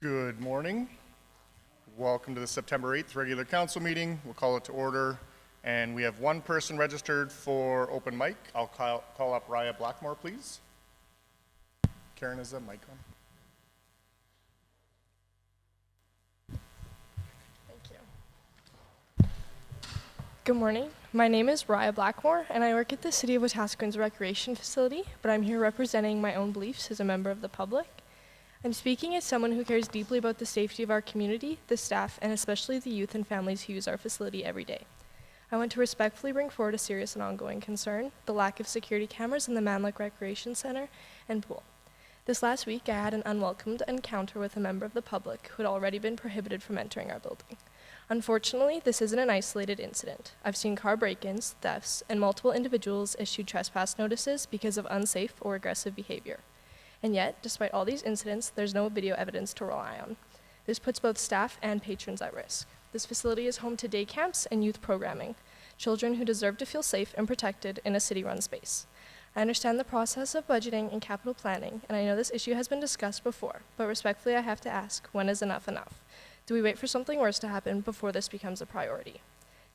Good morning. Welcome to the September 8th regular council meeting. We'll call it to order. And we have one person registered for open mic. I'll call up Raya Blackmore, please. Karen, is the mic on? Thank you. Good morning. My name is Raya Blackmore, and I work at the City of Wetaskiwin's recreation facility, but I'm here representing my own beliefs as a member of the public. I'm speaking as someone who cares deeply about the safety of our community, the staff, and especially the youth and families who use our facility every day. I want to respectfully bring forward a serious and ongoing concern, the lack of security cameras in the Manluk Recreation Center and pool. This last week, I had an unwelcomed encounter with a member of the public who had already been prohibited from entering our building. Unfortunately, this isn't an isolated incident. I've seen car break-ins, thefts, and multiple individuals issued trespass notices because of unsafe or aggressive behavior. And yet, despite all these incidents, there's no video evidence to rely on. This puts both staff and patrons at risk. This facility is home to day camps and youth programming, children who deserve to feel safe and protected in a city-run space. I understand the process of budgeting and capital planning, and I know this issue has been discussed before, but respectfully I have to ask, when is enough enough? Do we wait for something worse to happen before this becomes a priority?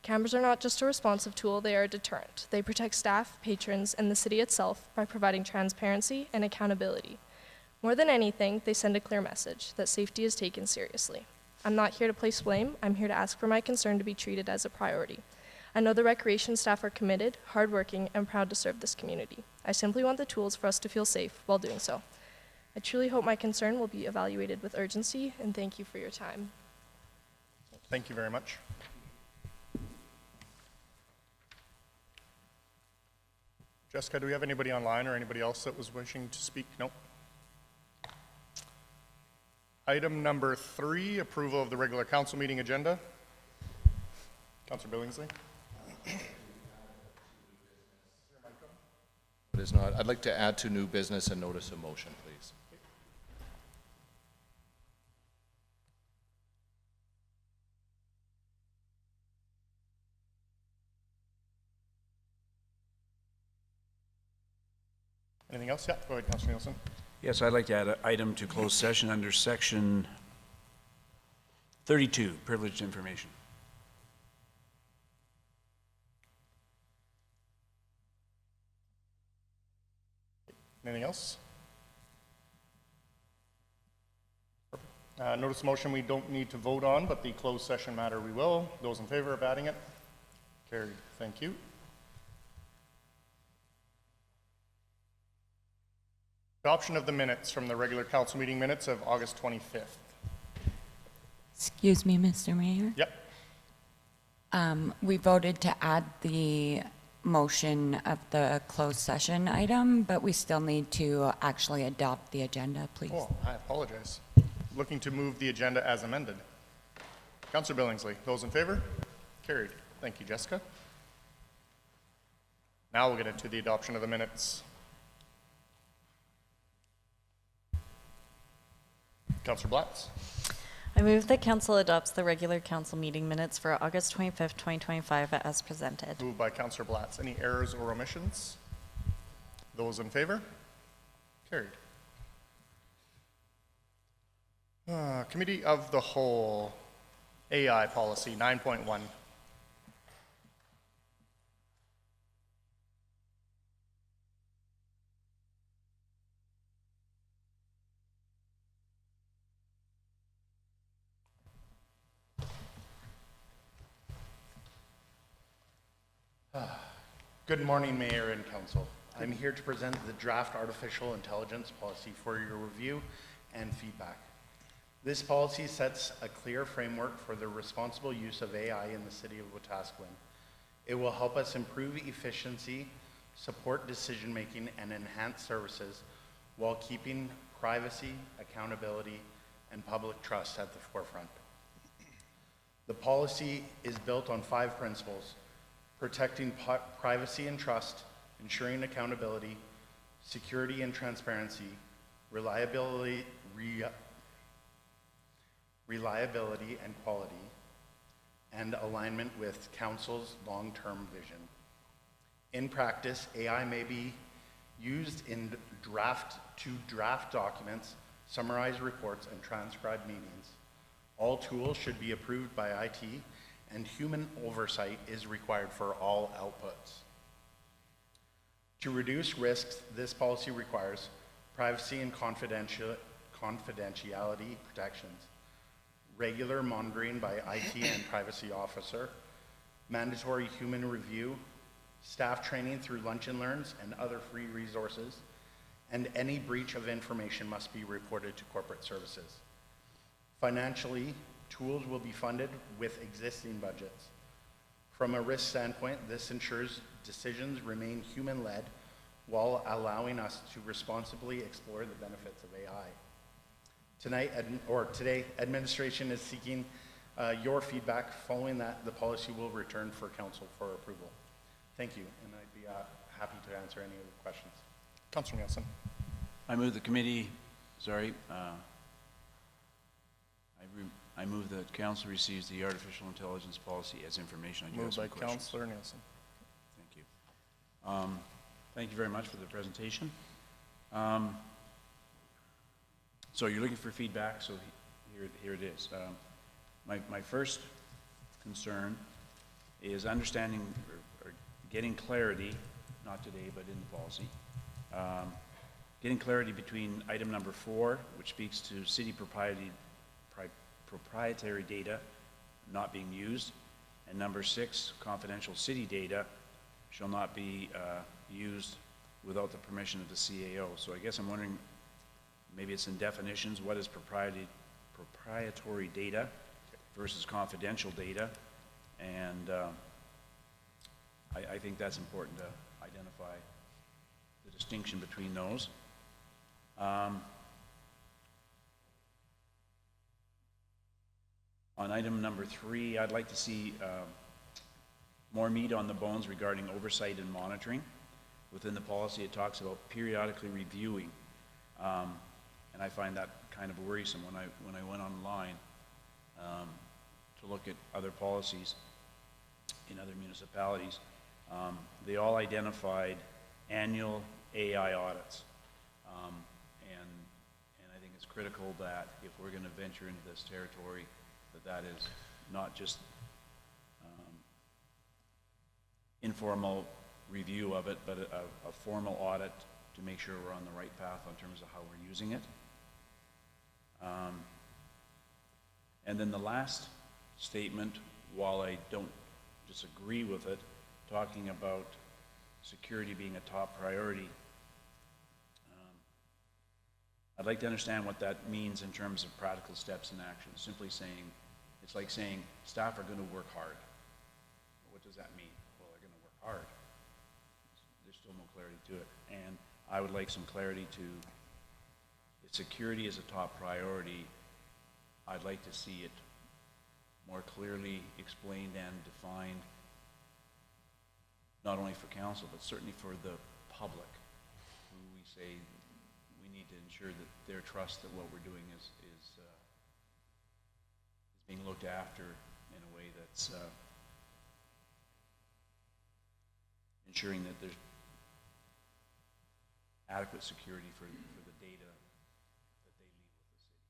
Cameras are not just a responsive tool, they are a deterrent. They protect staff, patrons, and the city itself by providing transparency and accountability. More than anything, they send a clear message that safety is taken seriously. I'm not here to place blame, I'm here to ask for my concern to be treated as a priority. I know the recreation staff are committed, hardworking, and proud to serve this community. I simply want the tools for us to feel safe while doing so. I truly hope my concern will be evaluated with urgency, and thank you for your time. Thank you very much. Jessica, do we have anybody online or anybody else that was wishing to speak? Nope. Item number 3, approval of the regular council meeting agenda. Councillor Billingsley. It is not. I'd like to add to new business and notice of motion, please. Anything else? Yeah, go ahead, Councillor Nielsen. Yes, I'd like to add an item to closed session under section 32, privileged information. Anything else? Notice of motion we don't need to vote on, but the closed session matter we will. Those in favor of adding it? Carried. Thank you. Adoption of the minutes from the regular council meeting minutes of August 25th. Excuse me, Mr. Mayor. Yep. We voted to add the motion of the closed session item, but we still need to actually adopt the agenda, please. Oh, I apologize. Looking to move the agenda as amended. Councillor Billingsley, those in favor? Carried. Thank you, Jessica. Now we'll get into the adoption of the minutes. Councillor Blatz. I move that council adopts the regular council meeting minutes for August 25th, 2025 as presented. Moved by Councillor Blatz. Any errors or omissions? Those in favor? Carried. Committee of the Whole, AI Policy 9.1. Good morning, Mayor and Council. I'm here to present the draft artificial intelligence policy for your review and feedback. This policy sets a clear framework for the responsible use of AI in the city of Wetaskiwin. It will help us improve efficiency, support decision-making, and enhance services while keeping privacy, accountability, and public trust at the forefront. The policy is built on 5 principles: protecting privacy and trust, ensuring accountability, security and transparency, reliability and quality, and alignment with Council's long-term vision. In practice, AI may be used in draft documents summarize reports, and transcribe meetings. All tools should be approved by IT, and human oversight is required for all outputs. To reduce risks, this policy requires privacy and confidentiality protections, regular monitoring by IT and privacy officer, mandatory human review, staff training through lunch and learns and other free resources, and any breach of information must be reported to corporate services. Financially, tools will be funded with existing budgets. From a risk standpoint, this ensures decisions remain human-led while allowing us to responsibly explore the benefits of AI. Today, administration is seeking your feedback. Following that, the policy will return for council for approval. Thank you, and I'd be happy to answer any other questions. Councillor Nielsen. I move the committee, I move that council receives the artificial intelligence policy as information. I do have Moved some by questions. Councillor Nielsen. Thank you. Thank you very much for the presentation. So you're looking for feedback, so here it is. My first concern is understanding or getting clarity, not today, but in the policy, getting clarity between item number 4, which speaks to city proprietary data not being used, and number 6, confidential city data shall not be used without the permission of the CAO. So I guess I'm wondering, maybe it's in definitions, what is proprietary data versus confidential data? And I think that's important to identify the distinction between those. On item number 3, I'd like to see more meat on the bones regarding oversight and monitoring. Within the policy, it talks about periodically reviewing, and I find that kind of worrisome. When I went online to look at other policies in other municipalities, they all identified annual AI audits, and I think it's critical that if we're going to venture into this territory, that is not just informal review of it, but a formal audit to make sure we're on the right path in terms of how we're using it. And then the last statement, while I don't disagree with it, talking about security being a top priority, I'd like to understand what that means in terms of practical steps and actions. Simply saying, it's like saying staff are going to work hard. What does that mean? Well, they're going to work hard. There's still no clarity to it. And I would like some clarity to, if security is a top priority, I'd like to see it more clearly explained and defined, not only for council, but certainly for the public, who we say we need to ensure that their trust that what we're doing is being looked after in a way that's ensuring that there's adequate security for the data that they leave with the city.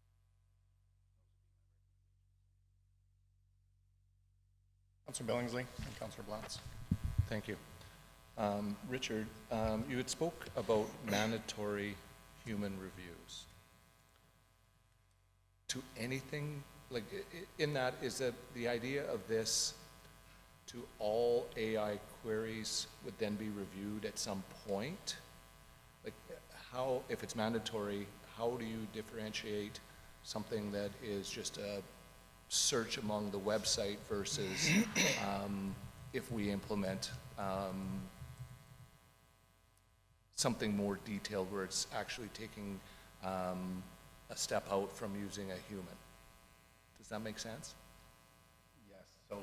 Councillor Billingsley and Councillor Blatz. Thank you. Richard, you had spoke about mandatory human reviews. To anything, like in that, is that the idea of this to all AI queries would then be reviewed at some point? Like how, if it's mandatory, how do you differentiate something that is just a search among the website versus if we implement something more detailed where it's actually taking a step out from using a human? Does that make sense? Yes, so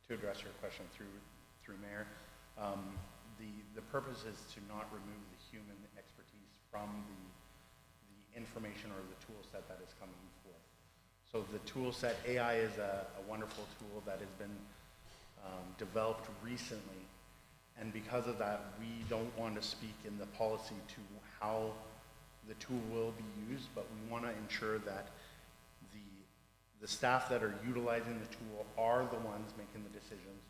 to address your question through Mayor, the purpose is to not remove the human expertise from the information or the tool set that is coming forth. So the tool set, AI is a wonderful tool that has been developed recently, and because of that, we don't want to speak in the policy to how the tool will be used, but we want to ensure that the staff that are utilizing the tool are the ones making the decisions,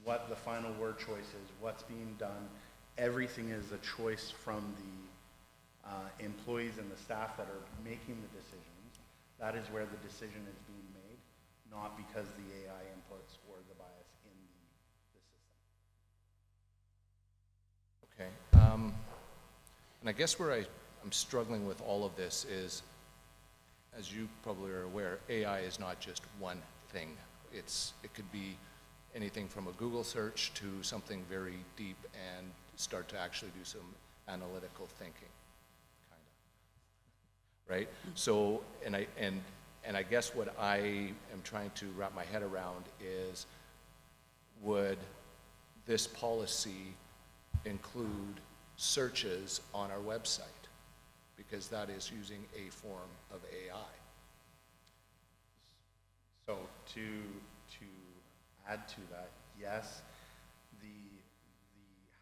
what the final word choice is, what's being done. Everything is a choice from the employees and the staff that are making the decisions. That is where the decision is being made, not because the AI inputs or the bias in the system. Okay. And I guess where I'm struggling with all of this is, as you probably are aware, AI is not just one thing. It could be anything from a Google search to something very deep and start to actually do some analytical thinking, kind of, right? So, and I guess what I am trying to wrap my head around is, would this policy include searches on our website? Because that is using a form of AI. So to add to that, yes,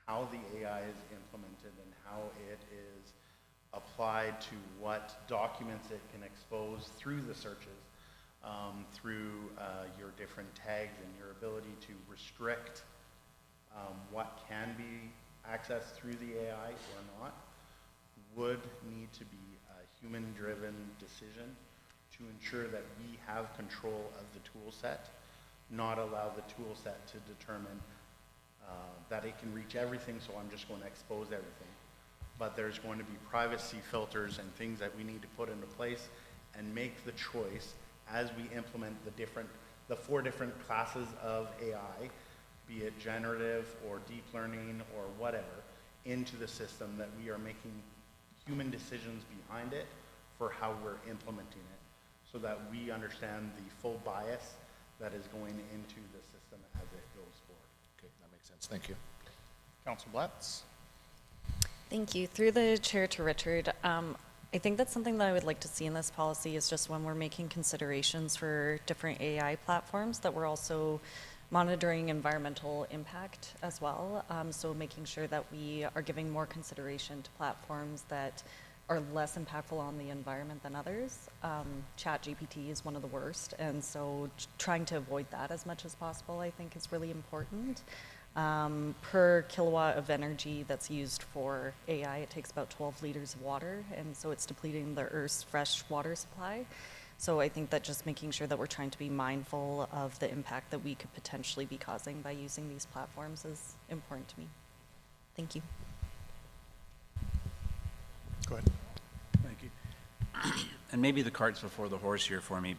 how the AI is implemented and how it is applied to what documents it can expose through the searches, through your different tags and your ability to restrict what can be accessed through the AI or not, would need to be a human-driven decision to ensure that we have control of the tool set, not allow the tool set to determine that it can reach everything, so I'm just going to expose everything. But there's going to be privacy filters and things that we need to put into place and make the choice as we implement the 4 different classes of AI, be it generative or deep learning or whatever, into the system, that we are making human decisions behind it for how we're implementing it, so that we understand the full bias that is going into the system as it goes forward. Okay, that makes sense. Thank you. Councilor Blatz? Thank you. Through the chair to Richard, I think that's something that I would like to see in this policy, is just when we're making considerations for different AI platforms, that we're also monitoring environmental impact as well. So making sure that we are giving more consideration to platforms that are less impactful on the environment than others. ChatGPT is one of the worst, and so trying to avoid that as much as possible, I think, is really important. Per kilowatt of energy that's used for AI, it takes about 12 liters of water, and so it's depleting the Earth's fresh water supply. So I think that just making sure that we're trying to be mindful of the impact that we could potentially be causing by using these platforms is important to me. Thank you. Go ahead. Thank you. And maybe the cart's before the horse here for me.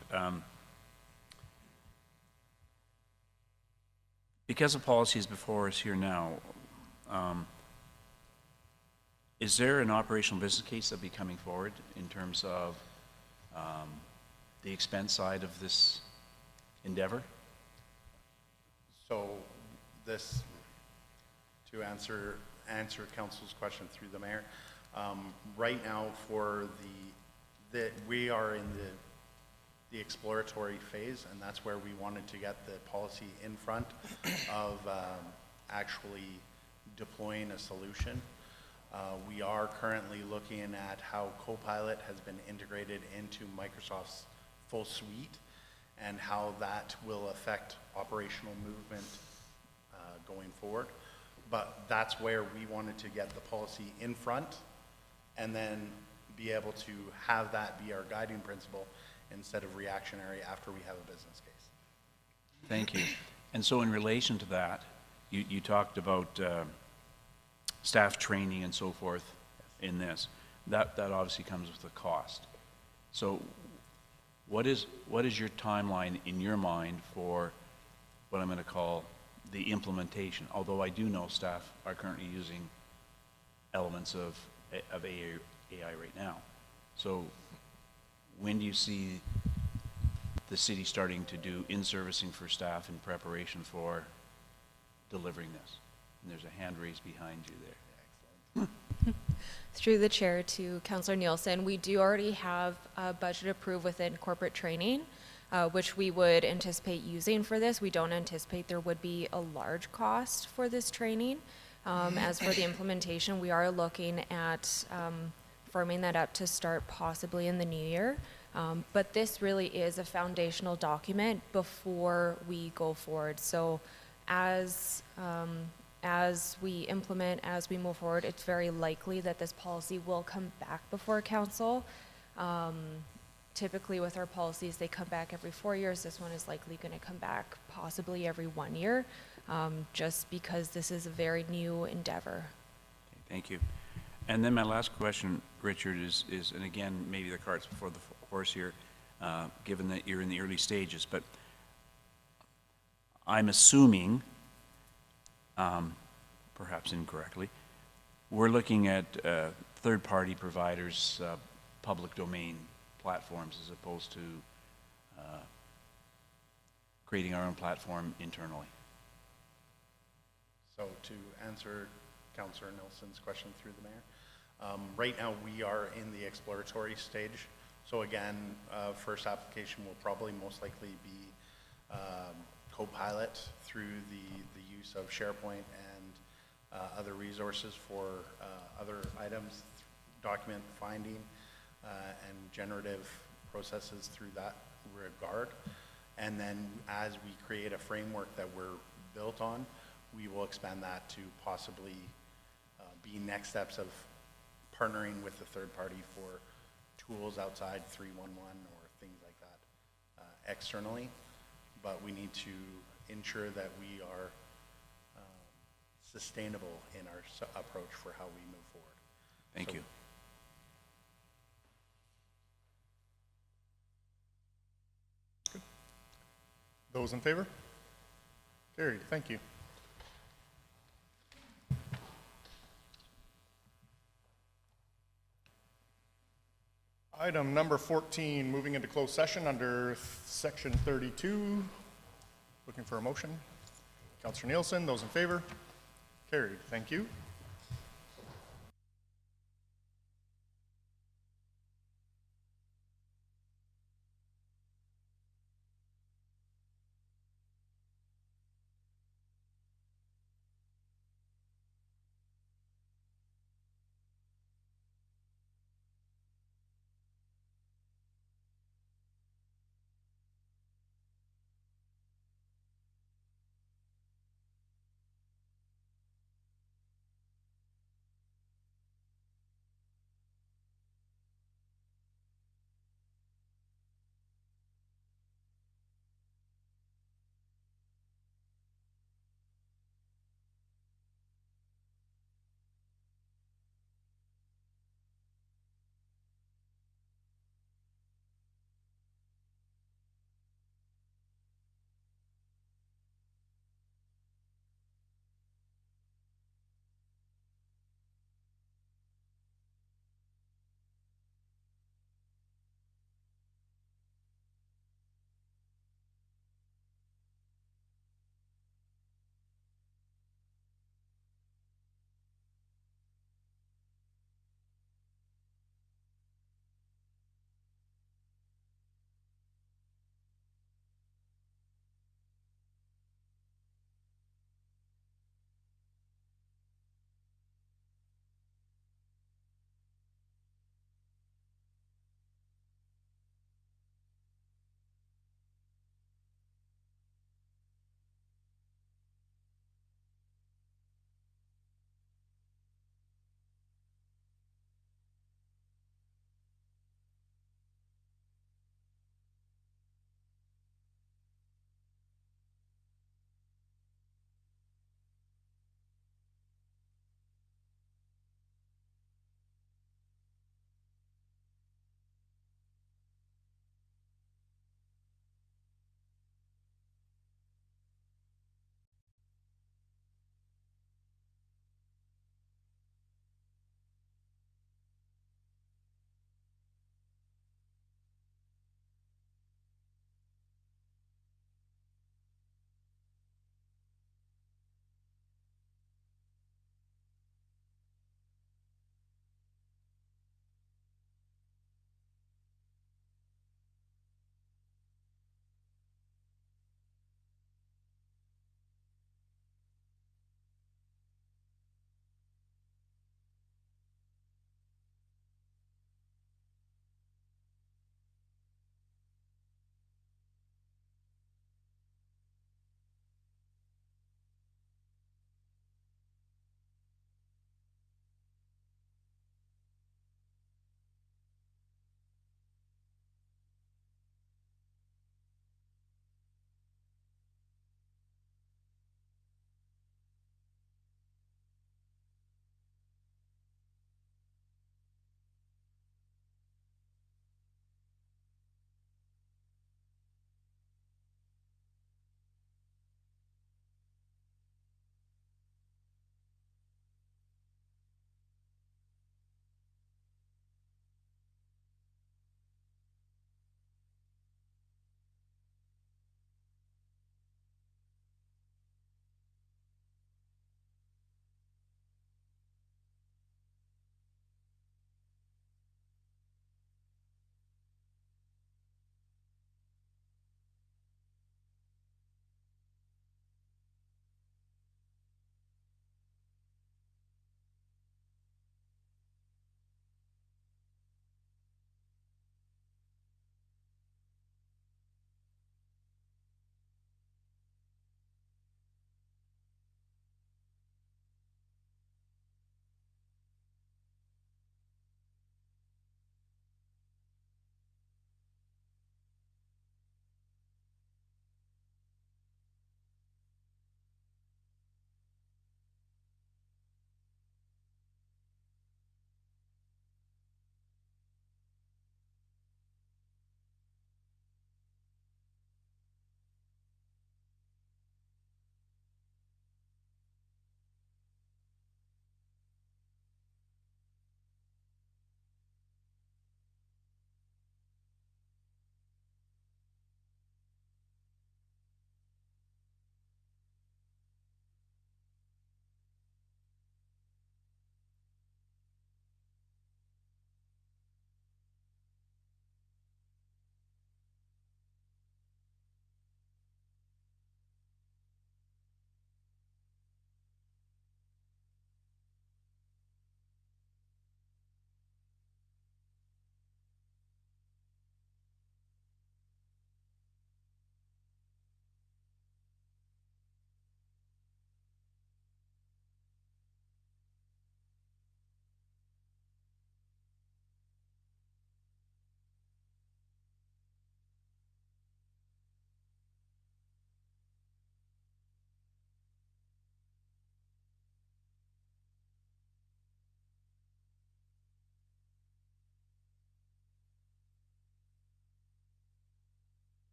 Because the policy is before us here now, is there an operational business case that'll be coming forward in terms of the expense side of this endeavor? So this, to answer council's question through the mayor, right now for we are in the exploratory phase, and that's where we wanted to get the policy in front of actually deploying a solution. We are currently looking at how Copilot has been integrated into Microsoft's full suite and how that will affect operational movement going forward. But that's where we wanted to get the policy in front and then be able to have that be our guiding principle instead of reactionary after we have a business case. Thank you. And so in relation to that, you talked about staff training and so forth in this. That obviously comes with a cost. So what is your timeline in your mind for what I'm going to call the implementation? Although I do know staff are currently using elements of AI right now. So when do you see the city starting to do in-servicing for staff in preparation for delivering this? And there's a hand raised behind you there. Through the chair to Councillor Nielsen, we do already have a budget approved within corporate training, which we would anticipate using for this. We don't anticipate there would be a large cost for this training. As for the implementation, we are looking at firming that up to start possibly in the new year. But this really is a foundational document before we go forward. So as we implement, as we move forward, it's very likely that this policy will come back before council. Typically with our policies, they come back every 4 years. This one is likely going to come back possibly every 1 year, just because this is a very new endeavor. Thank you. And then my last question, Richard, is and again, maybe the cart's before the horse here, given that you're in the early stages, but I'm assuming, perhaps incorrectly, we're looking at third-party providers, public domain platforms, as opposed to creating our own platform internally. So to answer Councillor Nelson's question through the mayor, right now we are in the exploratory stage. So again, first application will probably most likely be Copilot through the use of SharePoint and other resources for other items, document finding, and generative processes through that regard. And then as we create a framework that we're built on, we will expand that to possibly be next steps of partnering with the third party for tools outside 311 or things like that externally. But we need to ensure that we are sustainable in our approach for how we move forward. Thank you. Those in favor? Carried. Thank you. Item number 14, moving into closed session under section 32. Looking for a motion. Councillor Nielsen, those in favor? Carried. Thank you.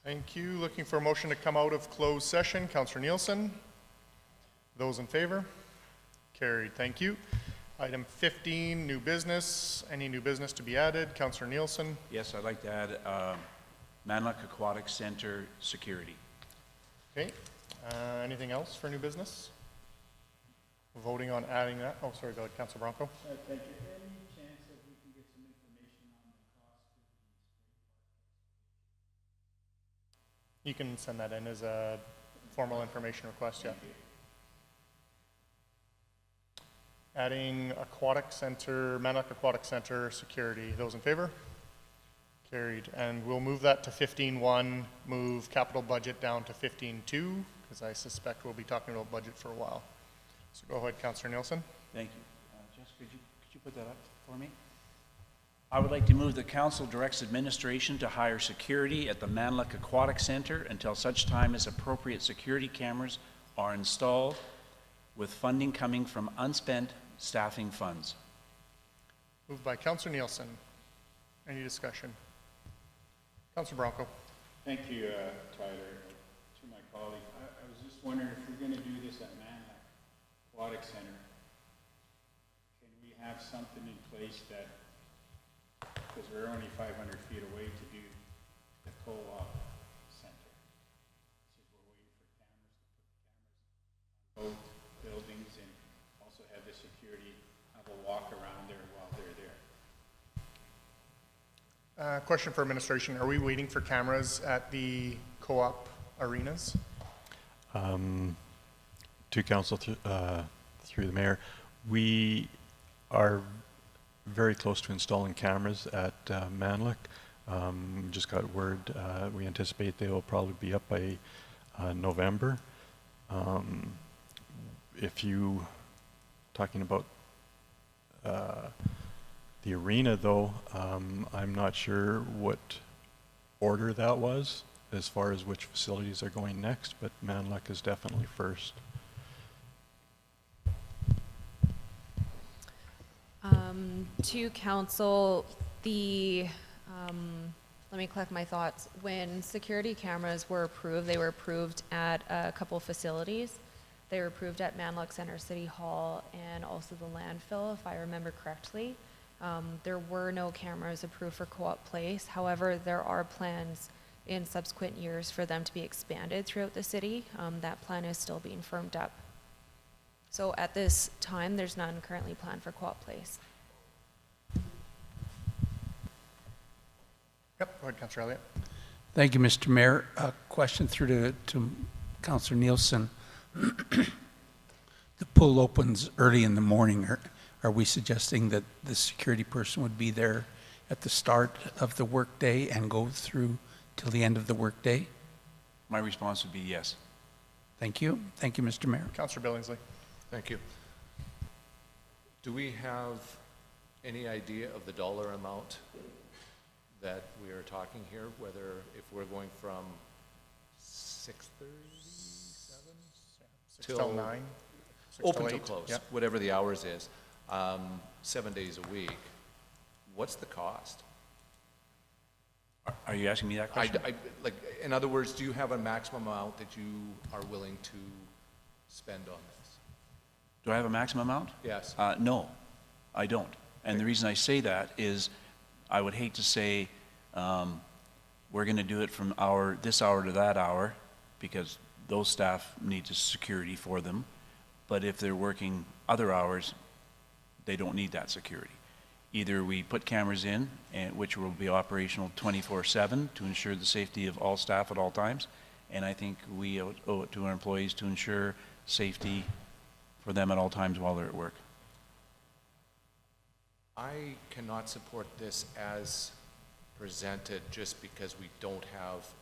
Thank you. Looking for a motion to come out of closed session. Councillor Nielsen. Those in favor? Carried. Thank you. Item 15, new business. Any new business to be added? Councillor Nielsen. Yes, I'd like to add Manluk Aquatic Center security. Okay. Anything else for new business? Voting on adding that. Oh, sorry, go ahead, Councillor Bronco. Thank you. Any chance that we can get some information on the cost of the spray park? You can send that in as a formal information request, yeah. Adding Aquatic Center, Manluk Aquatic Center security. Those in favor? Carried. And we'll move that to 15.1, move capital budget down to 15.2, because I suspect we'll be talking about budget for a while. So go ahead, Councillor Nielsen. Thank you. Jess, could you put that up for me? I would like to move the council directs administration to hire security at the Manluk Aquatic Center until such time as appropriate security cameras are installed, with funding coming from unspent staffing funds. Moved by Councillor Nielsen. Any discussion? Councillor Bronco. Thank you, Tyler. To my colleague, I was just wondering if we're going to do this at Manluk Aquatic Center, can we have something in place that, because we're only 500 feet away to do the co-op center. So we're waiting for cameras to put cameras on both buildings and also have the security have a walk around there while they're there. Question for administration. Are we waiting for cameras at the co-op arenas? To council through the mayor, we are very close to installing cameras at Manluk. Just got word, we anticipate they will probably be up by November. If you talking about the arena though, I'm not sure what order that was as far as which facilities are going next, but Manluk is definitely first. To council, let me collect my thoughts. When security cameras were approved, they were approved at a couple facilities. They were approved at Manluk Center City Hall and also the landfill, if I remember correctly. There were no cameras approved for Co-op Place. However, there are plans in subsequent years for them to be expanded throughout the city. That plan is still being firmed up. So at this time, there's none currently planned for Co-op Place. Yep, go ahead, Councillor Elliott. Thank you, Mr. Mayor. A question through to Councillor Nielsen. The pool opens early in the morning. Are we suggesting that the security person would be there at the start of the workday and go through till the end of the workday? My response would be yes. Thank you. Thank you, Mr. Mayor. Councillor Billingsley. Thank you. Do we have any idea of the dollar amount that we are talking here, whether if we're going from 6:37 till 9. open till close, Yep. whatever the hours is, 7 days a week, what's the cost? Are you asking me that question? Like, in other words, do you have a maximum amount that you are willing to spend on this? Do I have a maximum amount? Yes. No, I don't. And the reason I say that is I would hate to say we're going to do it from this hour to that hour because those staff need security for them. But if they're working other hours, they don't need that security. Either we put cameras in, which will be operational 24/7 to ensure the safety of all staff at all times, and I think we owe it to our employees to ensure safety for them at all times while they're at work. I cannot support this as presented just because we don't have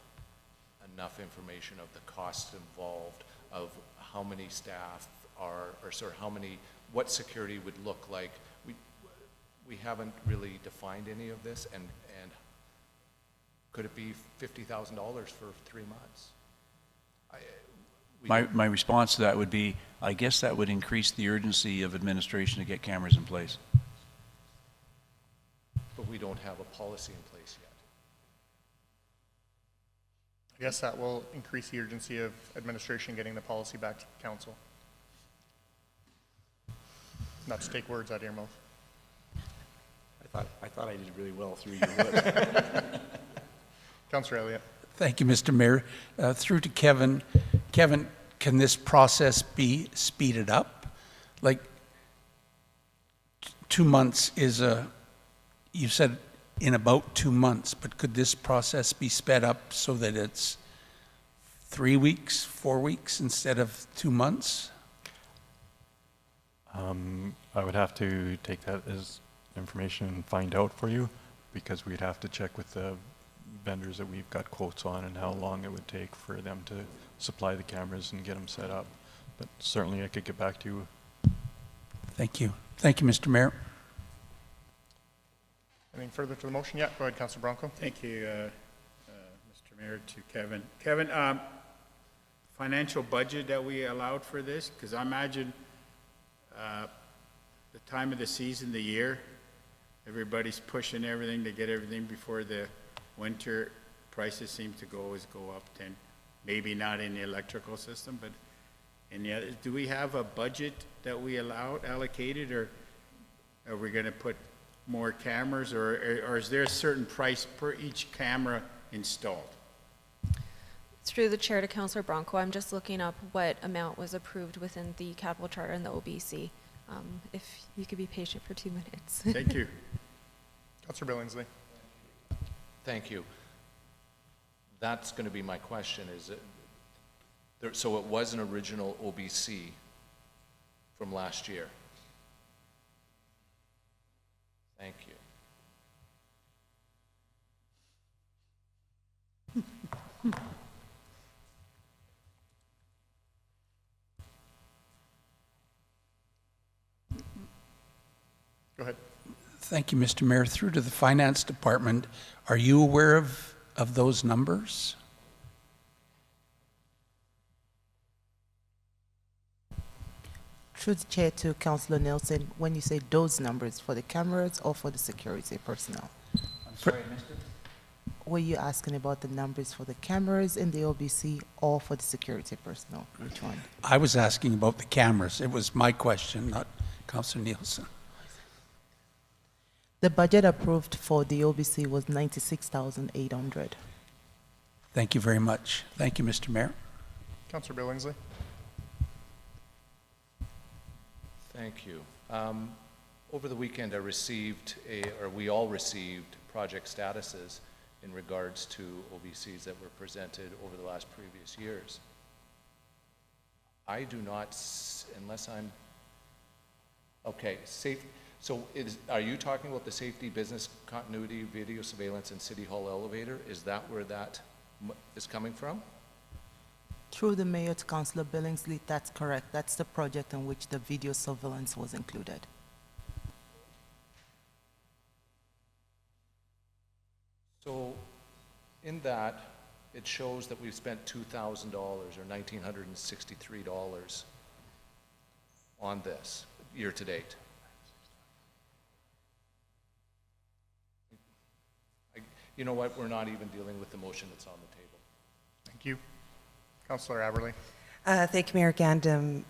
enough information of the costs involved, of how many staff are, or sort of what security would look like. We haven't really defined any of this, and could it be $50,000 for 3 months? My response to that would be, I guess that would increase the urgency of administration to get cameras in place. But we don't have a policy in place I guess that will increase the urgency of administration getting the policy back to council. Not to take words out of your mouth. I thought I did really well through your words. Councillor Elliott. Thank you, Mr. Mayor. Through to Kevin. Kevin, can this process be speeded up? Like, 2 months is you said in about 2 months, but could this process be sped up so that it's 3 weeks, 4 weeks instead of 2 months? I would have to take that as information and find out for you, because we'd have to check with the vendors that we've got quotes on and how long it would take for them to supply the cameras and get them set up. But certainly I could get back to you. Thank you. Thank you, Mr. Mayor. Anything further to the motion? Yeah, go ahead, Councillor Bronco. Thank you, Mr. Mayor, to Kevin. Kevin, financial budget that we allowed for this, because I imagine the time of the season, the year, everybody's pushing everything to get everything before the winter. Prices seem to always go up, maybe not in the electrical system, but in the other. Do we have a budget that we allocated, or are we going to put more cameras, or is there a certain price per each camera installed? Through the chair to Councillor Bronco, I'm just looking up what amount was approved within the capital charter and the OBC. If you could be patient for 2 minutes. Thank you. Councillor Billingsley. Thank you. That's going to be my question, is it, so it was an original OBC from last year? Thank you. Go ahead. Thank you, Mr. Mayor. Through to the Finance Department, are you aware of those numbers? Through the chair to Councillor Nelson, when you say those numbers, for the cameras or for the security personnel? I'm sorry, I missed it. Were you asking about the numbers for the cameras in the OBC or for the security personnel? Which one? I was asking about the cameras. It was my question, not Councillor Nielsen. The budget approved for the OBC was 96,800. Thank you very much. Thank you, Mr. Mayor. Councillor Billingsley. Thank you. Over the weekend, we all received project statuses in regards to OBCs that were presented over the last previous years. I do not, unless I'm, okay, so are you talking about the safety, business continuity, video surveillance, and City Hall elevator? Is that where that is coming from? Through the mayor to Councillor Billingsley, that's correct. That's the project in which the video surveillance was included. So in that, it shows that we've spent $2,000 or $1,963 on this year to date. You know what? We're not even dealing with the motion that's on the table. Thank you. Councillor Aberley. Thank you, Mayor Gandam.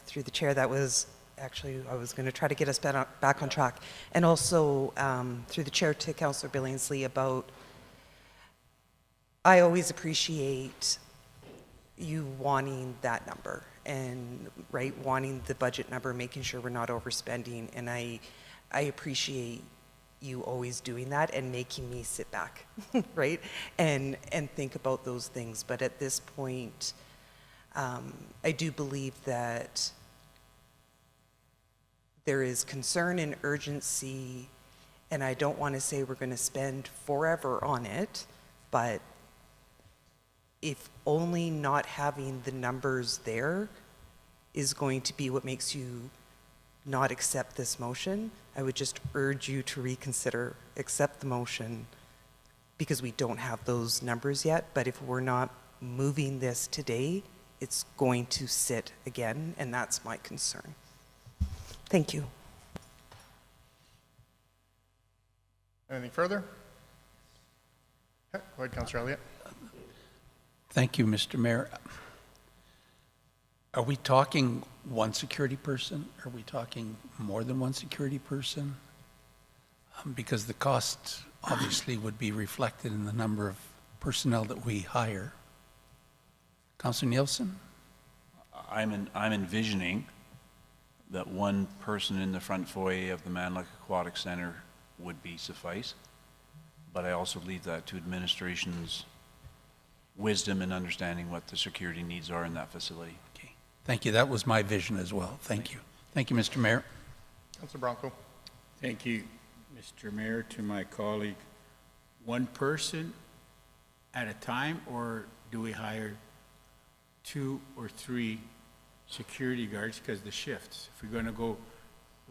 Through the chair, that was actually, I was going to try to get us back on track. And also, through the chair to Councillor Billingsley about, I always appreciate you wanting that number and, right, wanting the budget number, making sure we're not overspending. And I appreciate you always doing that and making me sit back, right, and think about those things. But at this point, I do believe that there is concern and urgency, and I don't want to say we're going to spend forever on it, but if only not having the numbers there is going to be what makes you not accept this motion, I would just urge you to reconsider, accept the motion, because we don't have those numbers yet. But if we're not moving this today, it's going to sit again, and that's my concern. Thank you. Anything further? Okay, go ahead, Councillor Elliott. Thank you, Mr. Mayor. Are we talking one security person? Are we talking more than one security person? Because the cost obviously would be reflected in the number of personnel that we hire. Councillor Nielsen? I'm envisioning that one person in the front foyer of the Manluk Aquatic Center would be suffice, but I also leave that to administration's wisdom in understanding what the security needs are in that facility. Okay. Thank you. That was my vision as well. Thank you. Thank you, Mr. Mayor. Councilor Bronco. Thank you, Mr. Mayor. To my colleague, one person at a time, or do we hire 2 or 3 security guards because the shifts? If we're going to go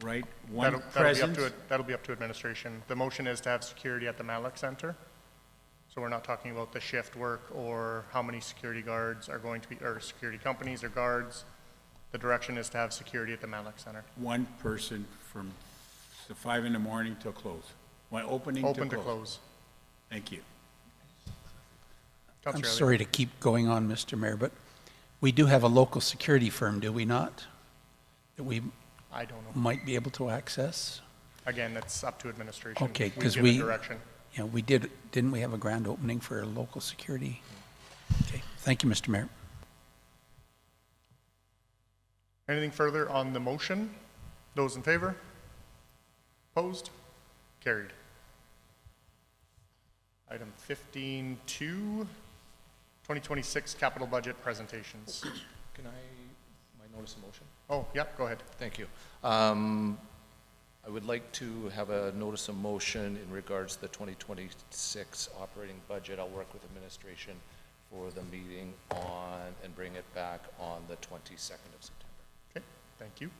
right, one presence. That'll be up to administration. The motion is to have security at the Manluk Center. So we're not talking about the shift work or how many security guards are going to be, or security companies or guards. The direction is to have security at the Manluk Center. One person from 5 in the morning till close. One opening Open to to close. close. Thank you. I'm Councilor Elliott. sorry to keep going on, Mr. Mayor, but we do have a local security firm, do we not? That we I don't know. might be able to access? Again, that's up to administration. Okay, because give a direction. you know, didn't we have a grand opening for a local security? Okay, thank you, Mr. Mayor. Anything further on the motion? Those in favor? Opposed? Carried. Item 15.2, 2026 capital budget presentations. Can I notice a motion? Oh, yeah, go ahead. Thank you. I would like to have a notice of motion in regards to the 2026 operating budget. I'll work with administration for the meeting on, and bring it back on the 22nd of September. Okay, thank you.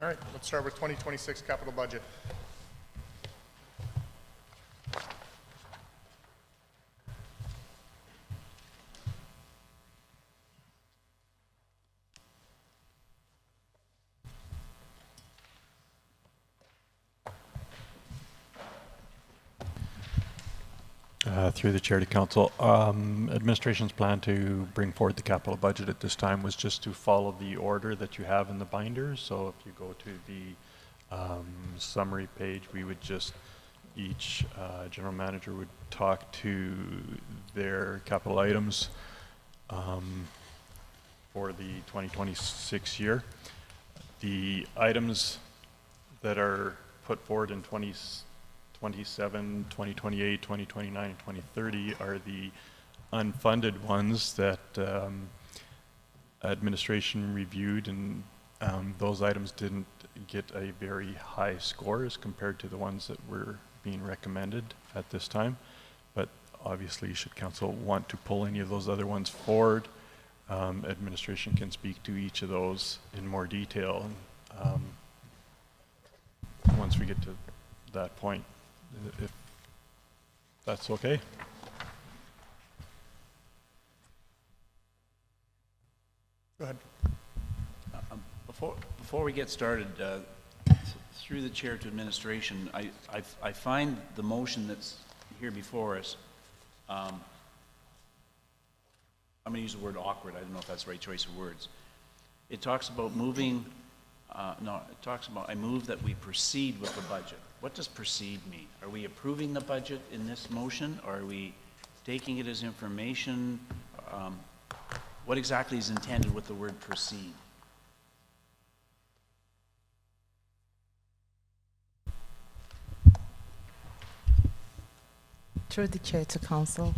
All right, let's start with 2026 capital budget. Through the chair to council, administration's plan to bring forward the capital budget at this time was just to follow the order that you have in the binders. So if you go to the summary page, we would just, each general manager would talk to their capital items for the 2026 year. The items that are put forward in 2027, 2028, 2029, and 2030 are the unfunded ones that administration reviewed, and those items didn't get a very high score as compared to the ones that were being recommended at this time. But obviously, should council want to pull any of those other ones forward, administration can speak to each of those in more detail once we get to that point, if that's okay. Go ahead. Before we get started, through the chair to administration, I find the motion that's here before us, I'm going to use the word awkward. I don't know if that's the right choice of words. It talks about moving, it talks about, I move that we proceed with the budget. What does proceed mean? Are we approving the budget in this motion, or are we taking it as information? What exactly is intended with the word proceed? Through the chair to council,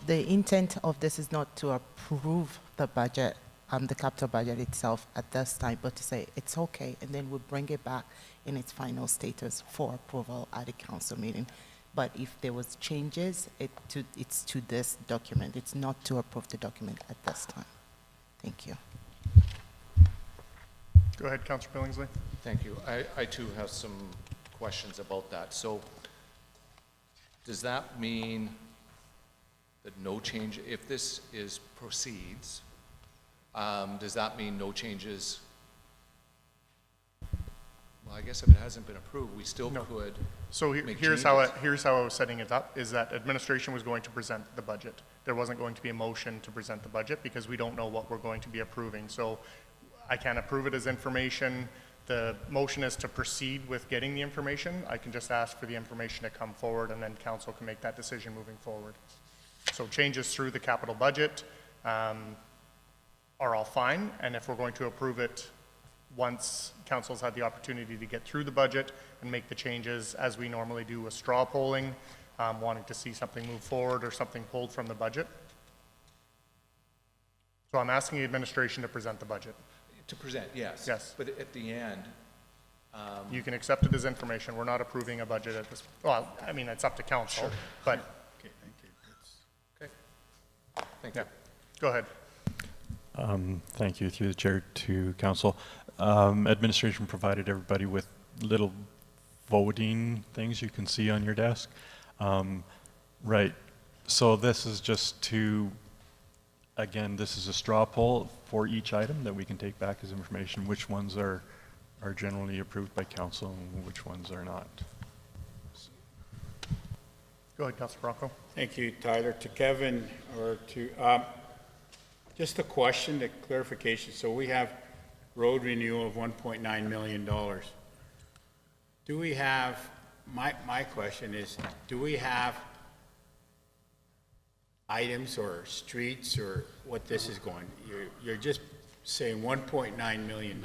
the intent of this is not to approve the budget, the capital budget itself at this time, but to say it's okay, and then we'll bring it back in its final status for approval at the council meeting. But if there was changes, it's to this document. It's not to approve the document at this time. Thank you. Go ahead, Councilor Billingsley. Thank you. I too have some questions about that. So does that mean that no change, if this proceeds, Does that mean no changes? Well, I guess if it hasn't been approved, we still could So make here's changes. how I was setting it up, is that administration was going to present the budget. There wasn't going to be a motion to present the budget because we don't know what we're going to be approving. So I can't approve it as information. The motion is to proceed with getting the information. I can just ask for the information to come forward and then council can make that decision moving forward. So changes through the capital budget are all fine, and if we're going to approve it once council's had the opportunity to get through the budget and make the changes as we normally do with straw polling, wanting to see something move forward or something pulled from the budget. So I'm asking the administration to present the budget. To present, yes. Yes. But at the end, You can accept it as information. We're not approving a budget at this, well, I mean, it's up to council, but, Okay, thank you. That's- okay. Thank yeah, you. go ahead. Thank you, through the chair to council. Administration provided everybody with little voting things you can see on your desk. Right, so this is just to, again, this is a straw poll for each item that we can take back as information, which ones are generally approved by council and which ones are not. Go ahead, Councilor Bronco. Thank you, Tyler. To Kevin, or to, just a question, a clarification. So we have road renewal of $1.9 million. Do we have, my question is, do we have items or streets or what this is going? You're just saying $1.9 million.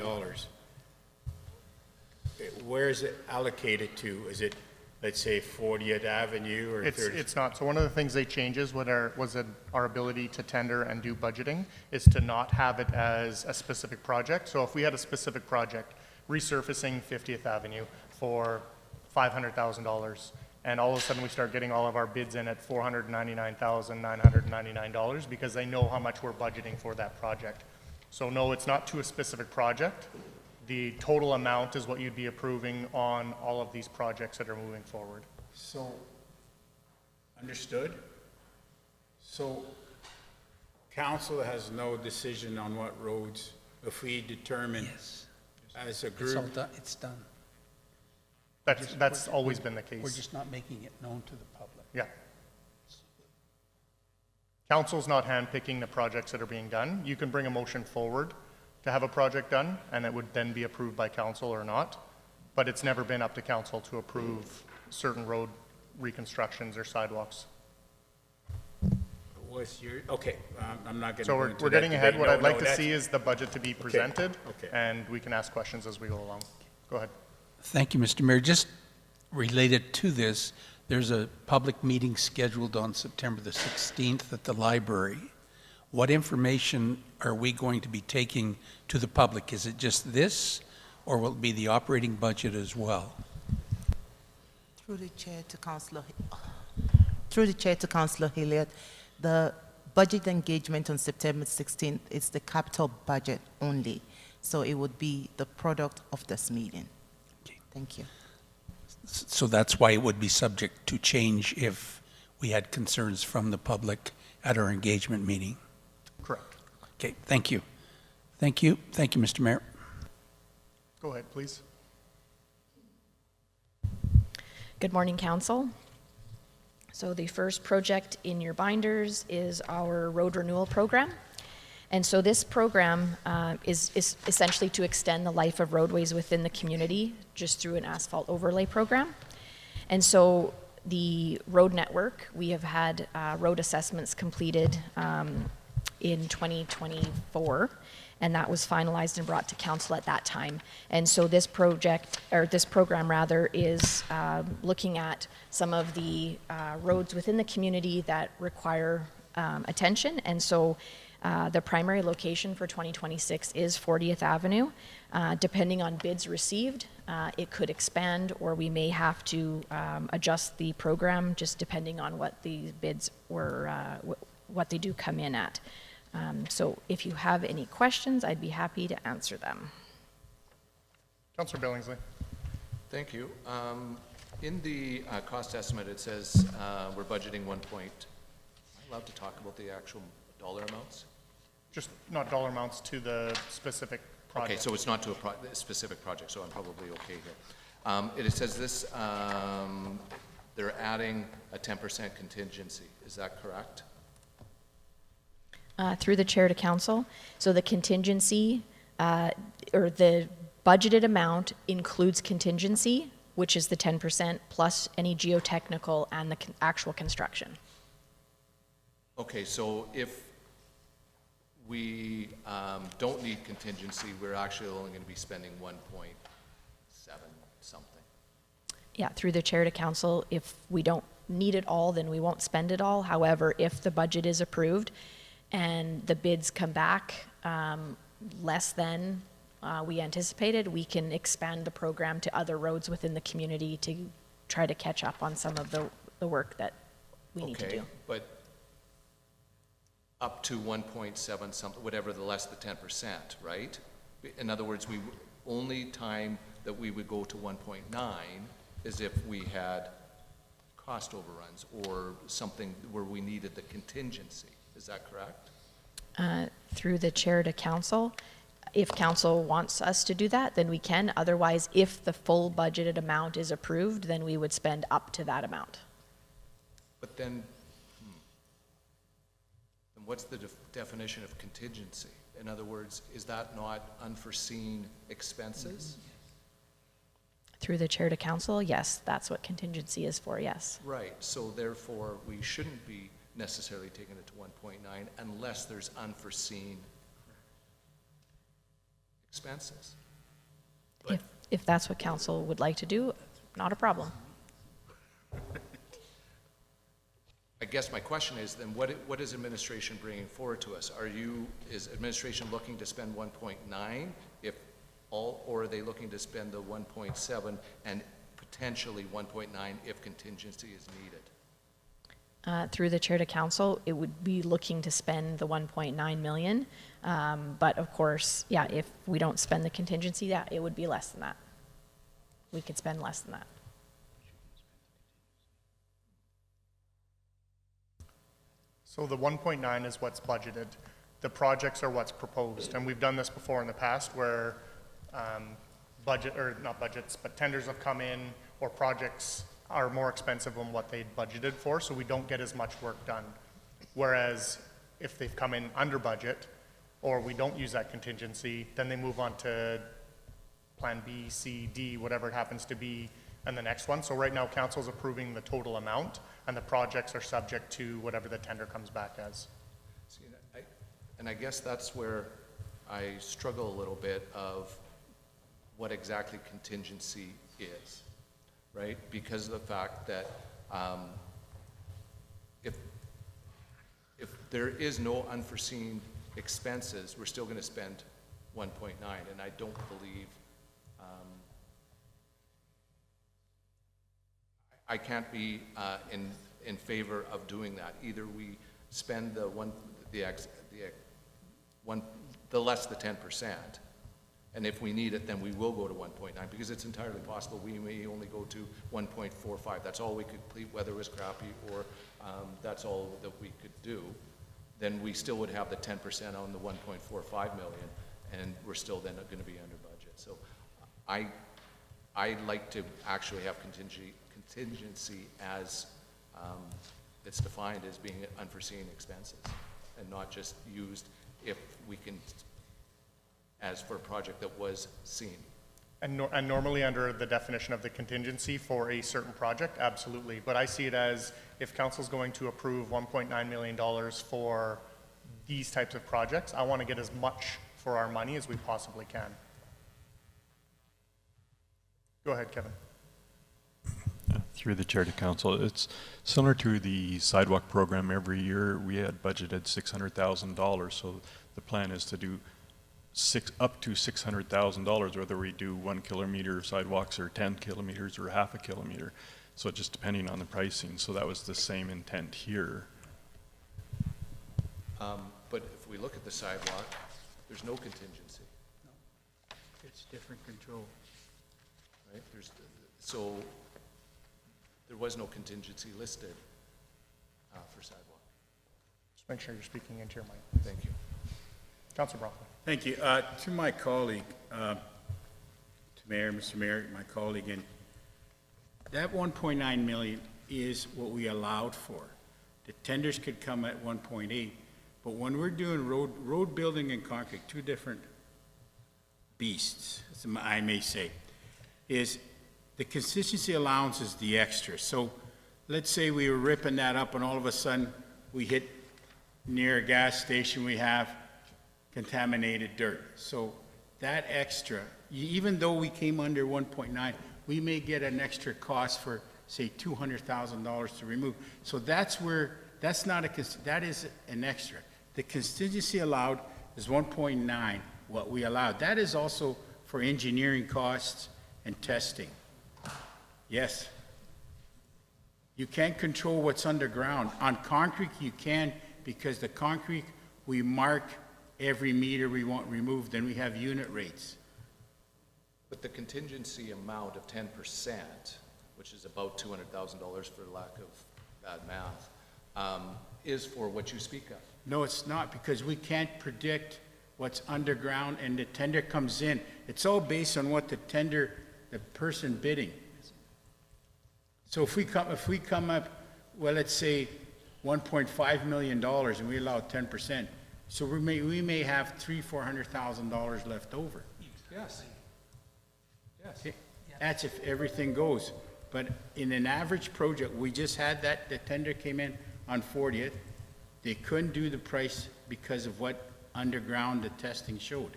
Where is it allocated to? Is it, let's say, 40th Avenue or 30th? It's not. So one of the things they changed was our ability to tender and do budgeting is to not have it as a specific project. So if we had a specific project, resurfacing 50th Avenue for $500,000, and all of a sudden we start getting all of our bids in at $499,999 because they know how much we're budgeting for that project. So no, it's not to a specific project. The total amount is what you'd be approving on all of these projects that are moving forward. So, understood? So, council has no decision on what roads, if we determine as a It's all group? done, it's done. That's always been the We're case. just not making it known to the public. Yeah. Council's not handpicking the projects that are being done. You can bring a motion forward to have a project done, and it would then be approved by council or not. But it's never been up to council to approve certain road reconstructions or sidewalks. What's your, okay, I'm not gonna So go into we're that getting ahead. debate. What No, I'd like no, to that's- see is the budget to be presented, okay. and we can ask questions as we go along. Go ahead. Thank you, Mr. Mayor. Just related to this, there's a public meeting scheduled on September the 16th at the library. What information are we going to be taking to the public? Is it just this, or will it be the operating budget as well? Through the chair to Councillor Hilliard, the budget engagement on September 16th is the capital budget only. So it would be the product of this meeting. Okay. Thank you. So that's why it would be subject to change if we had concerns from the public at our engagement meeting. Correct. Okay, thank you. Thank you. Thank you, Mr. Mayor. Go ahead, please. Good morning, Council. So the first project in your binders is our road renewal program. And so this program is essentially to extend the life of roadways within the community just through an asphalt overlay program. And so the road network, we have had road assessments completed in 2024, and that was finalized and brought to council at that time. And so this project, or this program rather, is looking at some of the roads within the community that require attention. And so the primary location for 2026 is 40th Avenue. Depending on bids received, it could expand, or we may have to adjust the program just depending on what the bids were, what they do come in at. So if you have any questions, I'd be happy to answer them. Councillor Billingsley. Thank you. In the cost estimate, it says we're budgeting 1 point. Am I allowed to talk about the actual dollar amounts? Just not dollar amounts to the specific project. Okay, so it's not to a specific project, so I'm probably okay here. It says this, they're adding a 10% contingency. Is that correct? Through the chair to council. So the contingency, or the budgeted amount includes contingency, which is the 10% plus any geotechnical and the actual construction. Okay, so if we don't need contingency, we're actually only going to be spending 1.7 something. Yeah, through the chair to council, if we don't need it all, then we won't spend it all. However, if the budget is approved and the bids come back less than we anticipated, we can expand the program to other roads within the community to try to catch up on some of the work that we need to do. But up to 1.7 something, whatever the less the 10%, right? In other words, only time that we would go to 1.9 is if we had cost overruns or something where we needed the contingency. Is that correct? Through the chair to council, if council wants us to do that, then we can. Otherwise, if the full budgeted amount is approved, then we would spend up to that amount. But then what's the definition of contingency? In other words, is that not unforeseen expenses? Through the chair to council, yes, that's what contingency is for, yes. Right, so therefore, we shouldn't be necessarily taking it to 1.9 unless there's unforeseen expenses. But If that's what council would like to do, not a problem. I guess my question is then what is administration bringing forward to us? Is administration looking to spend 1.9 or are they looking to spend the 1.7 and potentially 1.9 if contingency is needed? Through the chair to council, it would be looking to spend the 1.9 million. But of course, yeah, if we don't spend the contingency, yeah, it would be less than that. We could spend less than that. So the 1.9 is what's budgeted. The projects are what's proposed. And we've done this before in the past where not budgets, but tenders have come in or projects are more expensive than what they'd budgeted for, so we don't get as much work done. Whereas if they've come in under budget or we don't use that contingency, then they move on to plan B, C, D, whatever it happens to be, and the next one. So right now, council's approving the total amount, and the projects are subject to whatever the tender comes back as. See, and I guess that's where I struggle a little bit of what exactly contingency is, right? Because of the fact that if there is no unforeseen expenses, we're still going to spend 1.9, and I don't believe I can't be in favor of doing that. Either we spend the less the 10%, and if we need it, then we will go to 1.9, because it's entirely possible we may only go to 1.45. That's all we could complete, weather was crappy, or that's all that we could do. Then we still would have the 10% on the 1.45 million, and we're still then going to be under budget. So I like to actually have contingency as it's defined as being unforeseen expenses, and not just used if we can, as for a project that was seen. And normally under the definition of the contingency for a certain project, absolutely. But I see it as if council's going to approve $1.9 million for these types of projects, I want to get as much for our money as we possibly can. Go ahead, Kevin. Through the chair to council, it's similar to the sidewalk program. Every year we had budgeted $600,000, so the plan is to do up to $600,000, whether we do 1 kilometer of sidewalks or 10 kilometers or half a kilometer. So just depending on the pricing. So that was the same intent here. But if we look at the sidewalk, there's no contingency. No. It's different control. Right? So there was no contingency listed for sidewalk. Just make sure you're speaking into your mic. Thank you. Councilor Bronco. Thank you. To my colleague, to Mayor, Mr. Mayor, my colleague, and that 1.9 million is what we allowed for. The tenders could come at 1.8, but when we're doing road building and concrete, two different beasts, I may say, is the contingency allowance is the extra. So let's say we were ripping that up and all of a sudden we hit near a gas station, we have contaminated dirt. So that extra, even though we came under 1.9, we may get an extra cost for, say, $200,000 to remove. So that's where, that's not a, that is an extra. The contingency allowed is 1.9, what we allowed. That is also for engineering costs and testing. Yes. You can't control what's underground. On concrete, you can, because the concrete, we mark every meter we want removed, and we have unit rates. But the contingency amount of 10%, which is about $200,000 for lack of bad math, is for what you speak of. No, it's not, because we can't predict what's underground, and the tender comes in. It's all based on what the tender, the person bidding. So if we come up, well, let's say $1.5 million, and we allow 10%, so we may have $300,000-$400,000 left over. Yes. Yes. That's if everything goes. But in an average project, we just had that, the tender came in on 40th. They couldn't do the price because of what underground the testing showed.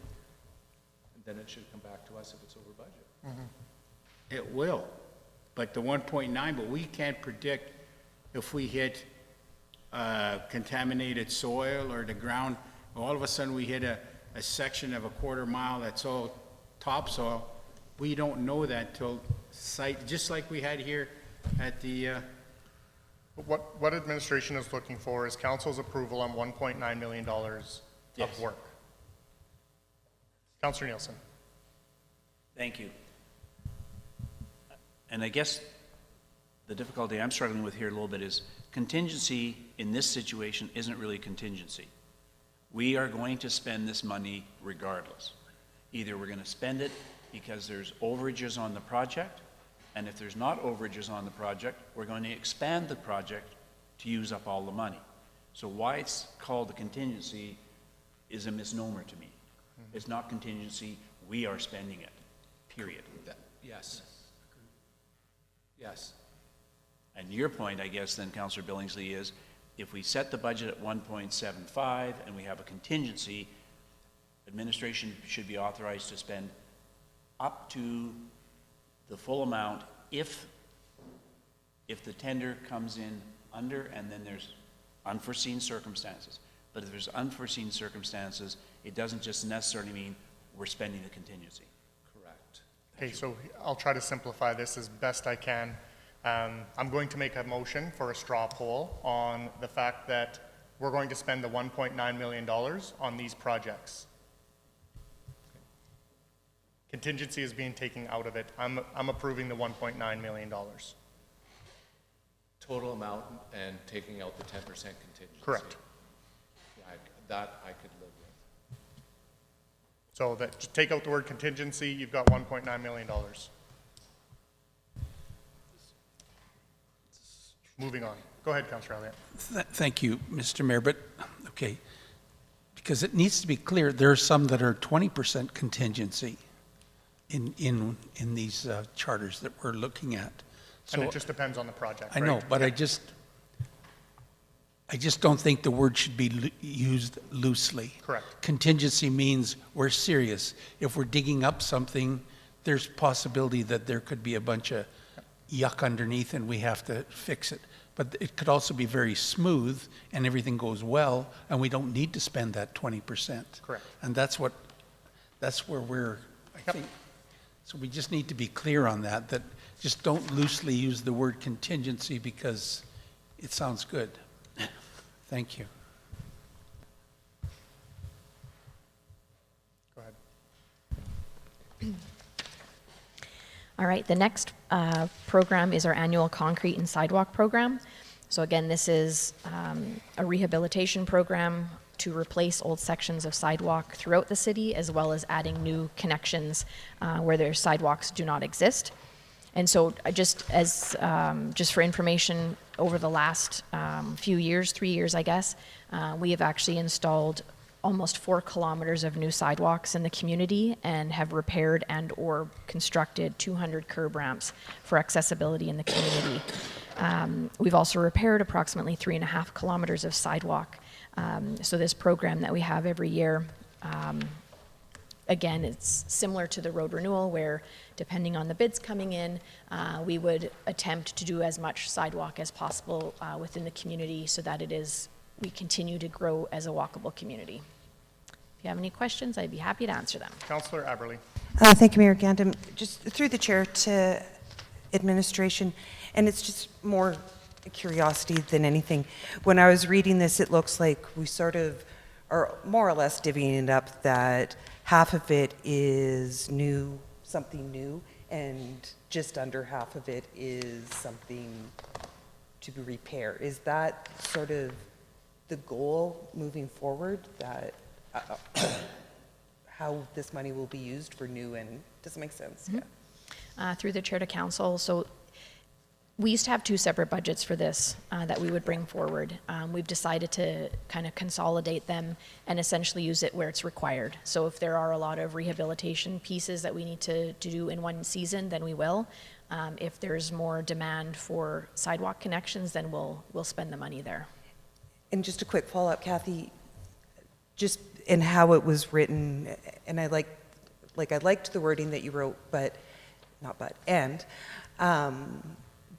And then it should come back to us if it's over budget. Mm-hmm. It will. But the 1.9, but we can't predict if we hit contaminated soil or the ground. All of a sudden we hit a section of a quarter mile that's all topsoil. We don't know that till site, just like we had here at the... What administration is looking for is council's approval on $1.9 million Yes. of work. Councilor Nielsen. Thank you. And I guess the difficulty I'm struggling with here a little bit is contingency in this situation isn't really contingency. We are going to spend this money regardless. Either we're going to spend it because there's overages on the project, and if there's not overages on the project, we're going to expand the project to use up all the money. So why it's called a contingency is a misnomer to me. It's not contingency, we are spending it, period. Yes. Yes. And your point, I guess, then, Councillor Billingsley, is if we set the budget at 1.75 and we have a contingency, administration should be authorized to spend up to the full amount if the tender comes in under, and then there's unforeseen circumstances. But if there's unforeseen circumstances, it doesn't just necessarily mean we're spending the contingency. Correct. Okay, so I'll try to simplify this as best I can. I'm going to make a motion for a straw poll on the fact that we're going to spend the $1.9 million on these projects. Contingency is being taken out of it. I'm approving the $1.9 million. Total amount and taking out the 10% contingency. Correct. Yeah, that I could live with. So that, just take out the word contingency, you've got $1.9 million. Moving on. Go ahead, Councillor Elliott. Thank you, Mr. Mayor, but, okay, because it needs to be clear, there are some that are 20% contingency in these charters that we're looking at. And it just depends on the project, I right? know, but I just don't think the word should be used loosely. Correct. Contingency means we're serious. If we're digging up something, there's possibility that there could be a bunch of yuck underneath and we have to fix it. But it could also be very smooth and everything goes well and we don't need to spend that 20%. Correct. And that's where we're, I think. So we just need to be clear on that just don't loosely use the word contingency because it sounds good. Thank you. Go ahead. All right, the next program is our annual concrete and sidewalk program. So again, this is a rehabilitation program to replace old sections of sidewalk throughout the city, as well as adding new connections where their sidewalks do not exist. And so just for information, over the last few years, 3 years, I guess, we have actually installed almost 4 kilometers of new sidewalks in the community and have repaired and or constructed 200 curb ramps for accessibility in the community. We've also repaired approximately 3.5 kilometers of sidewalk. So this program that we have every year, again, it's similar to the road renewal where, depending on the bids coming in, we would attempt to do as much sidewalk as possible within the community so that we continue to grow as a walkable community. If you have any questions, I'd be happy to answer them. Councillor Aberley. Thank you, Mayor Gandam. Just through the chair to administration, and it's just more curiosity than anything. When I was reading this, it looks like we sort of are more or less divvying it up that half of it is new, something new, and just under half of it is something to repair. Is that sort of the goal moving forward, that how this money will be used for new and, does it make sense? Mm-hmm. Yeah. Through the chair to council, so we used to have 2 separate budgets for this that we would bring forward. We've decided to kind of consolidate them and essentially use it where it's required. So if there are a lot of rehabilitation pieces that we need to do in one season, then we will. If there's more demand for sidewalk connections, then we'll spend the money there. And just a quick follow-up, Kathy, just in how it was written, and I liked the wording that you wrote,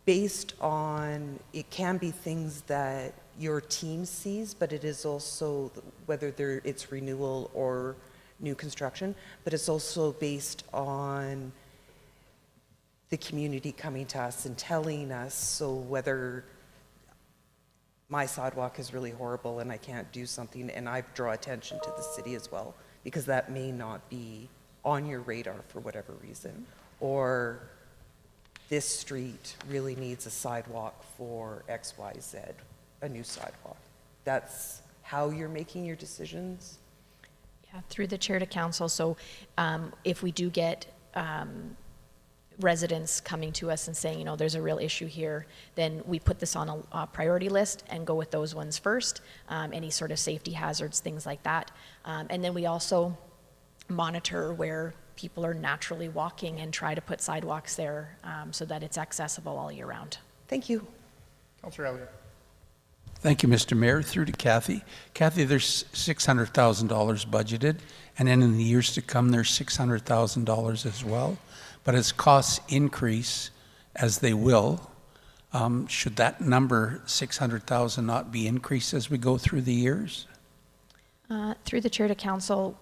based on, it can be things that your team sees, but it is also, whether it's renewal or new construction, but it's also based on the community coming to us and telling us, so whether my sidewalk is really horrible and I can't do something, and I draw attention to the city as well, because that may not be on your radar for whatever reason, or this street really needs a sidewalk for X, Y, Z, a new sidewalk. That's how you're making your decisions? Yeah, through the chair to council. So if we do get residents coming to us and saying, there's a real issue here, then we put this on a priority list and go with those ones first, any sort of safety hazards, things like that. And then we also monitor where people are naturally walking and try to put sidewalks there so that it's accessible all year round. Thank you. Councillor Elliott. Thank you, Mr. Mayor. Through to Kathy. Kathy, there's $600,000 budgeted, and then in the years to come, there's $600,000 as well. But as costs increase, as they will, should that number, 600,000, not be increased as we go through the years? Through the chair to council,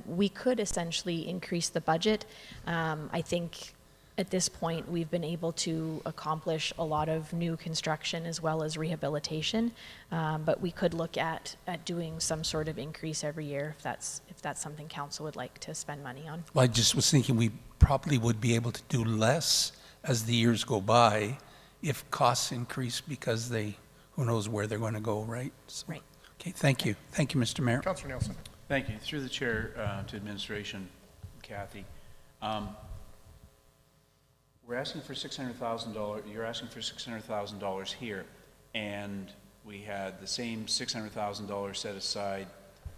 we could essentially increase the budget. I think at this point we've been able to accomplish a lot of new construction as well as rehabilitation, but we could look at doing some sort of increase every year if that's something council would like to spend money on. Well, I just was thinking we probably would be able to do less as the years go by if costs increase, because who knows where they're going to go, right? So, right. Okay, thank you. Thank you, Mr. Mayor. Councillor Nielsen. Thank you. Through the chair to administration, Kathy. We're asking for $600,000. You're asking for $600,000 here, and we had the same $600,000 set aside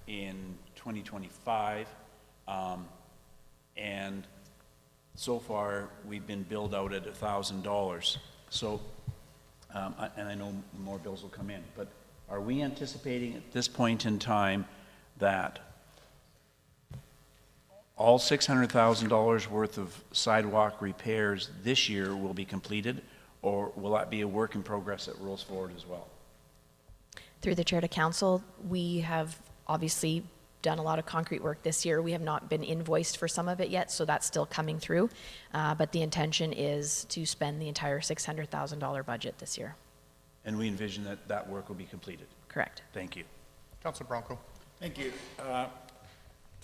in 2025, and so far we've been billed out at $1,000. So, and I know more bills will come in, but are we anticipating at this point in time that all $600,000 worth of sidewalk repairs this year will be completed, or will that be a work in progress that rolls forward as well? Through the chair to council, we have obviously done a lot of concrete work this year. We have not been invoiced for some of it yet, so that's still coming through. But the intention is to spend the entire $600,000 budget this year. And we envision that that work will be completed? Correct. Thank you. Councillor Bronco. Thank you.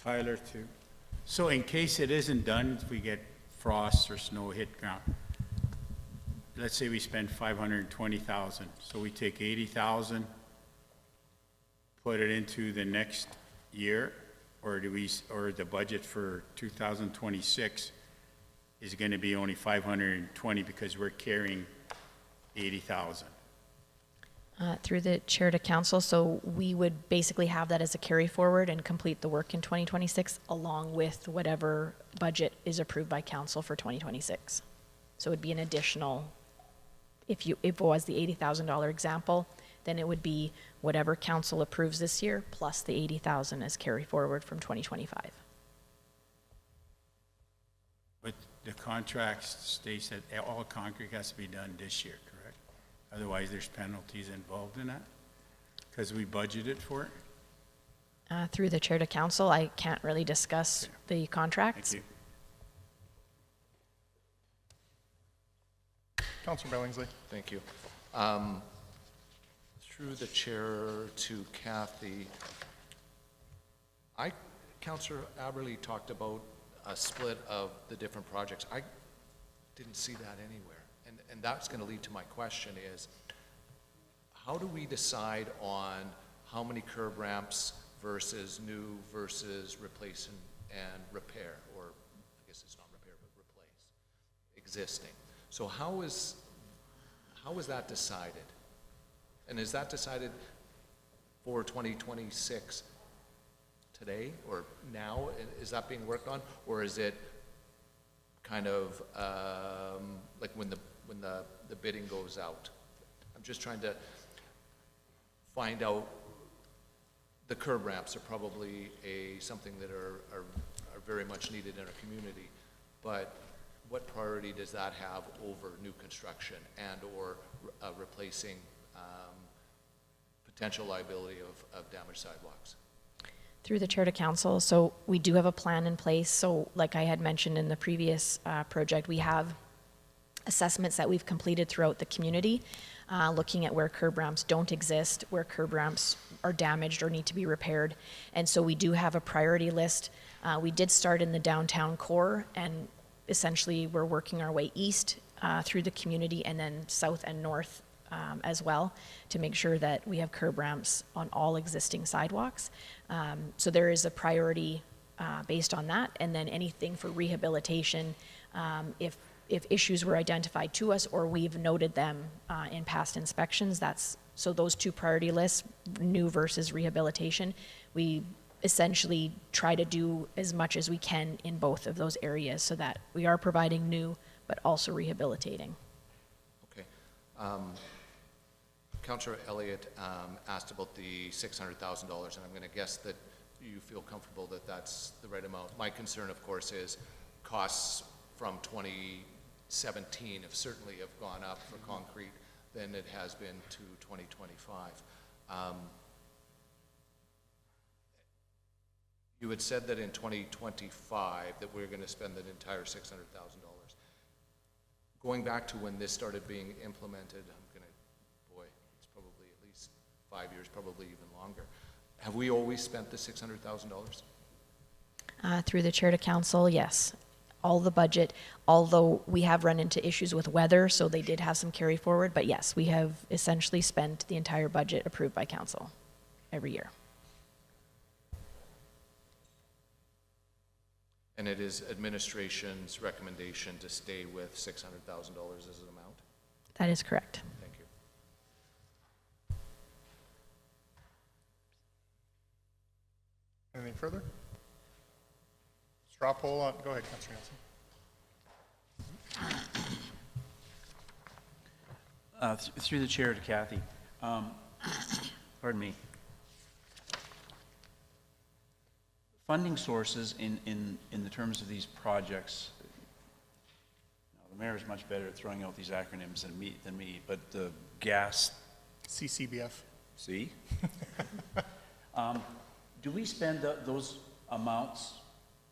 Tyler, too. So in case it isn't done, if we get frost or snow hit ground, let's say we spend $520,000. So we take $80,000, put it into the next year, or or the budget for 2026 is going to be only 520 because we're carrying 80,000? Through the chair to council, so we would basically have that as a carry forward and complete the work in 2026 along with whatever budget is approved by council for 2026. So it would be an additional, if it was the $80,000 example, then it would be whatever council approves this year plus the 80,000 as carry forward from 2025. But the contract states that all concrete has to be done this year, correct? Otherwise, there's penalties involved in that? Because we budgeted for it? Through the chair to council, I can't really discuss the contracts. Thank you. Councilor Billingsley. Thank you. Through the chair to Kathy, Councillor Aberley talked about a split of the different projects. I didn't see that anywhere. And that's going to lead to my question is, how do we decide on how many curb ramps versus new versus replace and repair, or I guess it's not repair, but replace existing? So how is that decided? And is that decided for 2026 today or now? Is that being worked on, or is it kind of like when the bidding goes out? I'm just trying to find out. The curb ramps are probably something that are very much needed in our community, but what priority does that have over new construction and or replacing potential liability of damaged sidewalks? Through the chair to council, so we do have a plan in place. So like I had mentioned in the previous project, we have assessments that we've completed throughout the community, looking at where curb ramps don't exist, where curb ramps are damaged or need to be repaired. And so we do have a priority list. We did start in the downtown core, and essentially we're working our way east through the community and then south and north as well to make sure that we have curb ramps on all existing sidewalks. So there is a priority based on that. And then anything for rehabilitation, if issues were identified to us or we've noted them in past inspections, so those two priority lists, new versus rehabilitation, we essentially try to do as much as we can in both of those areas so that we are providing new but also rehabilitating. Okay. Councillor Elliott asked about the $600,000, and I'm going to guess that you feel comfortable that that's the right amount. My concern, of course, is costs from 2017 have certainly gone up for concrete than it has been to 2025. You had said that in 2025 that we were going to spend the entire $600,000. Going back to when this started being implemented, it's probably at least 5 years, probably even longer. Have we always spent the $600,000? Through the chair to council, yes. All the budget, although we have run into issues with weather, so they did have some carry forward, but yes, we have essentially spent the entire budget approved by council every year. And it is administration's recommendation to stay with $600,000 as an amount? That is correct. Thank you. Anything further? Straw poll on, go ahead, Councilor Nielsen. Through the chair to Kathy. Pardon me. Funding sources in the terms of these projects, the mayor is much better at throwing out these acronyms than me, but the gas. CCBF. See? Do we spend those amounts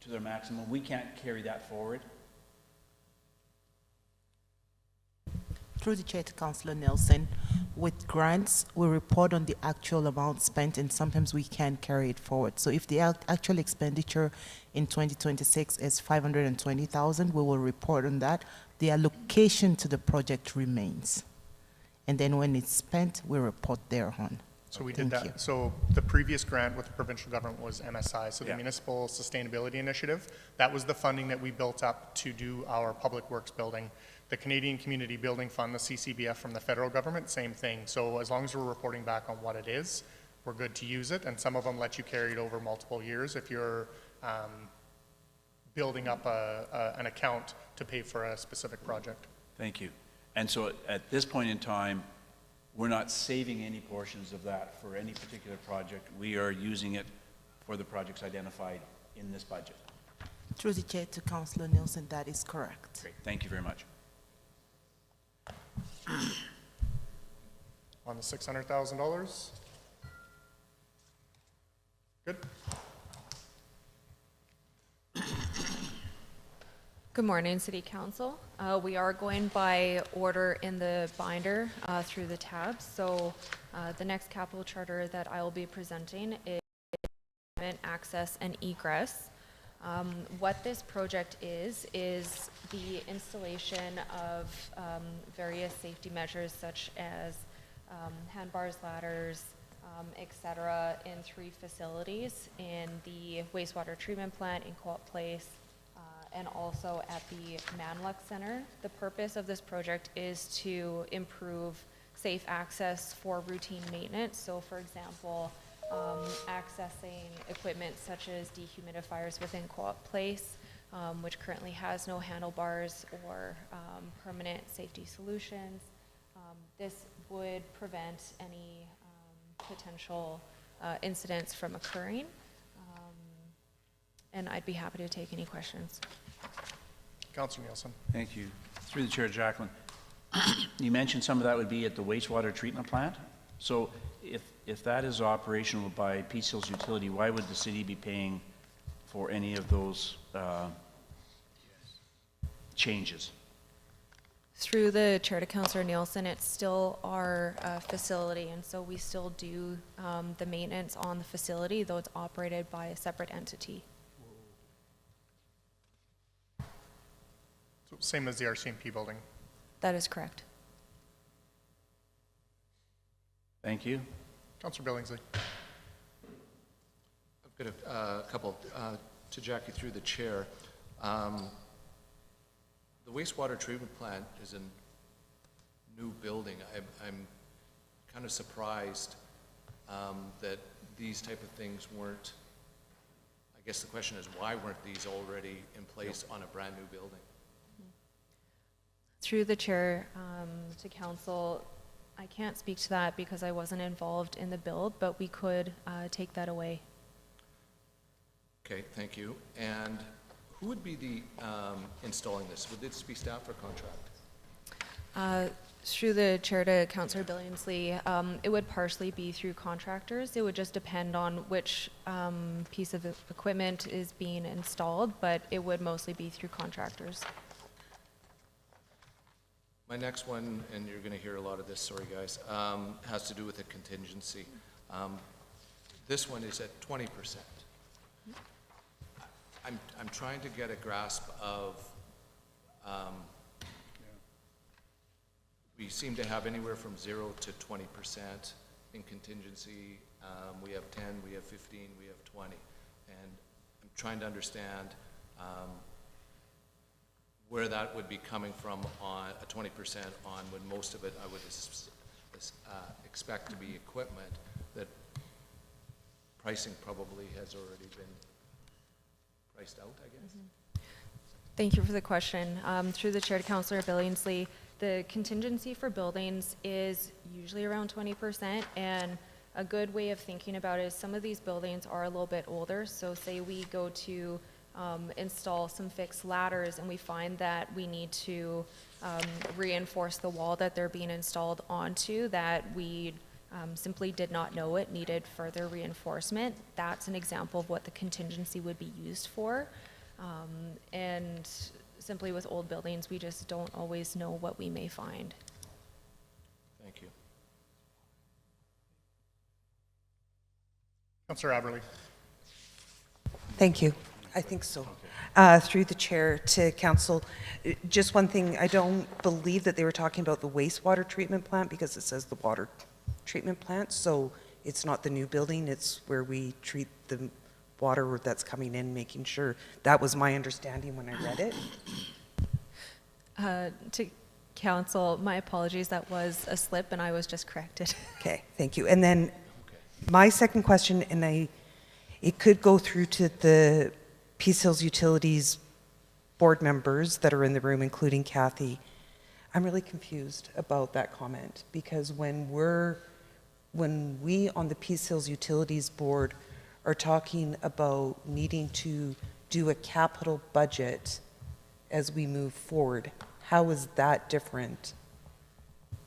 to their maximum? We can't carry that forward? Through the chair to Councillor Nelson, with grants, we report on the actual amount spent, and sometimes we can carry it forward. So if the actual expenditure in 2026 is 520,000, we will report on that. The allocation to the project remains. And then when it's spent, we report thereon. So we did Thank you. that. So the previous grant with the provincial government was MSI, so the Yeah. Municipal Sustainability Initiative. That was the funding that we built up to do our public works building. The Canadian Community Building Fund, the CCBF from the federal government, same thing. So as long as we're reporting back on what it is, we're good to use it. And some of them let you carry it over multiple years if you're building up an account to pay for a specific project. Thank you. And so at this point in time, we're not saving any portions of that for any particular project. We are using it for the projects identified in this budget. Through the chair to Councillor Nielsen, that is correct. Great, thank you very much. On the $600,000? Good. Good morning, City Council. We are going by order in the binder through the tabs. So the next capital charter that I will be presenting is access and egress. What this project is the installation of various safety measures such as handbars, ladders, etc. in 3 facilities: in the wastewater treatment plant in Co-op Place, and also at the Manluk Center. The purpose of this project is to improve safe access for routine maintenance. So for example, accessing equipment such as dehumidifiers within Co-op Place, which currently has no handlebars or permanent safety solutions. This would prevent any potential incidents from occurring. And I'd be happy to take any questions. Councillor Nielsen. Thank you. Through the chair, Jacqueline. You mentioned some of that would be at the wastewater treatment plant. So if that is operational by Peace Hills Utility, why would the city be paying for any of those changes? Through the chair to Councillor Nielsen, it's still our facility, and so we still do the maintenance on the facility, though it's operated by a separate entity. So same as the RCMP building. That is correct. Thank you. Councillor Billingsley. I've got a couple to Jackie through the chair. The wastewater treatment plant is a new building. I'm kind of surprised that these type of things weren't, I guess the question is, why weren't these already in place on a brand new building? Through the chair to council, I can't speak to that because I wasn't involved in the build, but we could take that away. Okay, thank you. And who would be the installing this? Would this be staff or contract? Through the chair to Councillor Billingsley, it would partially be through contractors. It would just depend on which piece of equipment is being installed, but it would mostly be through contractors. My next one, and you're going to hear a lot of this, sorry guys, has to do with a contingency. This one is at 20%. I'm trying to get a grasp of, we seem to have anywhere from 0 to 20% in contingency. We have 10, we have 15, we have 20. And I'm trying to understand where that would be coming from on a 20% on when most of it I would expect to be equipment that pricing probably has already been priced out, I guess. Thank you for the question. Through the chair to Councillor Billingsley, the contingency for buildings is usually around 20%, and a good way of thinking about it is some of these buildings are a little bit older. So say we go to install some fixed ladders and we find that we need to reinforce the wall that they're being installed onto, that we simply did not know it needed further reinforcement. That's an example of what the contingency would be used for. And simply with old buildings, we just don't always know what we may find. Thank you. Councillor Aberley. Thank you. I think so. Through the chair to council, just one thing, I don't believe that they were talking about the wastewater treatment plant because it says the water treatment plant. So it's not the new building, it's where we treat the water that's coming in, making sure. That was my understanding when I read it. To council, my apologies, that was a slip and I was just corrected. Okay, thank you. And then my second question, and it could go through to the Peace Hills Utilities board members that are in the room, including Kathy. I'm really confused about that comment, because when we on the Peace Hills Utilities board are talking about needing to do a capital budget as we move forward, how is that different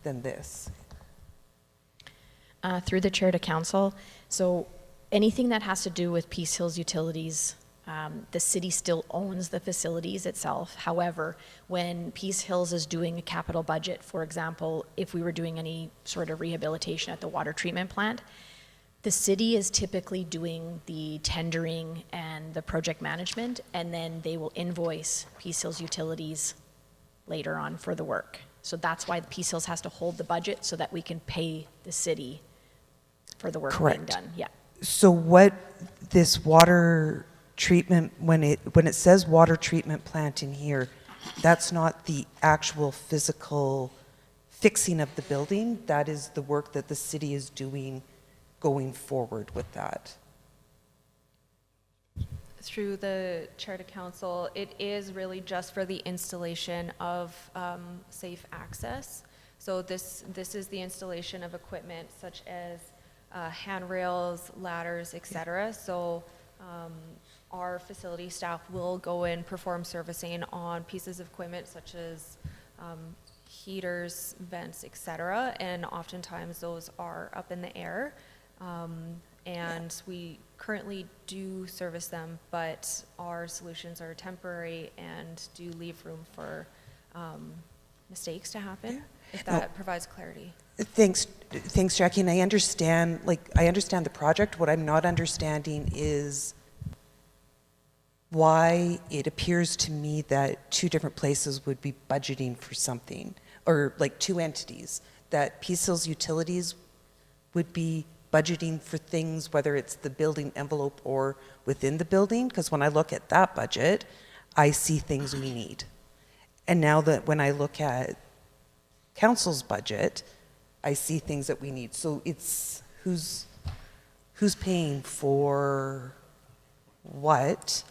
than this? Through the chair to council, so anything that has to do with Peace Hills Utilities, the city still owns the facilities itself. However, when Peace Hills is doing a capital budget, for example, if we were doing any sort of rehabilitation at the water treatment plant, the city is typically doing the tendering and the project management, and then they will invoice Peace Hills Utilities later on for the work. So that's why Peace Hills has to hold the budget so that we can pay the city for the work being done. Yeah. So what this water treatment, when it says water treatment plant in here, that's not the actual physical fixing of the building, that is the work that the city is doing going forward with that. Through the chair to council, it is really just for the installation of safe access. So this is the installation of equipment such as handrails, ladders, etc. So our facility staff will go and perform servicing on pieces of equipment such as heaters, vents, etc. And oftentimes those are up in the air. And we currently do service them, but our solutions are temporary and do leave room for mistakes to happen, if that provides clarity. Thanks, Jackie. And I understand the project. What I'm not understanding is why it appears to me that two different places would be budgeting for something, or like two entities, that Peace Hills Utilities would be budgeting for things, whether it's the building envelope or within the building, because when I look at that budget, I see things we need. And now that when I look at council's budget, I see things that we need. So it's who's paying for what?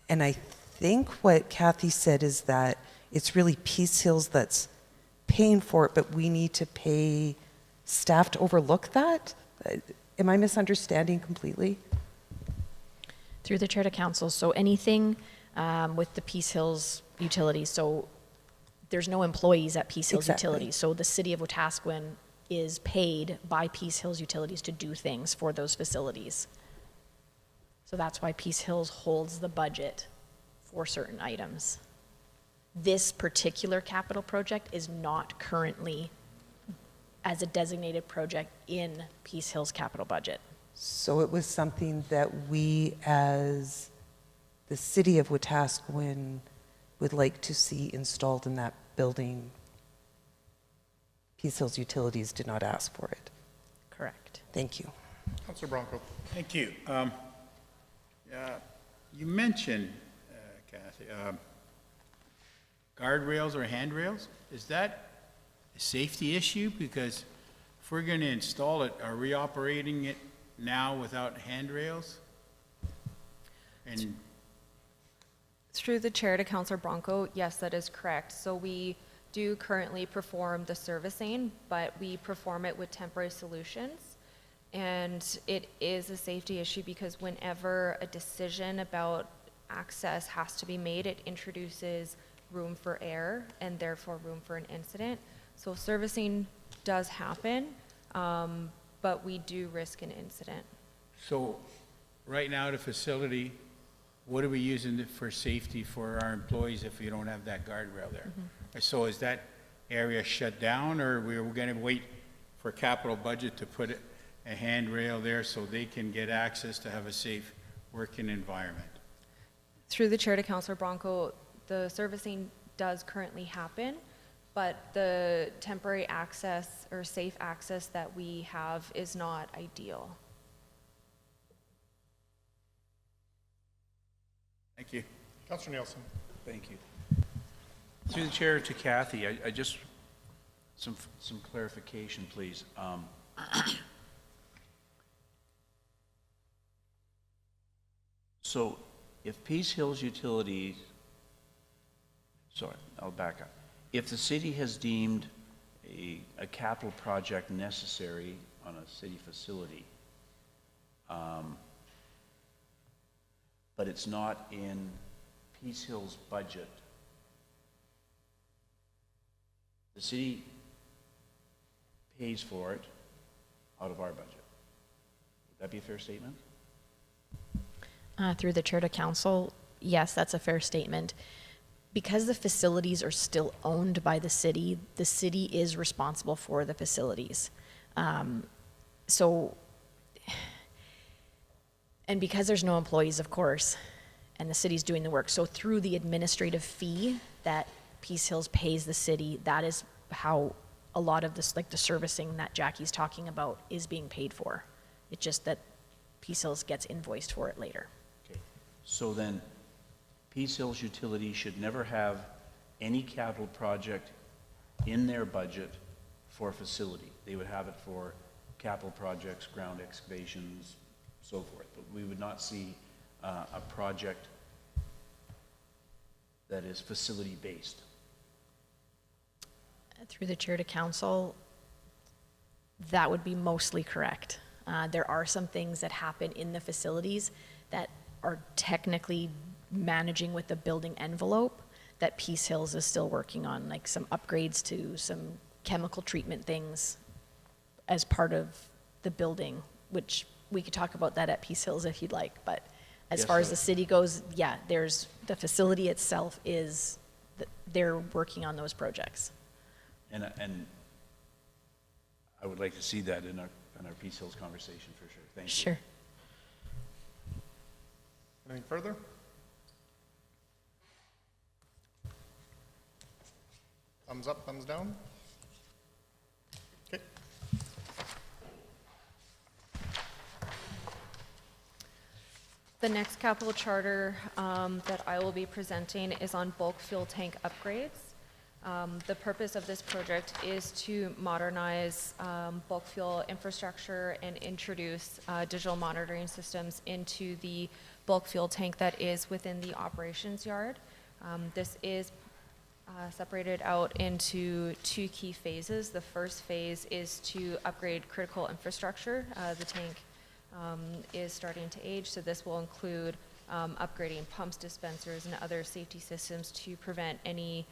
And I think what Kathy said is that it's really Peace Hills that's paying for it, but we need to pay staff to overlook that? Am I misunderstanding completely? Through the chair to council, so anything with the Peace Hills Utilities, so there's no employees at Peace Hills Utilities, so the city of Wetaskiwin is paid by Peace Hills Utilities to do things for those facilities. So that's why Peace Hills holds the budget for certain items. This particular capital project is not currently as a designated project in Peace Hills capital budget. So it was something that we, as the city of Wetaskiwin, would like to see installed in that building. Peace Hills Utilities did not ask for it. Correct. Thank you. Councilor Bronco. Thank you. You mentioned, Kathy, guardrails or handrails. Is that a safety issue? Because if we're going to install it, are we operating it now without handrails? And Through the chair to Councilor Bronco, yes, that is correct. So we do currently perform the servicing, but we perform it with temporary solutions. And it is a safety issue because whenever a decision about access has to be made, it introduces room for error and therefore room for an incident. So servicing does happen, but we do risk an incident. so right now, the facility, what are we using for safety for our employees if we don't have that guardrail there? So is that area shut down, or we're going to wait for capital budget to put a handrail there so they can get access to have a safe working environment? Through the chair to Councilor Bronco, the servicing does currently happen, but the temporary access or safe access that we have is not ideal. Thank you. Councillor Nielsen. Thank you. Through the chair to Kathy, I just, some clarification, please. So if Peace Hills Utilities, sorry, I'll back up. If the city has deemed a capital project necessary on a city facility, but it's not in Peace Hills' budget, the city pays for it out of our budget. Would that be a fair statement? Through the chair to council, yes, that's a fair statement. Because the facilities are still owned by the city is responsible for the facilities. And because there's no employees, of course, and the city's doing the work, so through the administrative fee that Peace Hills pays the city, that is how a lot of this, like the servicing that Jackie's talking about, is being paid for. It's just that Peace Hills gets invoiced for it later. Okay. So then, Peace Hills Utilities should never have any capital project in their budget for a facility. They would have it for capital projects, ground excavations, so forth. But we would not see a project that is facility-based. Through the chair to council, that would be mostly correct. There are some things that happen in the facilities that are technically managing with the building envelope that Peace Hills is still working on, like some upgrades to some chemical treatment things as part of the building, which we could talk about that at Peace Hills if you'd like. But as far as the city goes, yeah, there's the facility itself is, they're working on those projects. And I would like to see that in our Peace Hills conversation for sure. Thank you. Sure. Anything further? Thumbs up, thumbs down? Okay. The next capital charter that I will be presenting is on bulk fuel tank upgrades. The purpose of this project is to modernize bulk fuel infrastructure and introduce digital monitoring systems into the bulk fuel tank that is within the operations yard. This is separated out into two key phases. The first phase is to upgrade critical infrastructure. The tank is starting to age, so this will include upgrading pumps, dispensers, and other safety systems to prevent any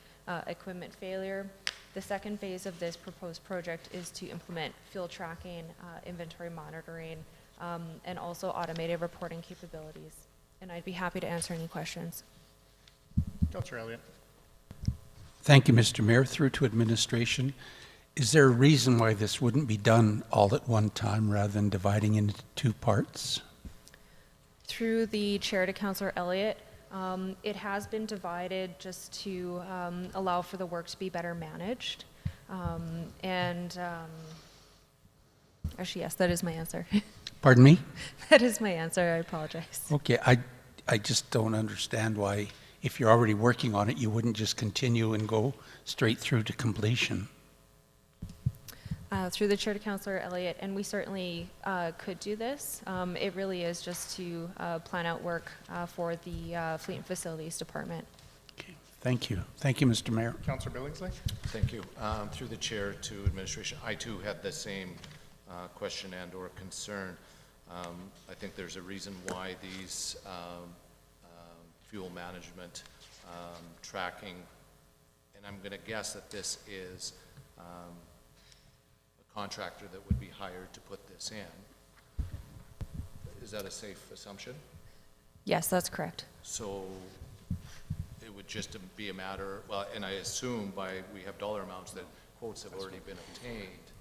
equipment failure. The second phase of this proposed project is to implement fuel tracking, inventory monitoring, and also automated reporting capabilities. And I'd be happy to answer any questions. Councillor Elliott. Thank you, Mr. Mayor. Through to administration. Is there a reason why this wouldn't be done all at one time rather than dividing into two parts? Through the chair to Councillor Elliott, it has been divided just to allow for the work to be better managed. Actually, yes, that is my answer. Pardon me? That is my answer. I apologize. Okay, I just don't understand why, if you're already working on it, you wouldn't just continue and go straight through to completion. Through the chair to Councillor Elliott, and we certainly could do this. It really is just to plan out work for the Fleet and Facilities Department. Okay, thank you. Thank you, Mr. Mayor. Councillor Billingsley. Thank you. Through the chair to administration, I too had the same question and or concern. I think there's a reason why these fuel management tracking, and I'm going to guess that this is a contractor that would be hired to put this in. Is that a safe assumption? Yes, that's correct. So it would just be a matter, well, and I assume we have dollar amounts that quotes have already been obtained,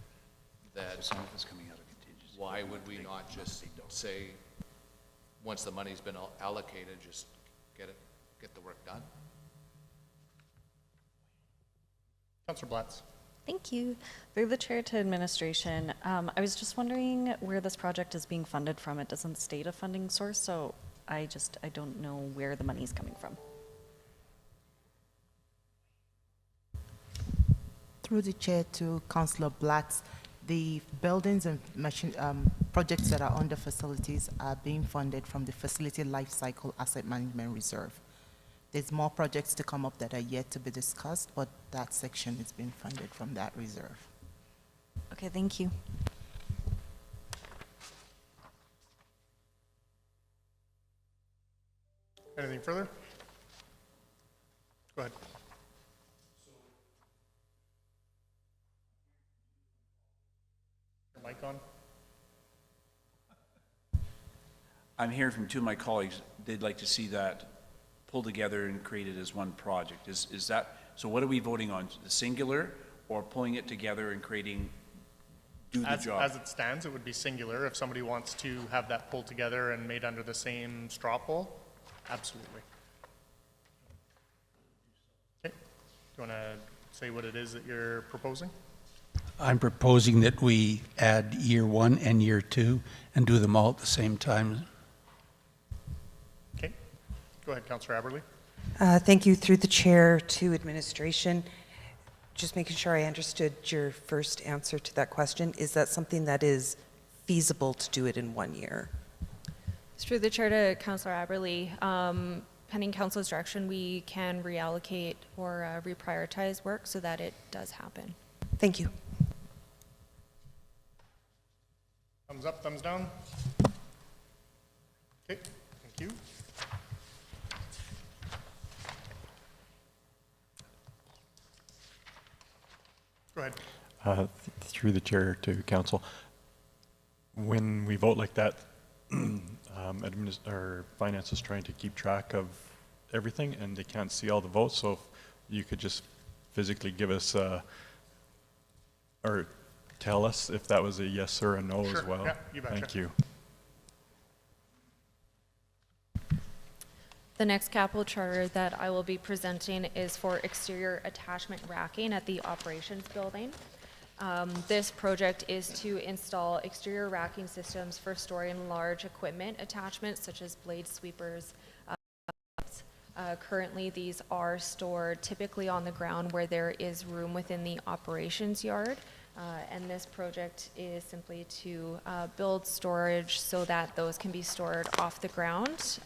that Some of it's coming out of contingency. why would we not just say, once the money's been allocated, just get the work done? Councillor Blatz. Thank you. Through the chair to administration, I was just wondering where this project is being funded from. It doesn't state a funding source, so I don't know where the money's coming from. Through the chair to Councillor Blatz, the buildings and projects that are under facilities are being funded from the Facility Life Cycle Asset Management Reserve. There's more projects to come up that are yet to be discussed, but that section is being funded from that reserve. Okay, thank you. Anything further? Go ahead. Your mic on? I'm hearing from two of my colleagues, they'd like to see that pulled together and created as one project. Is that, so what are we voting on? The singular or pulling it together and creating, do the job? As it stands, it would be singular. If somebody wants to have that pulled together and made under the same straw poll, absolutely. Okay, do you want to say what it is that you're proposing? I'm proposing that we add year 1 and year 2 and do them all at the same time. Okay, go ahead, Councillor Aberley. Thank you. Through the chair to administration, just making sure I understood your first answer to that question. Is that something that is feasible to do it in 1 year? Through the chair to Councillor Aberley, pending council's direction, we can reallocate or reprioritize work so that it does happen. Thank you. Thumbs up, thumbs down. Okay, thank you. Go ahead. Through the chair to council, when we vote like that, our finance is trying to keep track of everything and they can't see all the votes, so if you could just physically give us or tell us if that was a yes or a no Sure, as well. yeah, you betcha. Thank you. The next capital charter that I will be presenting is for exterior attachment racking at the operations building. This project is to install exterior racking systems for storing large equipment attachments such as blade sweepers. Currently, these are stored typically on the ground where there is room within the operations yard. And this project is simply to build storage so that those can be stored off the ground.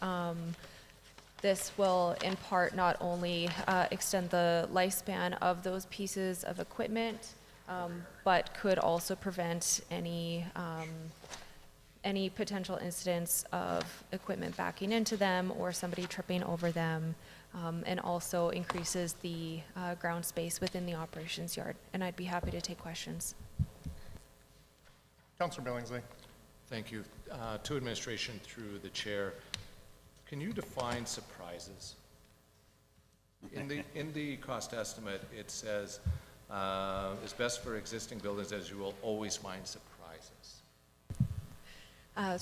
This will in part not only extend the lifespan of those pieces of equipment, but could also prevent any potential incidents of equipment backing into them or somebody tripping over them, and also increases the ground space within the operations yard. And I'd be happy to take questions. Councillor Billingsley. Thank you. To administration through the chair, can you define surprises? In the cost estimate, it says, it's best for existing buildings as you will always find surprises.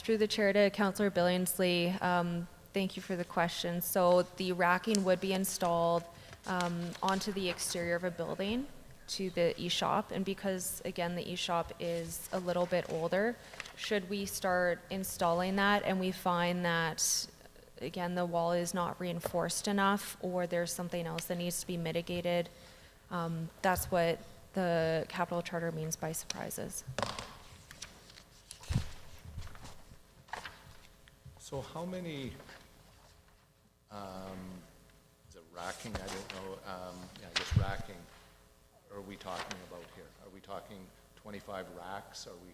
Through the chair to Councillor Billingsley, thank you for the question. So the racking would be installed onto the exterior of a building to the e-shop, and because again the e-shop is a little bit older, should we start installing that and we find that again the wall is not reinforced enough or there's something else that needs to be mitigated, that's what the capital charter means by surprises. So how many, is it racking? I don't know. Yeah, I guess racking. Are we talking about here? Are we talking 25 racks? Are we?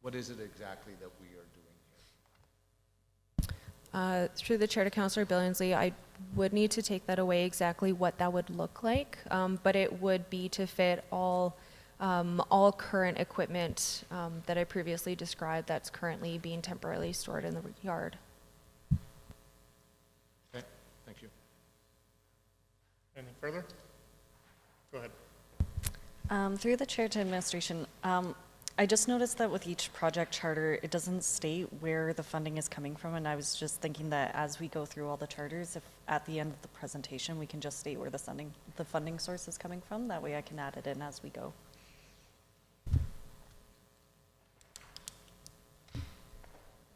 What is it exactly that we are doing here? Through the chair to Councillor Billingsley, I would need to take that away exactly what that would look like, but it would be to fit all current equipment that I previously described that's currently being temporarily stored in the yard. Okay, thank you. Anything further? Go ahead. Through the chair to administration, I just noticed that with each project charter, it doesn't state where the funding is coming from, and I was just thinking that as we go through all the charters, if at the end of the presentation, we can just state where the funding source is coming from, that way I can add it in as we go.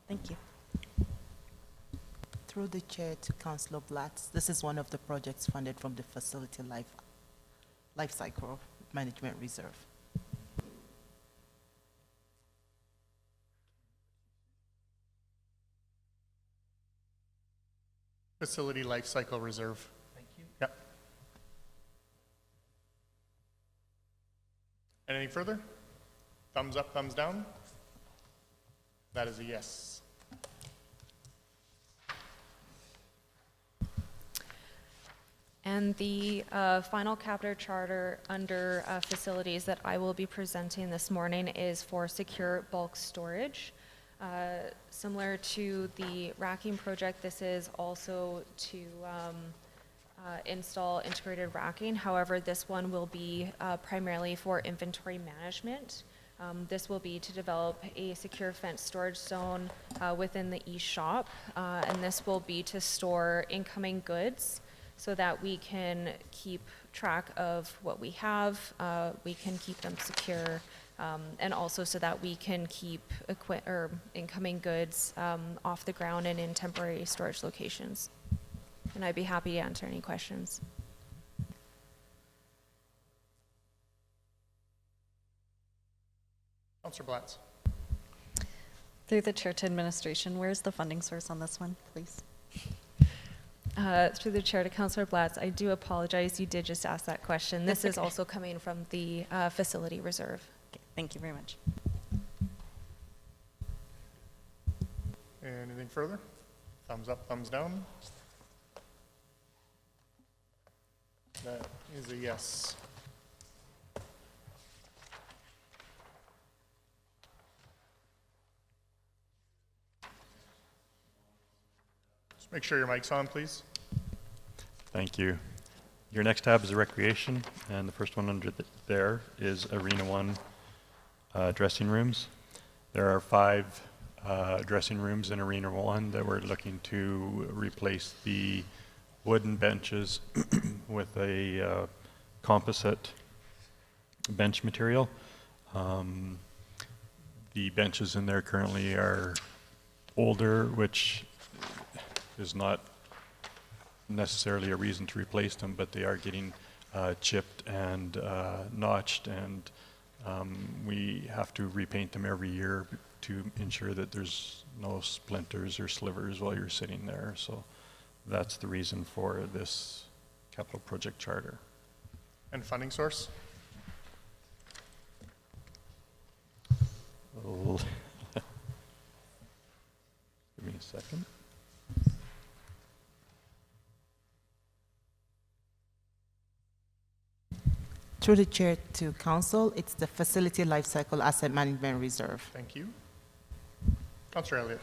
Thank you. Through the chair to Councillor Blatz, this is one of the projects funded from the Facility Life Cycle Management Reserve. Facility Life Cycle Reserve. Thank you. Yep. Anything further? Thumbs up, thumbs down? That is a yes. And the final chapter charter under facilities that I will be presenting this morning is for secure bulk storage. Similar to the racking project, this is also to install integrated racking. However, this one will be primarily for inventory management. This will be to develop a secure fenced storage zone within the e-shop, and this will be to store incoming goods so that we can keep track of what we have, we can keep them secure, and also so that we can keep incoming goods off the ground and in temporary storage locations. And I'd be happy to answer any questions. Councillor Blatz. Through the chair to administration, where's the funding source on this one, please? Through the chair to Councillor Blatz, I do apologize, you did just ask that question. This is also coming from the facility reserve. Okay, thank you very much. Anything further? Thumbs up, thumbs down? That is a yes. Just make sure your mic's on, please. Thank you. Your next tab is recreation, and the first one under there is Arena 1 dressing rooms. There are 5 dressing rooms in Arena 1 that we're looking to replace the wooden benches with a composite bench material. The benches in there currently are older, which is not necessarily a reason to replace them, but they are getting chipped and notched, and we have to repaint them every year to ensure that there's no splinters or slivers while you're sitting there. So that's the reason for this capital project charter. And funding source? Oh. Give me a second. Through the chair to council, it's the Facility Lifecycle Asset Management Reserve. Thank you. Councillor Elliott.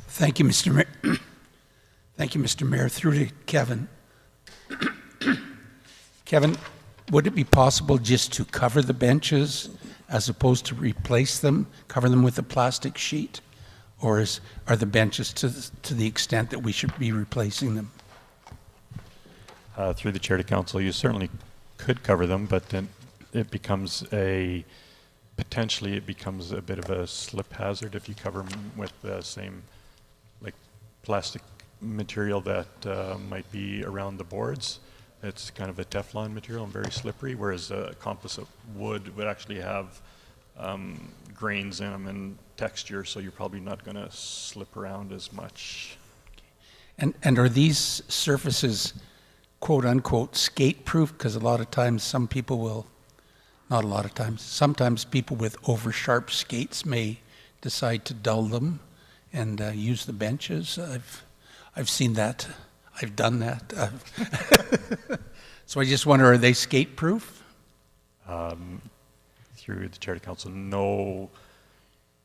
Thank you, Mr. Mayor. Thank you, Mr. Mayor. Through to Kevin. Kevin, would it be possible just to cover the benches as opposed to replace them, cover them with a plastic sheet? Or are the benches to the extent that we should be replacing them? Through the chair to council, you certainly could cover them, but then it becomes potentially it becomes a bit of a slip hazard if you cover them with the same like plastic material that might be around the boards. It's kind of a Teflon material and very slippery, whereas a composite wood would actually have grains in them and texture, so you're probably not going to slip around as much. And are these surfaces quote unquote skate proof? Because a lot of times some people will, not a lot of times, sometimes people with over sharp skates may decide to dull them and use the benches. I've seen that. I've done that. So I just wonder, are they skate proof? Through the chair to council, no,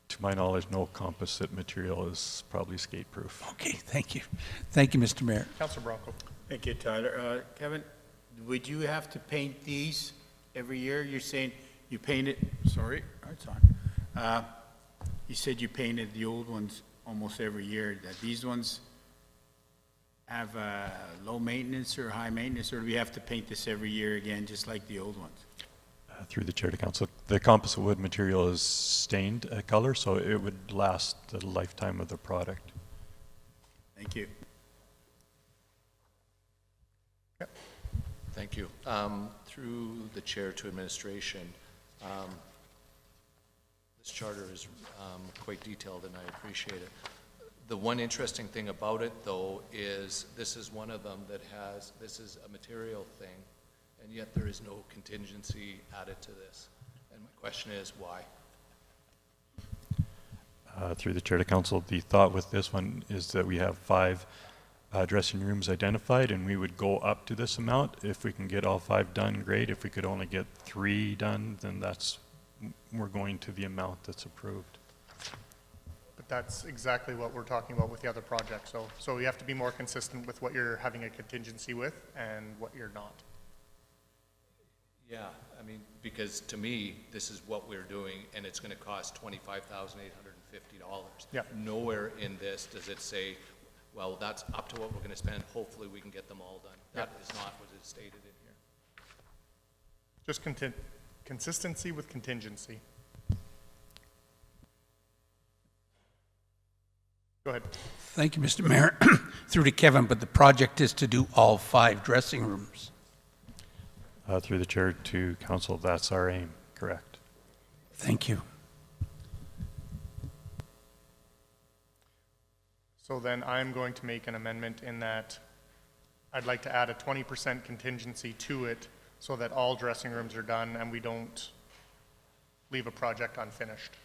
to my knowledge, no composite material is probably skate proof. Okay, thank you. Thank you, Mr. Mayor. Councillor Bronco. Thank you, Tyler. Kevin, would you have to paint these every year? You're saying you painted, sorry, it's on. You said you painted the old ones almost every year. That these ones have low maintenance or high maintenance, or do we have to paint this every year again, just like the old ones? Through the chair to council, the composite wood material is stained color, so it would last the lifetime of the product. Thank you. Thank you. Through the chair to administration, this charter is quite detailed and I appreciate it. The one interesting thing about it, though, is this is one of them that has, this is a material thing, and yet there is no contingency added to this. And my question is, why? Through the chair to council, the thought with this one is that we have 5 dressing rooms identified, and we would go up to this amount. If we can get all 5 done, great. If we could only get 3 done, then we're going to the amount that's approved. But that's exactly what we're talking about with the other project. So you have to be more consistent with what you're having a contingency with and what you're not. Yeah, I mean, because to me, this is what we're doing, and it's going to cost $25,850. Yeah. Nowhere in this does it say, well, that's up to what we're going to spend. Hopefully, we can get them all done. That is not what is stated in here. Just consistency with contingency. Go ahead. Thank you, Mr. Mayor. Through to Kevin, but the project is to do all 5 dressing rooms. Through the chair to council, that's our aim, correct. Thank you. So then I'm going to make an amendment in that I'd like to add a 20% contingency to it so that all dressing rooms are done and we don't leave a project unfinished.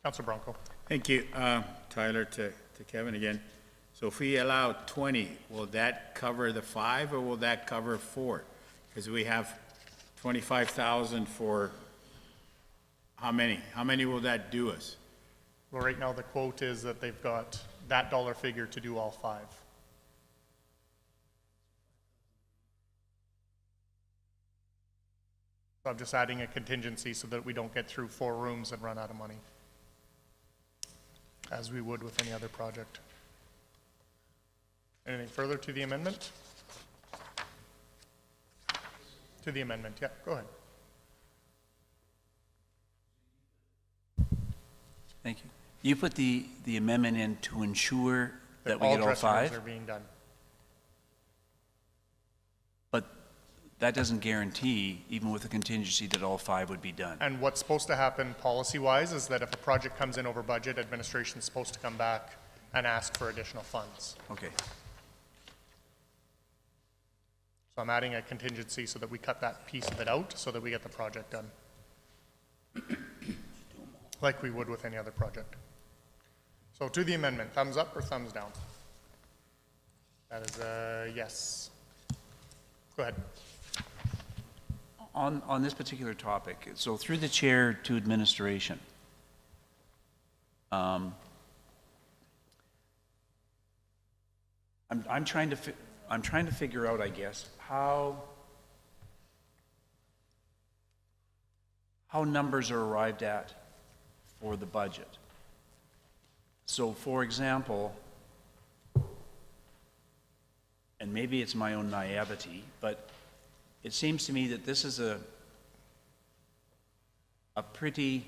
Councilor Bronco. Thank you, Tyler, to Kevin again. So if we allow 20, will that cover the 5 or will that cover 4? Because we have 25,000 for how many? How many will that do us? Well, right now the quote is that they've got that dollar figure to do all 5. So I'm just adding a contingency so that we don't get through 4 rooms and run out of money, as we would with any other project. Anything further to the amendment? To the amendment, yeah, go ahead. Thank you. You put the amendment in to ensure that we get all dressing rooms 5, are being done. but that doesn't guarantee, even with a contingency, that all 5 would be done. And what's supposed to happen policy-wise is that if a project comes in over budget, administration's supposed to come back and ask for additional funds. Okay. So I'm adding a contingency so that we cut that piece of it out so that we get the project done. Like we would with any other project. So to the amendment, thumbs up or thumbs down? That is a yes. Go ahead. On this particular topic, so through the chair to administration, I'm trying to figure out, I guess, how numbers are arrived at for the budget. So, for example, and maybe it's my own naivety, but it seems to me that this is a pretty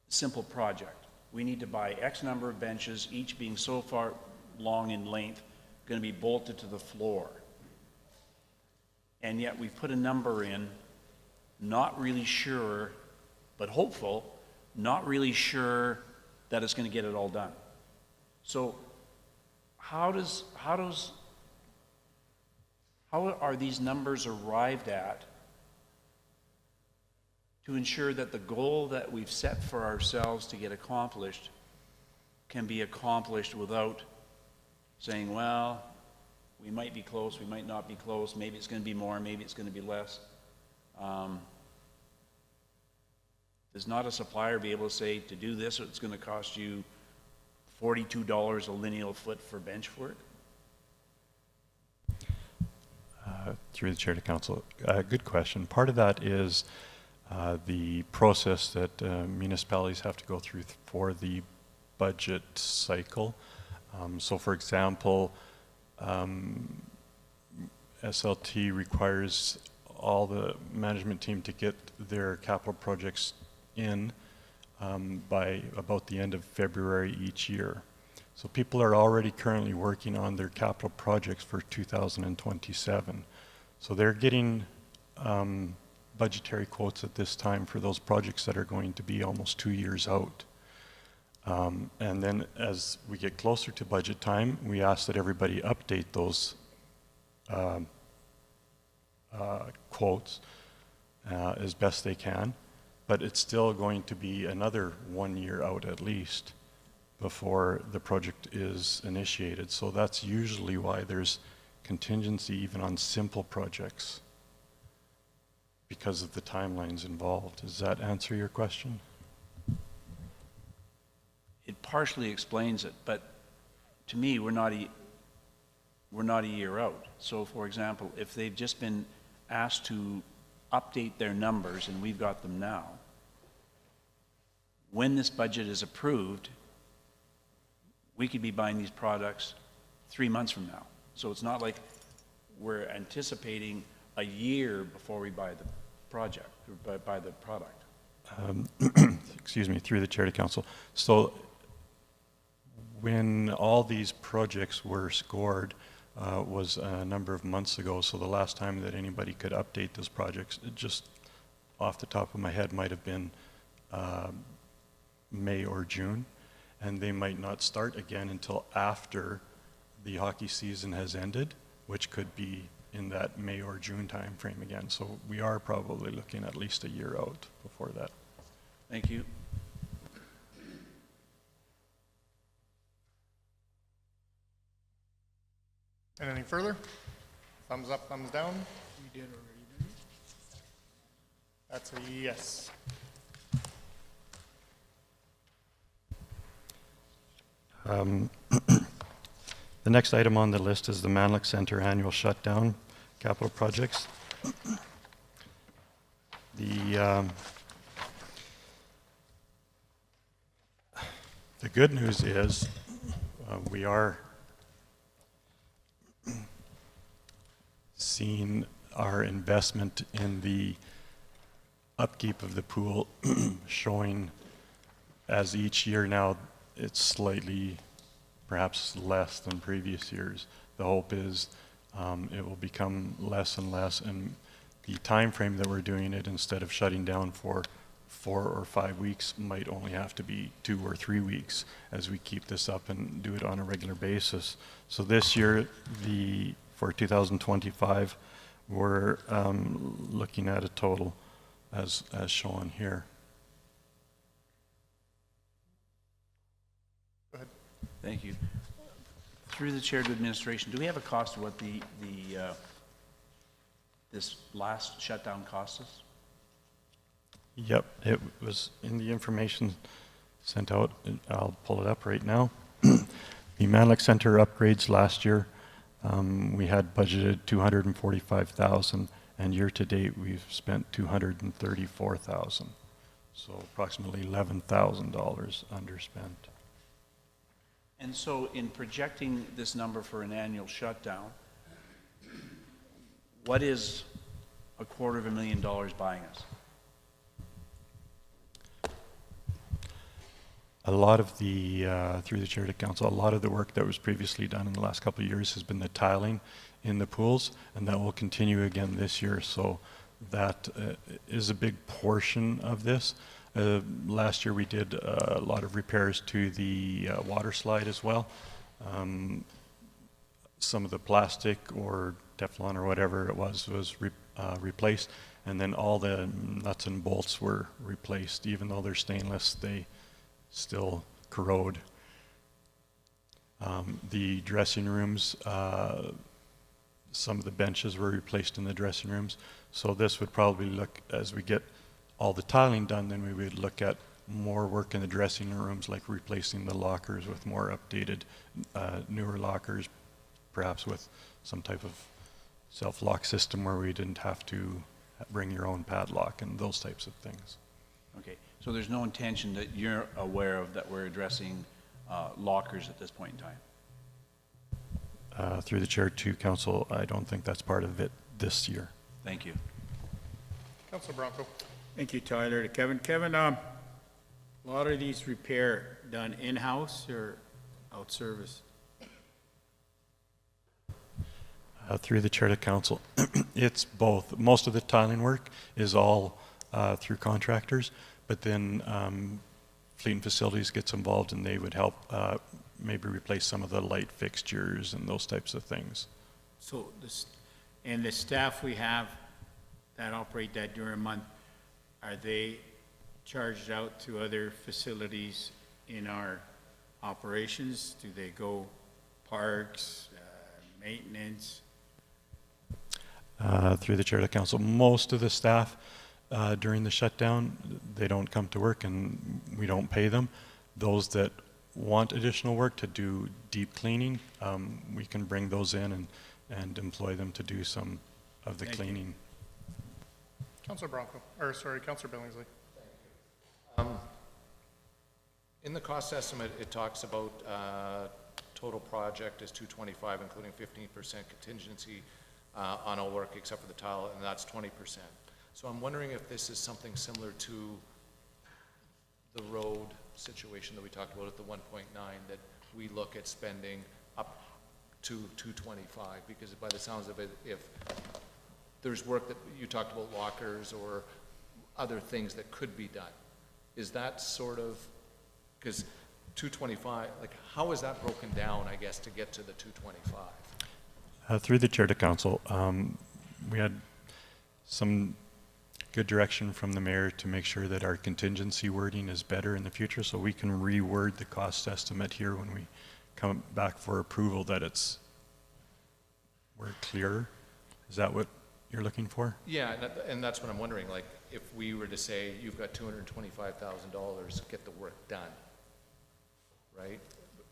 simple project. We need to buy X number of benches, each being so far long in length, going to be bolted to the floor. And yet we put a number in, not really sure, but hopeful, not really sure that it's going to get it all done. So how are these numbers arrived at to ensure that the goal that we've set for ourselves to get accomplished can be accomplished without saying, well, we might be close, we might not be close, maybe it's going to be more, maybe it's going to be less. Does not a supplier be able to say, to do this, it's going to cost you $42 a lineal foot for bench work? Through the chair to council. Good question. Part of that is the process that municipalities have to go through for the budget cycle. So for example, SLT requires all the management team to get their capital projects in by about the end of February each year. So people are already currently working on their capital projects for 2027. So they're getting budgetary quotes at this time for those projects that are going to be almost 2 years out. And then as we get closer to budget time, we ask that everybody update those quotes as best they can, but it's still going to be another 1 year out at least before the project is initiated. So that's usually why there's contingency even on simple projects, because of the timelines involved. Does that answer your question? It partially explains it, but to me, we're not a year out. So for example, if they've just been asked to update their numbers and we've got them now, when this budget is approved, we could be buying these products 3 months from now. So it's not like we're anticipating a year before we buy the project, or buy the product. Excuse me, through the chair to council. So when all these projects were scored was a number of months ago. So the last time that anybody could update those projects, it just off the top of my head might have been May or June. And they might not start again until after the hockey season has ended, which could be in that May or June time frame again. So we are probably looking at least a year out before that. Thank you. And any further? Thumbs up, thumbs down? We did already, didn't we? That's a yes. The next item on the list is the Manluk Center annual shutdown capital projects. The good news is we are seeing our investment in the upkeep of the pool showing as each year now it's slightly perhaps less than previous years. The hope is it will become less and less, and the time frame that we're doing it, instead of shutting down for 4 or 5 weeks, might only have to be 2 or 3 weeks as we keep this up and do it on a regular basis. So this year, for 2025, we're looking at a total as shown here. Thank you. Through the chair to administration, do we have a cost of what this last shutdown cost us? Yep, it was in the information sent out. I'll pull it up right now. The Manluk Center upgrades last year, we had budgeted $245,000, and year to date we've spent $234,000. So approximately $11,000 underspent. And so in projecting this number for an annual shutdown, what is $250,000 buying us? A lot of the, through the chair to council, a lot of the work that was previously done in the last couple of years has been the tiling in the pools, and that will continue again this year. So that is a big portion of this. Last year we did a lot of repairs to the water slide as well. Some of the plastic or Teflon or whatever it was replaced, and then all the nuts and bolts were replaced. Even though they're stainless, they still corrode. The dressing rooms, some of the benches were replaced in the dressing rooms. So this would probably look, as we get all the tiling done, then we would look at more work in the dressing rooms, like replacing the lockers with more updated, newer lockers, perhaps with some type of self-lock system where we didn't have to bring your own padlock and those types of things. Okay, so there's no intention that you're aware of that we're addressing lockers at this point in time? Through the chair to council, I don't think that's part of it this year. Thank you. Councilor Bronco. Thank you, Tyler. To Kevin. Kevin, a lot of these repair done in-house or out service? Through the chair to council, it's both. Most of the tiling work is all through contractors, but then Fleet and Facilities gets involved and they would help maybe replace some of the light fixtures and those types of things. So this, and the staff we have that operate that during a month, are they charged out to other facilities in our operations? Do they go parks, maintenance? Through the chair to council, most of the staff during the shutdown, they don't come to work and we don't pay them. Those that want additional work to do deep cleaning, we can bring those in and employ them to do some of the cleaning. Councilor Bronco, or sorry, Councilor Billingsley. In the cost estimate, it talks about total project is 225, including 15% contingency on all work except for the tile, and that's 20%. So I'm wondering if this is something similar to the road situation that we talked about at the 1.9, that we look at spending up to 225, because by the sounds of it, if there's work that you talked about, lockers or other things that could be done, is that sort of, because 225, like how is that broken down, I guess, to get to the 225? Through the chair to council, we had some good direction from the mayor to make sure that our contingency wording is better in the future, so we can reword the cost estimate here when we come back for approval, that we're clearer. Is that what you're looking for? Yeah, and that's what I'm wondering, like, if we were to say, you've got $225,000, get the work done, right?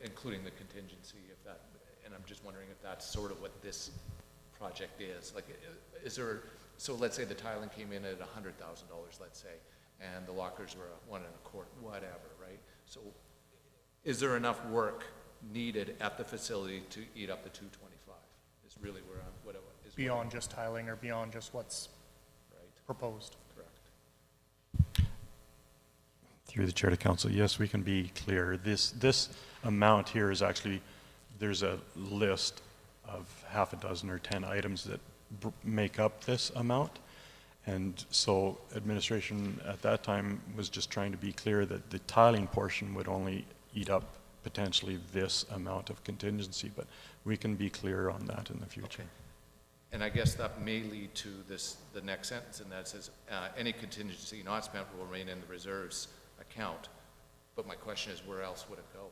Including the contingency, if that, and I'm just wondering if that's sort of what this project is. Like, is there, so let's say the tiling came in at $100,000, let's say, and the lockers were $125,000, whatever, right? So is there enough work needed at the facility to eat up the 225? Is really where I'm, what is Beyond just tiling or beyond just what's right. proposed? Correct. Through the chair to council, yes, we can be clear. This amount here is actually, there's a list of half a dozen or 10 items that make up this amount. And so administration at that time was just trying to be clear that the tiling portion would only eat up potentially this amount of contingency, but we can be clear on that in the future. Okay. And I guess that may lead to this, the next sentence, and that says, any contingency not spent will remain in the reserves account. But my question is, where else would it go?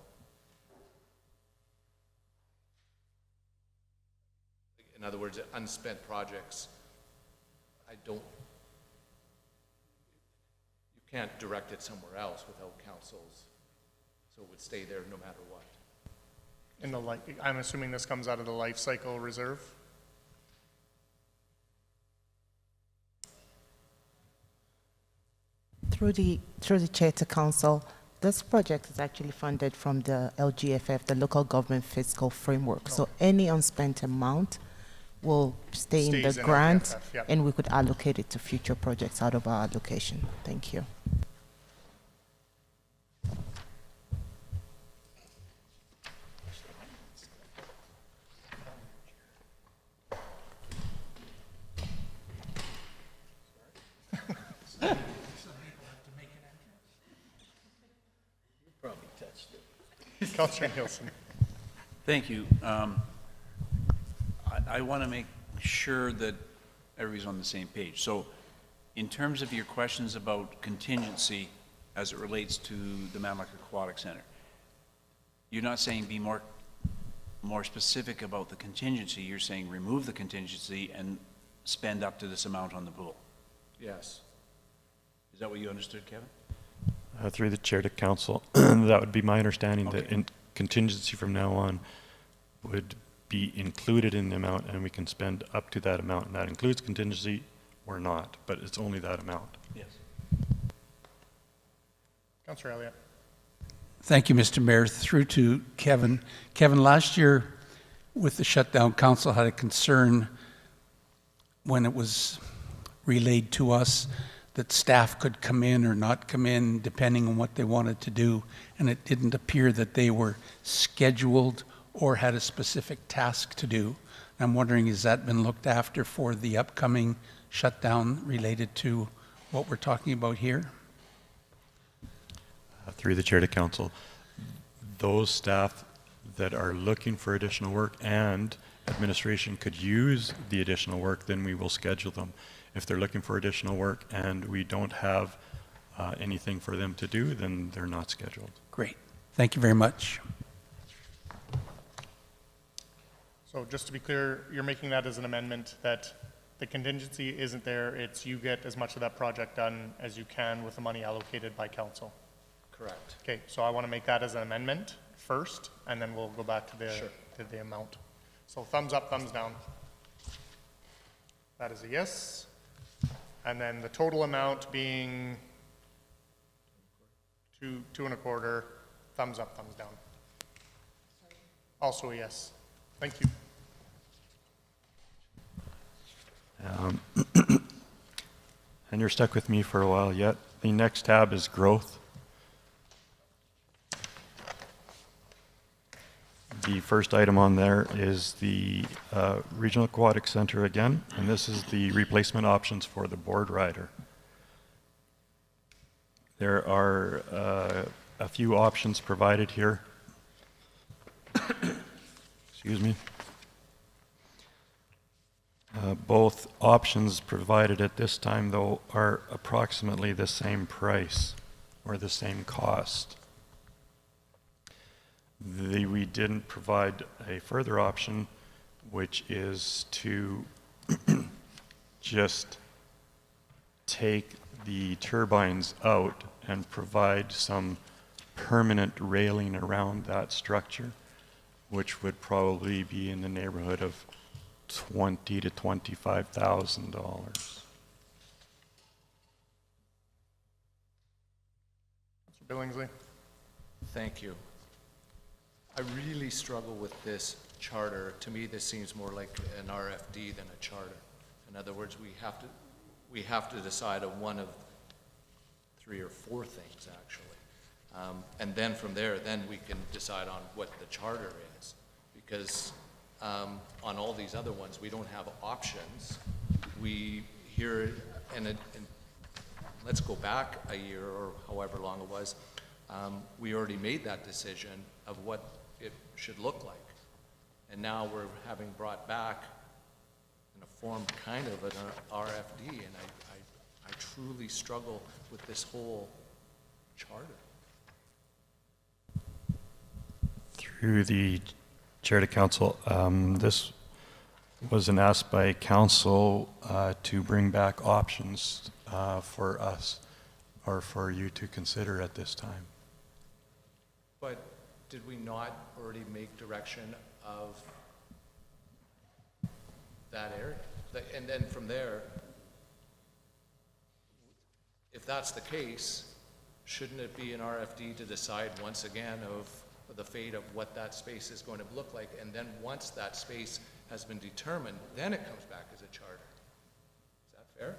In other words, unspent projects, you can't direct it somewhere else without councils, so it would stay there no matter what. In the I'm assuming this comes out of the life cycle reserve? Through the chair to council, this project is actually funded from the LGFF, the Local Government Fiscal Framework. So any unspent amount will stay in the Stays in grant, LGFF, yep. and we could allocate it to future projects out of our allocation. Thank you. Councilor Nielsen. Thank you. I want to make sure that everybody's on the same page. So in terms of your questions about contingency as it relates to the Manluk Aquatic Center, you're not saying be more specific about the contingency. You're saying remove the contingency and spend up to this amount on the pool. Yes. Is that what you understood, Kevin? Through the chair to council, that would be my understanding, Okay. that in contingency from now on would be included in the amount, and we can spend up to that amount, and that includes contingency or not, but it's only that amount. Yes. Councillor Elliott. Thank you, Mr. Mayor. Through to Kevin. Kevin, last year with the shutdown, council had a concern when it was relayed to us that staff could come in or not come in depending on what they wanted to do, and it didn't appear that they were scheduled or had a specific task to do. I'm wondering, has that been looked after for the upcoming shutdown related to what we're talking about here? Through the chair to council, those staff that are looking for additional work and administration could use the additional work, then we will schedule them. If they're looking for additional work and we don't have anything for them to do, then they're not scheduled. Great. Thank you very much. So just to be clear, you're making that as an amendment that the contingency isn't there, it's you get as much of that project done as you can with the money allocated by council. Correct. Okay, so I want to make that as an amendment first, and then we'll go back to the amount. So thumbs up, thumbs down. That is a yes. And then the total amount being 2.25, thumbs up, thumbs down. Also a yes. Thank you. And you're stuck with me for a while yet. The next tab is growth. The first item on there is the Regional Aquatic Center again, and this is the replacement options for the board rider. There are a few options provided here. Excuse me. Both options provided at this time, though, are approximately the same price or the same cost. We didn't provide a further option, which is to just take the turbines out and provide some permanent railing around that structure, which would probably be in the neighborhood of $20,000 to $25,000. Mr. Billingsley. Thank you. I really struggle with this charter. To me, this seems more like an RFD than a charter. In other words, we have to decide on one of 3 or 4 things, actually. And then from there, then we can decide on what the charter is. Because on all these other ones, we don't have options. We hear, and let's go back a year or however long it was, we already made that decision of what it should look like. And now we're having brought back in a form kind of an RFD, and I truly struggle with this whole charter. Through the chair to council, this was an ask by council to bring back options for us or for you to consider at this time. But did we not already make direction of that area? And then from there, if that's the case, shouldn't it be an RFD to decide once again of the fate of what that space is going to look like? And then once that space has been determined, then it comes back as a charter. Is that fair?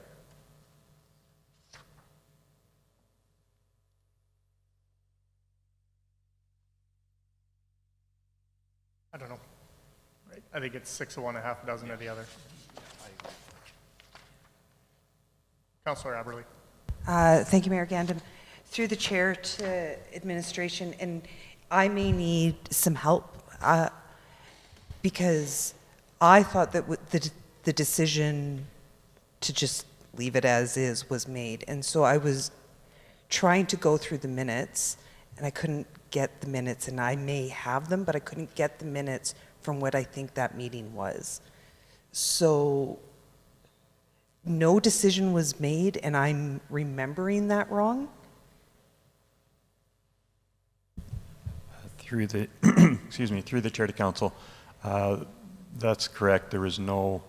I don't know. Right. I think it's 6 of one, a half a dozen of the other. Councillor Aberley. Thank you, Mayor Gandon. Through the chair to administration, and I may need some help because I thought that the decision to just leave it as is was made. And so I was trying to go through the minutes, and I couldn't get the minutes, and I may have them, but I couldn't get the minutes from what I think that meeting was. So no decision was made, and I'm remembering that wrong? Through the, excuse me, through the chair to council, That's correct. There is no,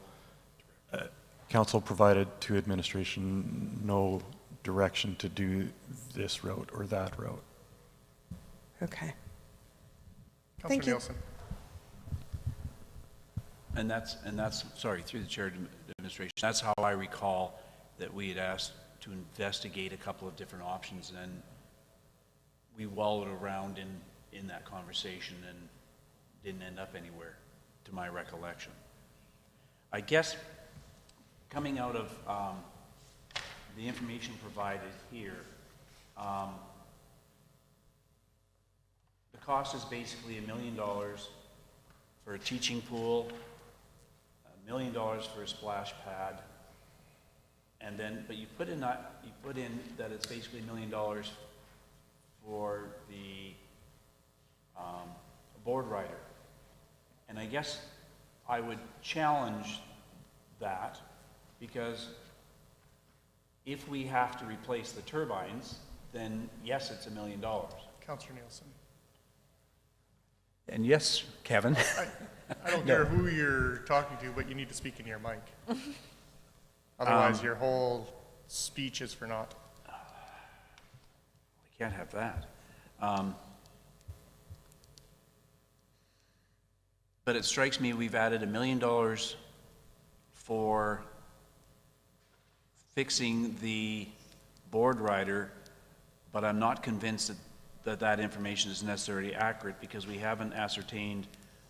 council provided to administration no direction to do this route or that route. Okay. Councillor Thank you. Nielsen. And that's, sorry, through the chair to administration, that's how I recall that we had asked to investigate a couple of different options, and we wallowed around in that conversation and didn't end up anywhere, to my recollection. I guess coming out of the information provided here, the cost is basically $1 million for a teaching pool, $1 million for a splash pad, and then, but you put in that it's basically $1 million for the board rider. And I guess I would challenge that, because if we have to replace the turbines, then yes, it's $1 million. Councillor Nielsen. And yes, Kevin. I don't care who you're talking to, but you need to speak in your mic. Otherwise, your whole speech is for naught. We can't have that. But it strikes me we've added $1 million for fixing the board rider, but I'm not convinced that information is necessarily accurate, because we haven't ascertained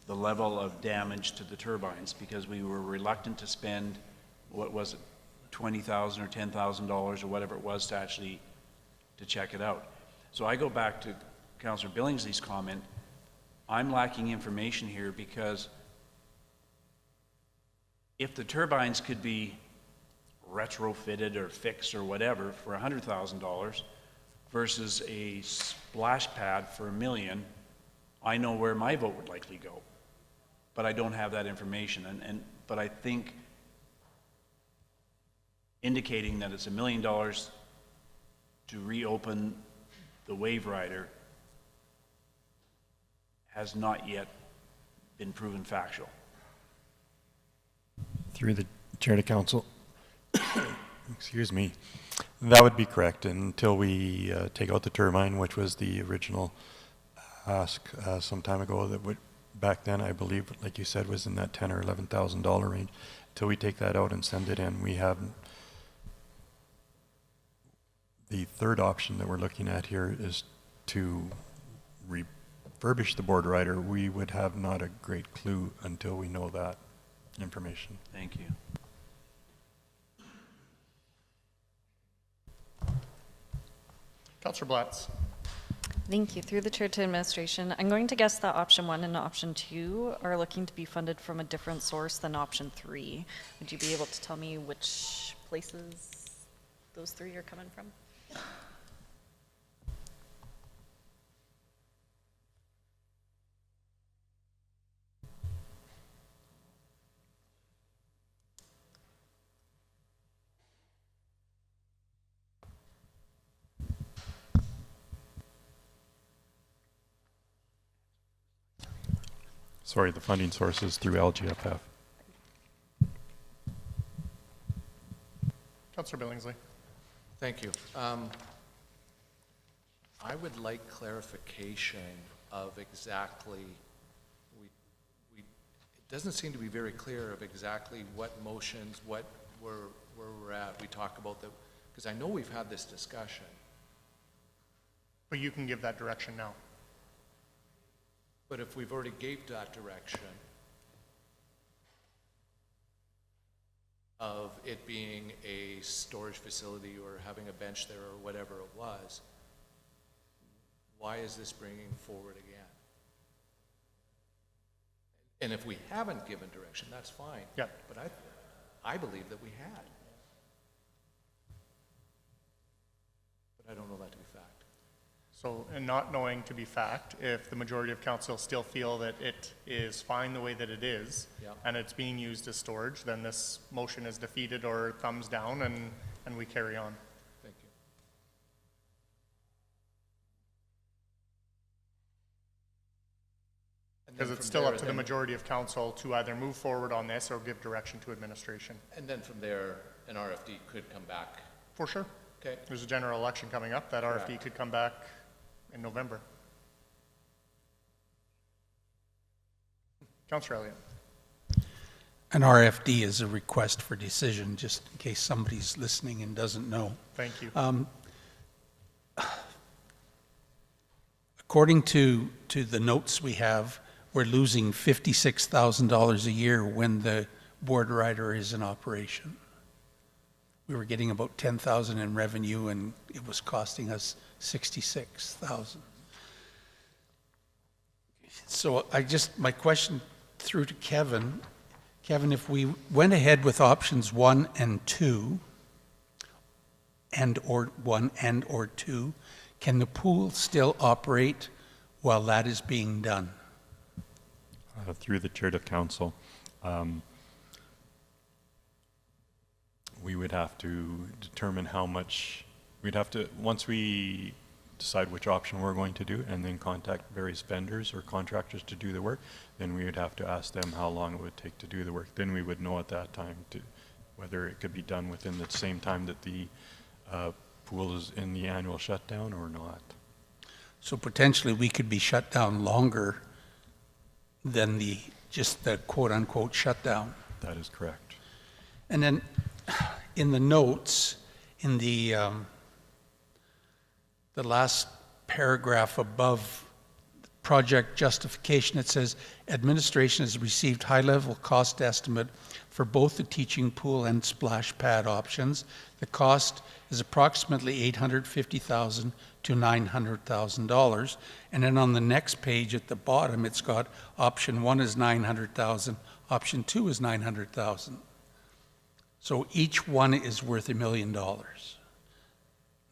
the level of damage to the turbines, because we were reluctant to spend, what was it, $20,000 or $10,000 or whatever it was to actually check it out. So I go back to Councillor Billingsley's comment. I'm lacking information here, because if the turbines could be retrofitted or fixed or whatever for $100,000 versus a splash pad for $1 million, I know where my vote would likely go. But I don't have that information. But I think indicating that it's $1 million to reopen the wave rider has not yet been proven factual. Through the chair to council, excuse me, that would be correct until we take out the turbine, which was the original ask some time ago. That would, back then, I believe, like you said, was in that $10,000 or $11,000 range. Until we take that out and send it in, we have the third option that we're looking at here is to refurbish the board rider. We would have not a great clue until we know that information. Thank you. Councillor Blatz. Thank you. Through the chair to administration, I'm going to guess that option 1 and option 2 are looking to be funded from a different source than option 3. Would you be able to tell me which places those 3 are coming from? Sorry, the funding source is through LGFF. Councillor Billingsley. Thank you. I would like clarification of exactly, it doesn't seem to be very clear of exactly what motions, where we're at. We talk about the, because I know we've had this discussion. But you can give that direction now. But if we've already gave that direction of it being a storage facility or having a bench there or whatever it was, why is this bringing forward again? And if we haven't given direction, that's fine. Yeah. But I believe that we had. But I don't know that to be fact. So, and not knowing to be fact, if the majority of council still feel that it is fine the way that it is, Yeah. and it's being used as storage, then this motion is defeated or thumbs down, and we carry on. Thank you. And Because it's still up to the majority of council to either move forward on this or give direction to administration. And then from there, an RFD could come back. For sure. Okay. There's a general election coming up. That RFD could come back in November. Councillor Elliott. An RFD is a request for decision, just in case somebody's listening and doesn't know. Thank you. According to the notes we have, we're losing $56,000 a year when the board rider is in operation. We were getting about $10,000 in revenue, and it was costing us $66,000. So my question through to Kevin, if we went ahead with options 1 and 2, or 1 and/or 2, can the pool still operate while that is being done? Through the chair to council, we would have to determine how much, once we decide which option we're going to do and then contact various vendors or contractors to do the work, then we would have to ask them how long it would take to do the work. Then we would know at that time whether it could be done within the same time that the pool is in the annual shutdown or not. So potentially we could be shut down longer than just the quote-unquote shutdown. That is correct. And then in the notes, in the last paragraph above project justification, it says, administration has received high-level cost estimate for both the teaching pool and splash pad options. The cost is approximately $850,000 to $900,000. And then on the next page at the bottom, it's got option 1 is $900,000, option 2 is $900,000. So each one is worth $1 million,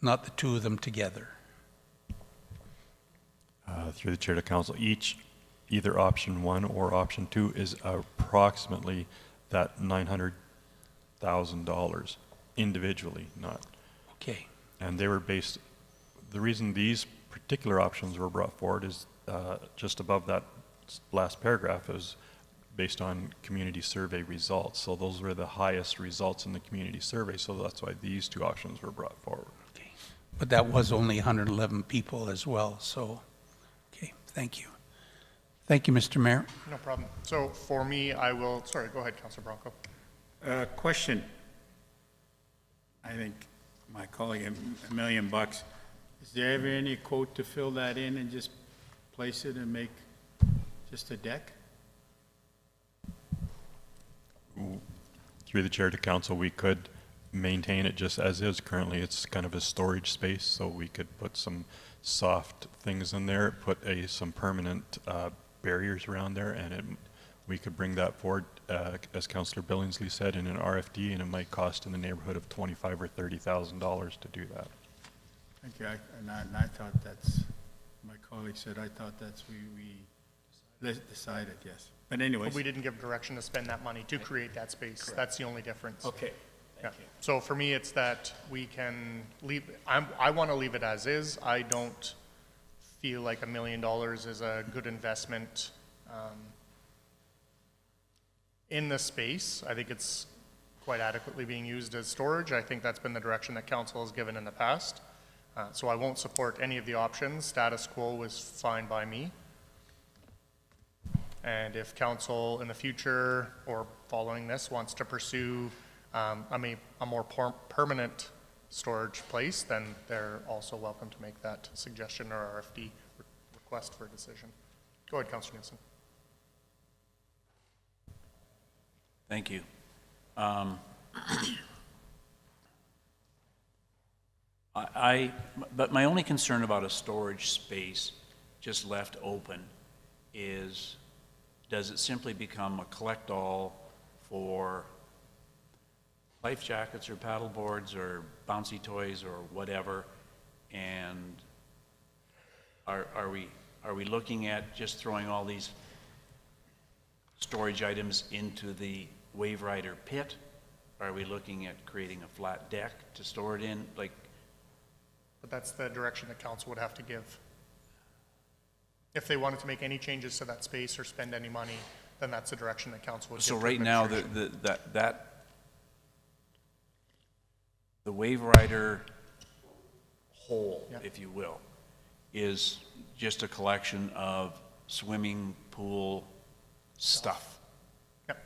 not the two of them together. Through the chair to council, either option 1 or option 2 is approximately that $900,000 individually, not. Okay. And they were based, the reason these particular options were brought forward is just above that last paragraph is based on community survey results. So those were the highest results in the community survey, so that's why these two options were brought forward. Okay. But that was only 111 people as well, so, okay, thank you. Thank you, Mr. Mayor. No problem. So for me, sorry, go ahead, Councillor Bronco. Question. I think my colleague, $1 million. Is there ever any quote to fill that in and just place it and make just a deck? Through the chair to council, we could maintain it just as is. Currently, it's kind of a storage space, so we could put some soft things in there, put some permanent barriers around there, and we could bring that forward, as Councillor Billingsley said, in an RFD, and it might cost in the neighborhood of $25,000 or $30,000 to do that. Thank you. And I thought my colleague said, I thought that's we decided, yes. But anyways. But we didn't give direction to spend that money to create that space. Correct. That's the only difference. Okay. Yeah. So for me, it's that we can leave, I want to leave it as is. I don't feel like $1 million is a good investment in the space. I think it's quite adequately being used as storage. I think that's been the direction that council has given in the past. So I won't support any of the options. Status quo was fine by me. And if council in the future or following this wants to pursue a more permanent storage place, then they're also welcome to make that suggestion or RFD request for a decision. Go ahead, Councillor Nielsen. Thank you. But my only concern about a storage space just left open is, does it simply become a collect-all for life jackets or paddle boards or bouncy toys or whatever? And are we looking at just throwing all these storage items into the wave rider pit? Are we looking at creating a flat deck to store it in? But that's the direction that council would have to give. If they wanted to make any changes to that space or spend any money, then that's the direction that council would give So to right now, administration. the wave rider hole, Yeah. if you will, is just a collection of swimming pool stuff. Yep.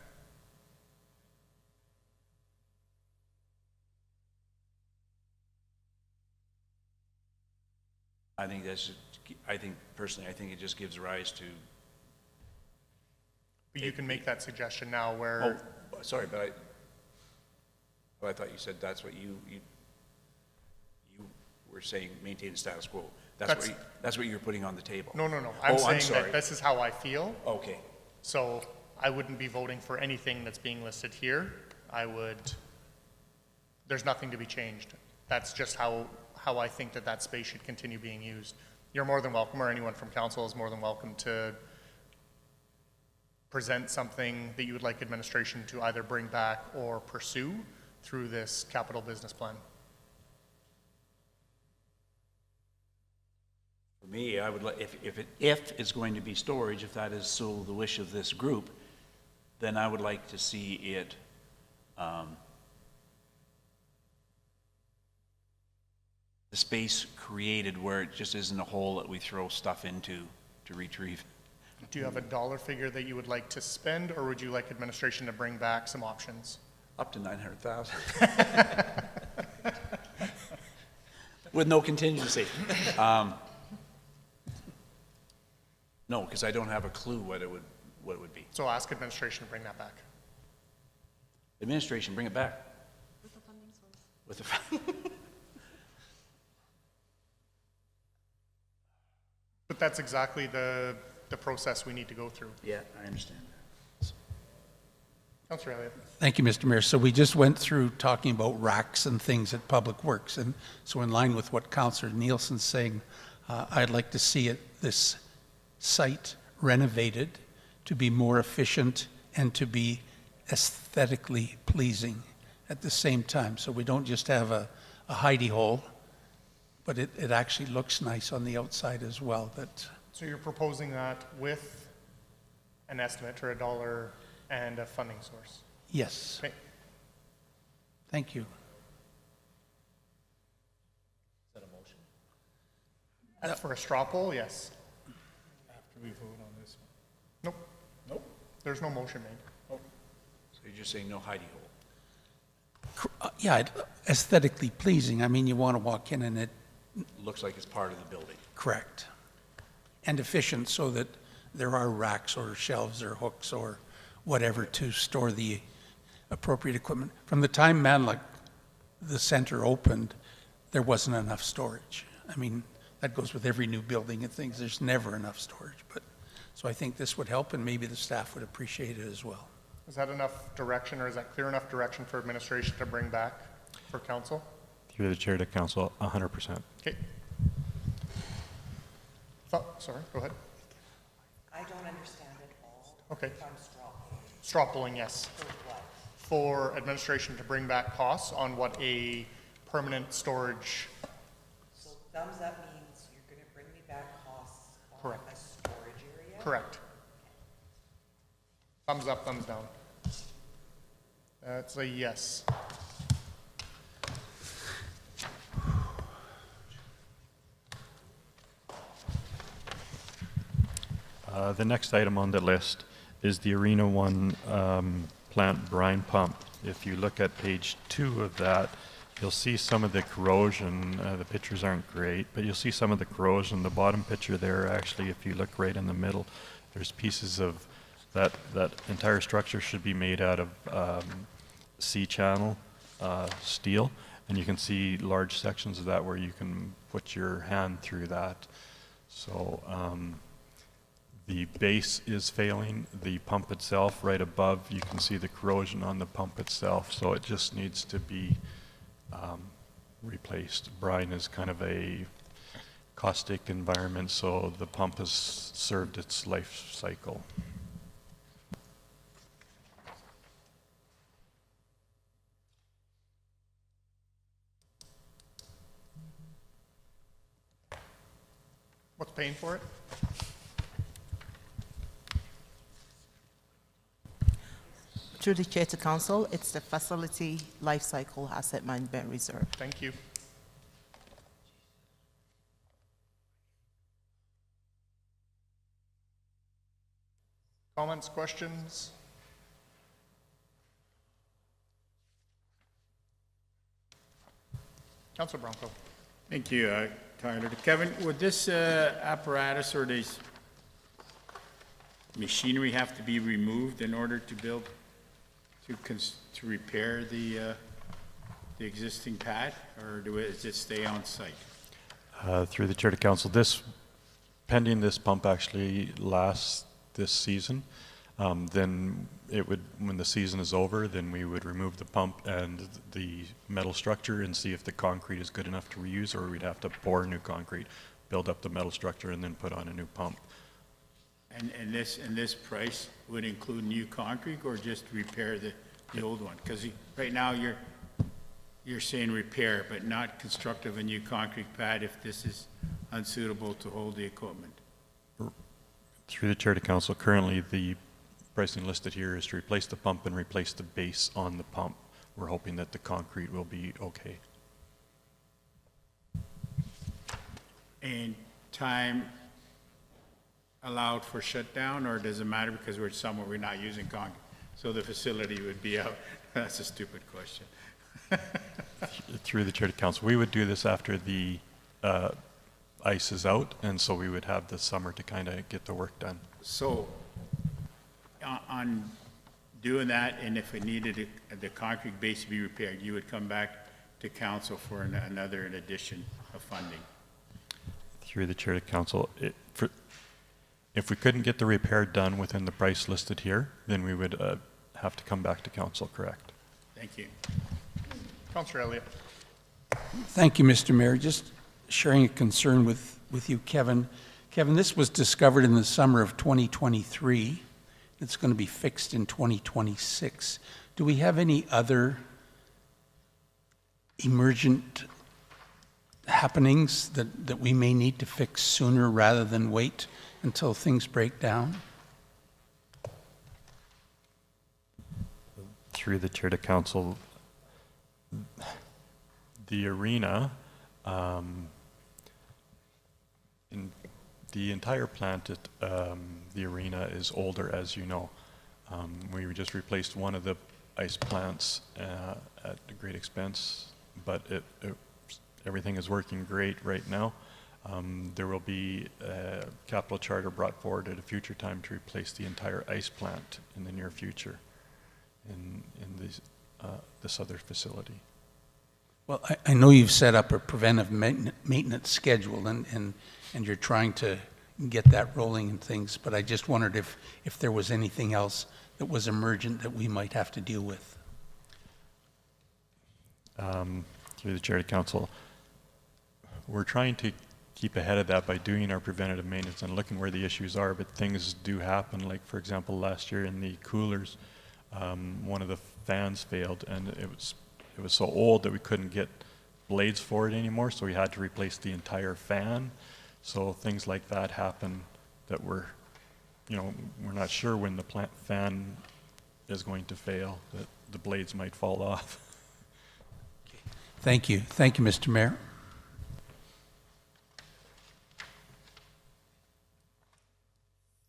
Personally, I think it just gives rise to, But you can make that suggestion now where, sorry, but I thought you said that's what you were saying, maintain the status quo. That's what you're putting on the table. no. I'm saying sorry. that this is how I feel. Okay. So I wouldn't be voting for anything that's being listed here. There's nothing to be changed. That's just how I think that space should continue being used. You're more than welcome, or anyone from council is more than welcome to present something that you would like administration to either bring back or pursue through this capital business plan. For me, I would like, if it's going to be storage, if that is so the wish of this group, then I would like to see it, the space created where it just isn't a hole that we throw stuff into to retrieve. Do you have a dollar figure that you would like to spend, or would you like administration to bring back some options? Up to 900,000. With no contingency. No, because I don't have a clue what it would be. So ask administration to bring that back. Administration, bring it back. With the funding source. With the But that's exactly the process we need to go through. Yeah, I understand. Councillor Elliott. Thank you, Mr. Mayor. So we just went through talking about racks and things at Public Works. And so in line with what Councillor Nielsen's saying, I'd like to see this site renovated to be more efficient and to be aesthetically pleasing at the same time. So we don't just have a hidey hole, but it actually looks nice on the outside as well. So you're proposing that with an estimate or a dollar and a funding source? Yes. Okay. Thank you. Is that a motion? For a straw poll, yes. After we vote on this one. Nope. Nope. There's no motion made. So you're just saying no hidey hole. Yeah, aesthetically pleasing. I mean, you want to walk in and it Looks like it's part of the building. correct. And efficient so that there are racks or shelves or hooks or whatever to store the appropriate equipment. From the time Manluk, the center opened, there wasn't enough storage. I mean, that goes with every new building and things. There's never enough storage. So I think this would help, and maybe the staff would appreciate it as well. Is that enough direction, or is that clear enough direction for administration to bring back for council? Through the chair to council, 100%. Okay. Sorry, go ahead. I don't understand at all. Okay. If I'm straw. Straw polling, yes. For what? For administration to bring back costs on what a permanent storage. So thumbs up means you're going to bring me back costs on Correct. a storage area? Correct. Thumbs up, thumbs down. That's a yes. The next item on the list is the Arena 1 plant brine pump. If you look at page 2 of that, you'll see some of the corrosion. The pictures aren't great, but you'll see some of the corrosion. The bottom picture there, actually, if you look right in the middle, there's pieces of that entire structure should be made out of C-channel steel, and you can see large sections of that where you can put your hand through that. So the base is failing. The pump itself, right above, you can see the corrosion on the pump itself, so it just needs to be replaced. Brine is kind of a caustic environment, so the pump has served its life cycle. What's paying for it? Through the chair to council, it's the Facility Lifecycle Asset Management Reserve. Thank you. Comments, questions? Councilor Bronco. Thank you, Tyler. Kevin, would this apparatus or this machinery have to be removed in order to build, to repair the existing pad, or does it stay on site? Through the chair to council, pending this pump actually lasts this season, then it would, when the season is over, then we would remove the pump and the metal structure and see if the concrete is good enough to reuse, or we'd have to pour new concrete, build up the metal structure, and then put on a new pump. And this price would include new concrete or just repair the old one? Because right now you're saying repair, but not construct of a new concrete pad if this is unsuitable to hold the equipment. Through the chair to council, currently the pricing listed here is to replace the pump and replace the base on the pump. We're hoping that the concrete will be okay. And time allowed for shutdown, or does it matter because we're somewhere we're not using concrete? So the facility would be out. That's a stupid question. Through the chair to council, we would do this after the ice is out, and so we would have the summer to kind of get the work done. So on doing that, and if it needed the concrete base to be repaired, you would come back to council for another addition of funding? Through the chair to council, if we couldn't get the repair done within the price listed here, then we would have to come back to council, correct? Thank you. Councilor Elliott. Thank you, Mr. Mayor. Just sharing a concern with you, Kevin. Kevin, this was discovered in the summer of 2023. It's going to be fixed in 2026. Do we have any other emergent happenings that we may need to fix sooner rather than wait until things break down? Through the chair to council, the arena, in the entire plant at the arena is older, as you know. We just replaced one of the ice plants at a great expense, but everything is working great right now. There will be a capital charter brought forward at a future time to replace the entire ice plant in the near future in this other facility. Well, I know you've set up a preventive maintenance schedule, and you're trying to get that rolling and things, but I just wondered if there was anything else that was emergent that we might have to deal with. Through the chair to council, we're trying to keep ahead of that by doing our preventative maintenance and looking where the issues are, but things do happen. Like, for example, last year in the coolers, one of the fans failed, and it was so old that we couldn't get blades for it anymore, so we had to replace the entire fan. So things like that happen that we're not sure when the fan is going to fail, that the blades might fall off. Thank you. Thank you, Mr. Mayor.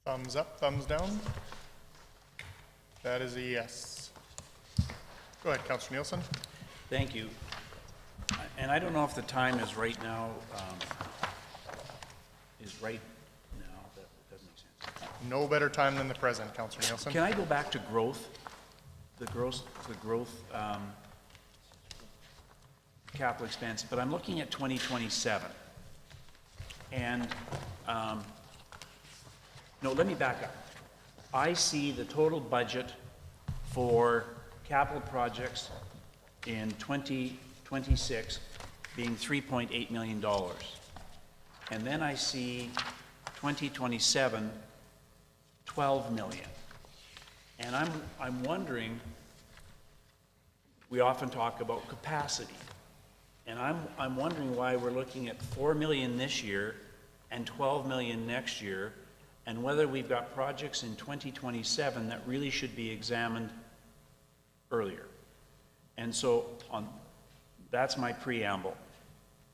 Thumbs up, thumbs down. That is a yes. Go ahead, Councilor Nielsen. Thank you. And I don't know if the time is right now, that doesn't make sense. No better time than the present, Councilor Nielsen. Can I go back to growth? The growth capital expense, but I'm looking at 2027. And, no, let me back up. I see the total budget for capital projects in 2026 being $3.8 million. And then I see 2027, 12 million. And I'm wondering, we often talk about capacity. And I'm wondering why we're looking at 4 million this year and 12 million next year, and whether we've got projects in 2027 that really should be examined earlier. And so that's my preamble.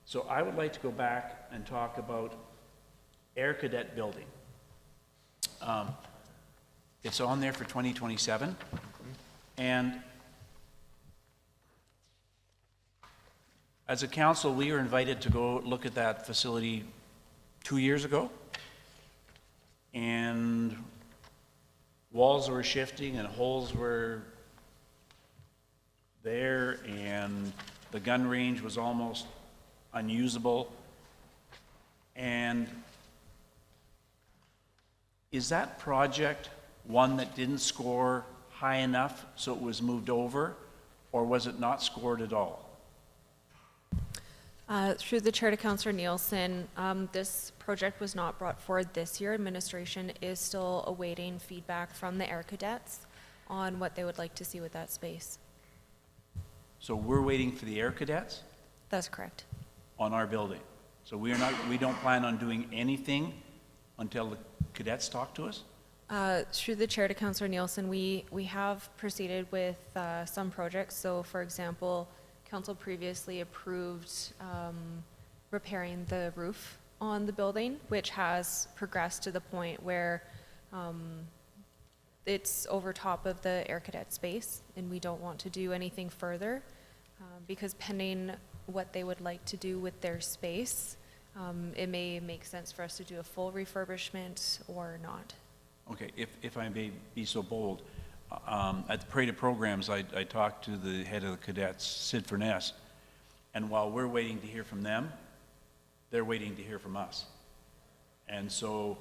So I would like to go back and talk about Air Cadet Building. It's on there for 2027, and as a council, we were invited to go look at that facility 2 years ago, and walls were shifting and holes were there, and the gun range was almost unusable. And is that project one that didn't score high enough so it was moved over, or was it not scored at all? Through the chair to Councillor Nielsen, this project was not brought forward this year. Administration is still awaiting feedback from the Air Cadets on what they would like to see with that space. So we're waiting for the Air Cadets That's correct. on our building. So we don't plan on doing anything until the cadets talk to us? Through the chair to Councillor Nielsen, we have proceeded with some projects. So for example, council previously approved repairing the roof on the building, which has progressed to the point where it's over top of the Air Cadet space, and we don't want to do anything further because pending what they would like to do with their space, it may make sense for us to do a full refurbishment or not. Okay, if I may be so bold, at the Parade of Programs, I talked to the head of the cadets, Sid Furness, and while we're waiting to hear from them, they're waiting to hear from us. And so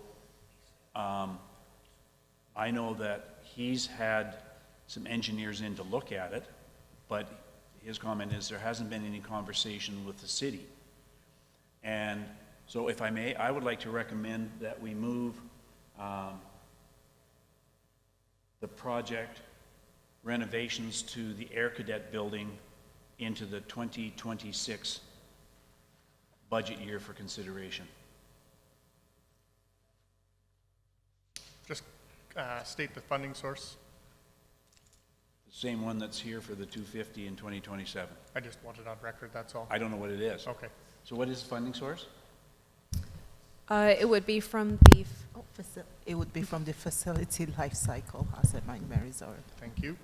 I know that he's had some engineers in to look at it, but his comment is there hasn't been any conversation with the city. And so if I may, I would like to recommend that we move the project renovations to the Air Cadet building into the 2026 budget year for consideration. Just state the funding source. The same one that's here for the 250 in 2027. I just want it on record, that's all. I don't know what it is. Okay. So what is the funding source? It would be from the, It would be from the facility life cycle asset management reserve. Thank you.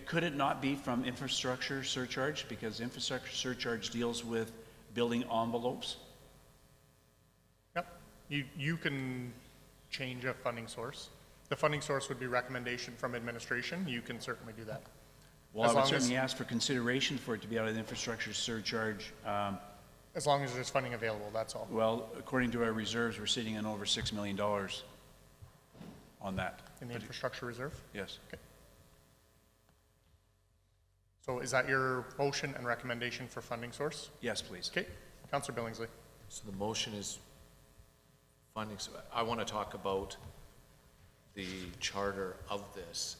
Could it not be from infrastructure surcharge? Because infrastructure surcharge deals with building envelopes. Yep. You can change a funding source. The funding source would be recommendation from administration. You can certainly do that. Well, I would certainly ask for consideration for it to be out of the infrastructure surcharge. As long as there's funding available, that's all. Well, according to our reserves, we're sitting on over $6 million on that. In the infrastructure reserve? Yes. Okay. So is that your motion and recommendation for funding source? Yes, please. Okay. Councillor Billingsley. So the motion is funding. So I want to talk about the charter of this.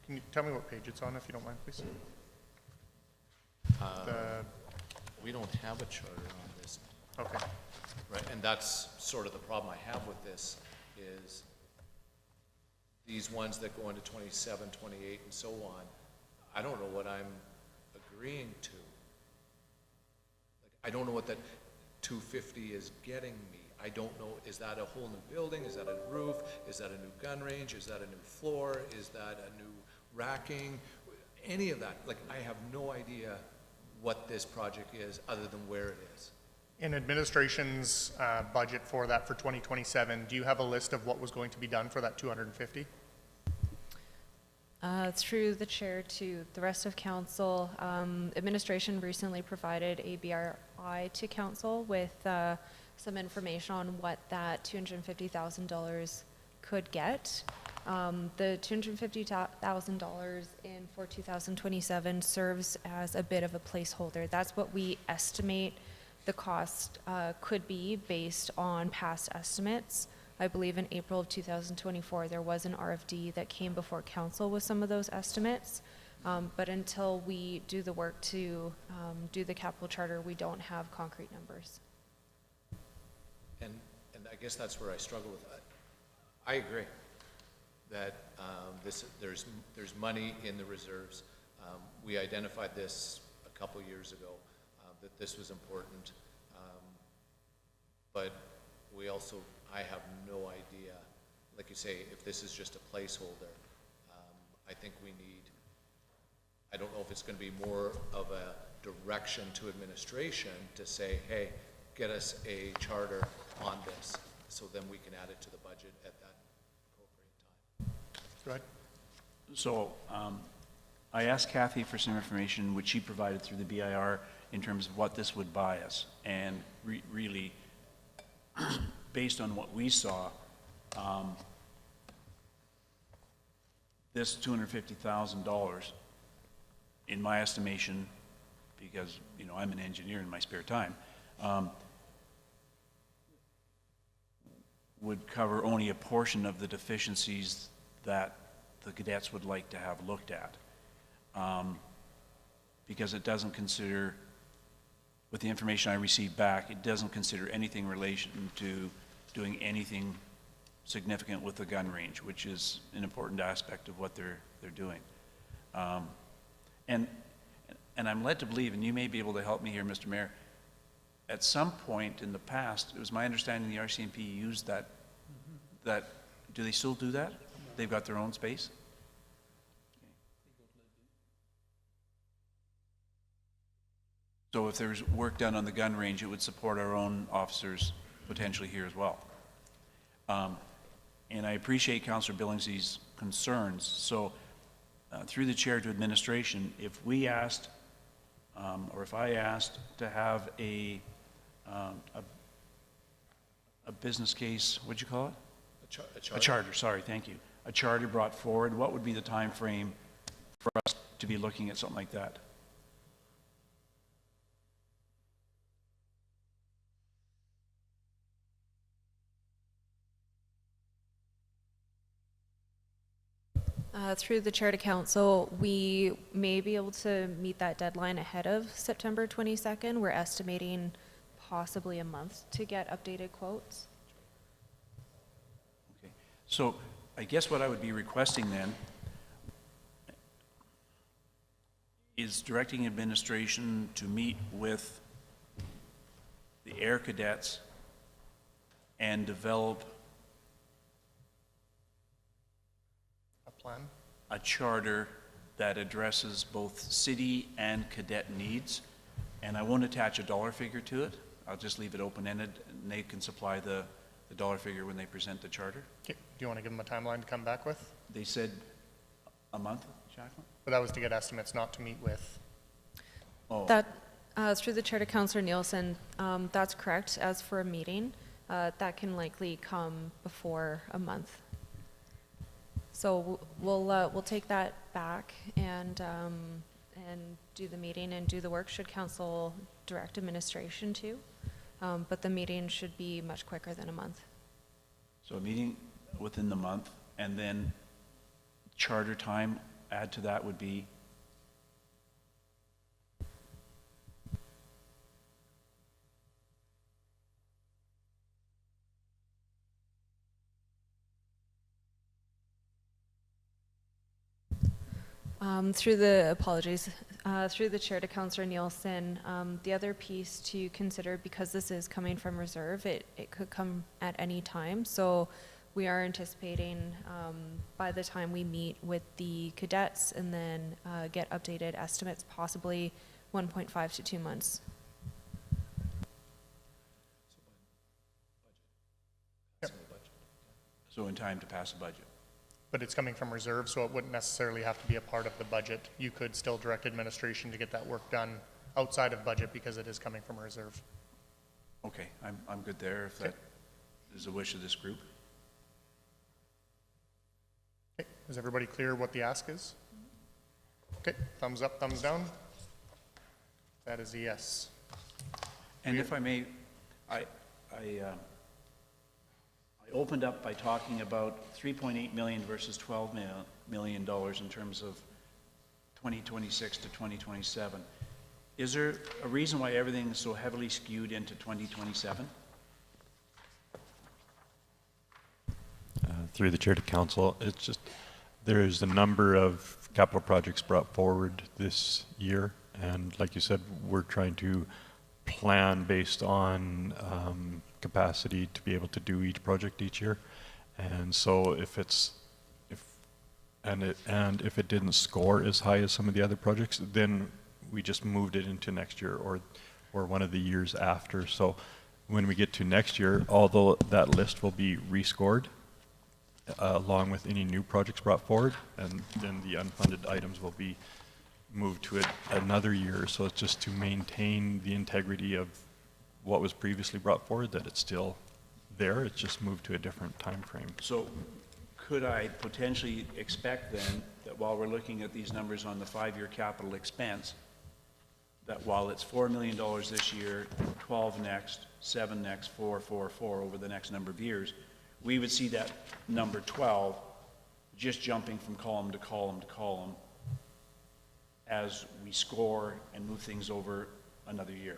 Can you tell me what page it's on, if you don't mind, please? We don't have a charter on this. Okay. Right, and that's sort of the problem I have with this, is these ones that go into 27, 28, and so on, I don't know what I'm agreeing to. Like, I don't know what that 250 is getting me. I don't know, is that a whole new building? Is that a roof? Is that a new gun range? Is that a new floor? Is that a new racking? Any of that, like, I have no idea what this project is other than where it is. In administration's budget for that for 2027, do you have a list of what was going to be done for that 250? through the chair to the rest of council, administration recently provided a BRI to council with some information on what that $250,000 could get. The $250,000 for 2027 serves as a bit of a placeholder. That's what we estimate the cost could be based on past estimates. I believe in April of 2024, there was an RFD that came before council with some of those estimates. But until we do the work to do the capital charter, we don't have concrete numbers. And I guess that's where I struggle with that. I agree. that there's money in the reserves. We identified this a couple years ago, that this was important. But we also, I have no idea, like you say, if this is just a placeholder. I think we need, I don't know if it's going to be more of a direction to administration to say, hey, get us a charter on this, so then we can add it to the budget at that appropriate time. Go ahead. So I asked Kathy for some information, which she provided through the BIR, in terms of what this would buy us. And really, based on what we saw, this $250,000, in my estimation, because, you know, I'm an engineer in my spare time, would cover only a portion of the deficiencies that the cadets would like to have looked at. Because it doesn't consider, with the information I received back, it doesn't consider anything in relation to doing anything significant with the gun range, which is an important aspect of what they're doing. And I'm led to believe, and you may be able to help me here, Mr. Mayor, at some point in the past, it was my understanding the RCMP used that, do they still do that? They've got their own space? So if there's work done on the gun range, it would support our own officers potentially here as well. And I appreciate Councillor Billingsley's concerns. So through the chair to administration, if we asked, or if I asked to have a business case, what'd you call it? A charter, sorry, thank you. A charter brought forward, what would be the time frame for us to be looking at something like that? Through the chair to council, we may be able to meet that deadline ahead of September 22nd. We're estimating possibly a month to get updated quotes. Okay. So I guess what I would be requesting then is directing administration to meet with the air cadets and develop Plan? a charter that addresses both city and cadet needs. And I won't attach a dollar figure to it. I'll just leave it open-ended, and they can supply the dollar figure when they present the charter. Okay. Do you want to give them a timeline to come back with? They said a month, Jacqueline? But that was to get estimates, not to meet with. Oh. That, through the chair to Councillor Nielsen, that's correct. As for a meeting, that can likely come before a month. So we'll take that back and do the meeting and do the work should council direct administration to. But the meeting should be much quicker than a month. So a meeting within the month, and then charter time, add to that would be? Through the chair to Councillor Nielsen, the other piece to consider, because this is coming from reserve, it could come at any time. So we are anticipating by the time we meet with the cadets and then get updated estimates, possibly 1.5 to 2 months. Yep. So in time to pass a budget. But it's coming from reserve, so it wouldn't necessarily have to be a part of the budget. You could still direct administration to get that work done outside of budget because it is coming from reserve. Okay, I'm good there if that is the wish of this group. Okay, is everybody clear what the ask is? Okay, thumbs up, thumbs down. That is a yes. And if I may, I opened up by talking about $3.8 million versus $12 million in terms of 2026 to 2027. Is there a reason why everything is so heavily skewed into 2027? Through the chair to council, it's just, there's a number of capital projects brought forward this year, and like you said, we're trying to plan based on capacity to be able to do each project each year. And so if it didn't score as high as some of the other projects, then we just moved it into next year or one of the years after. So when we get to next year, although that list will be rescored along with any new projects brought forward, and then the unfunded items will be moved to another year. So it's just to maintain the integrity of what was previously brought forward, that it's still there, it's just moved to a different time frame. So could I potentially expect then that while we're looking at these numbers on the 5-year capital expense, that while it's $4 million this year, 12 next, 7 next, 4, 4, 4 over the next number of years, we would see that number 12 just jumping from column to column to column as we score and move things over another year?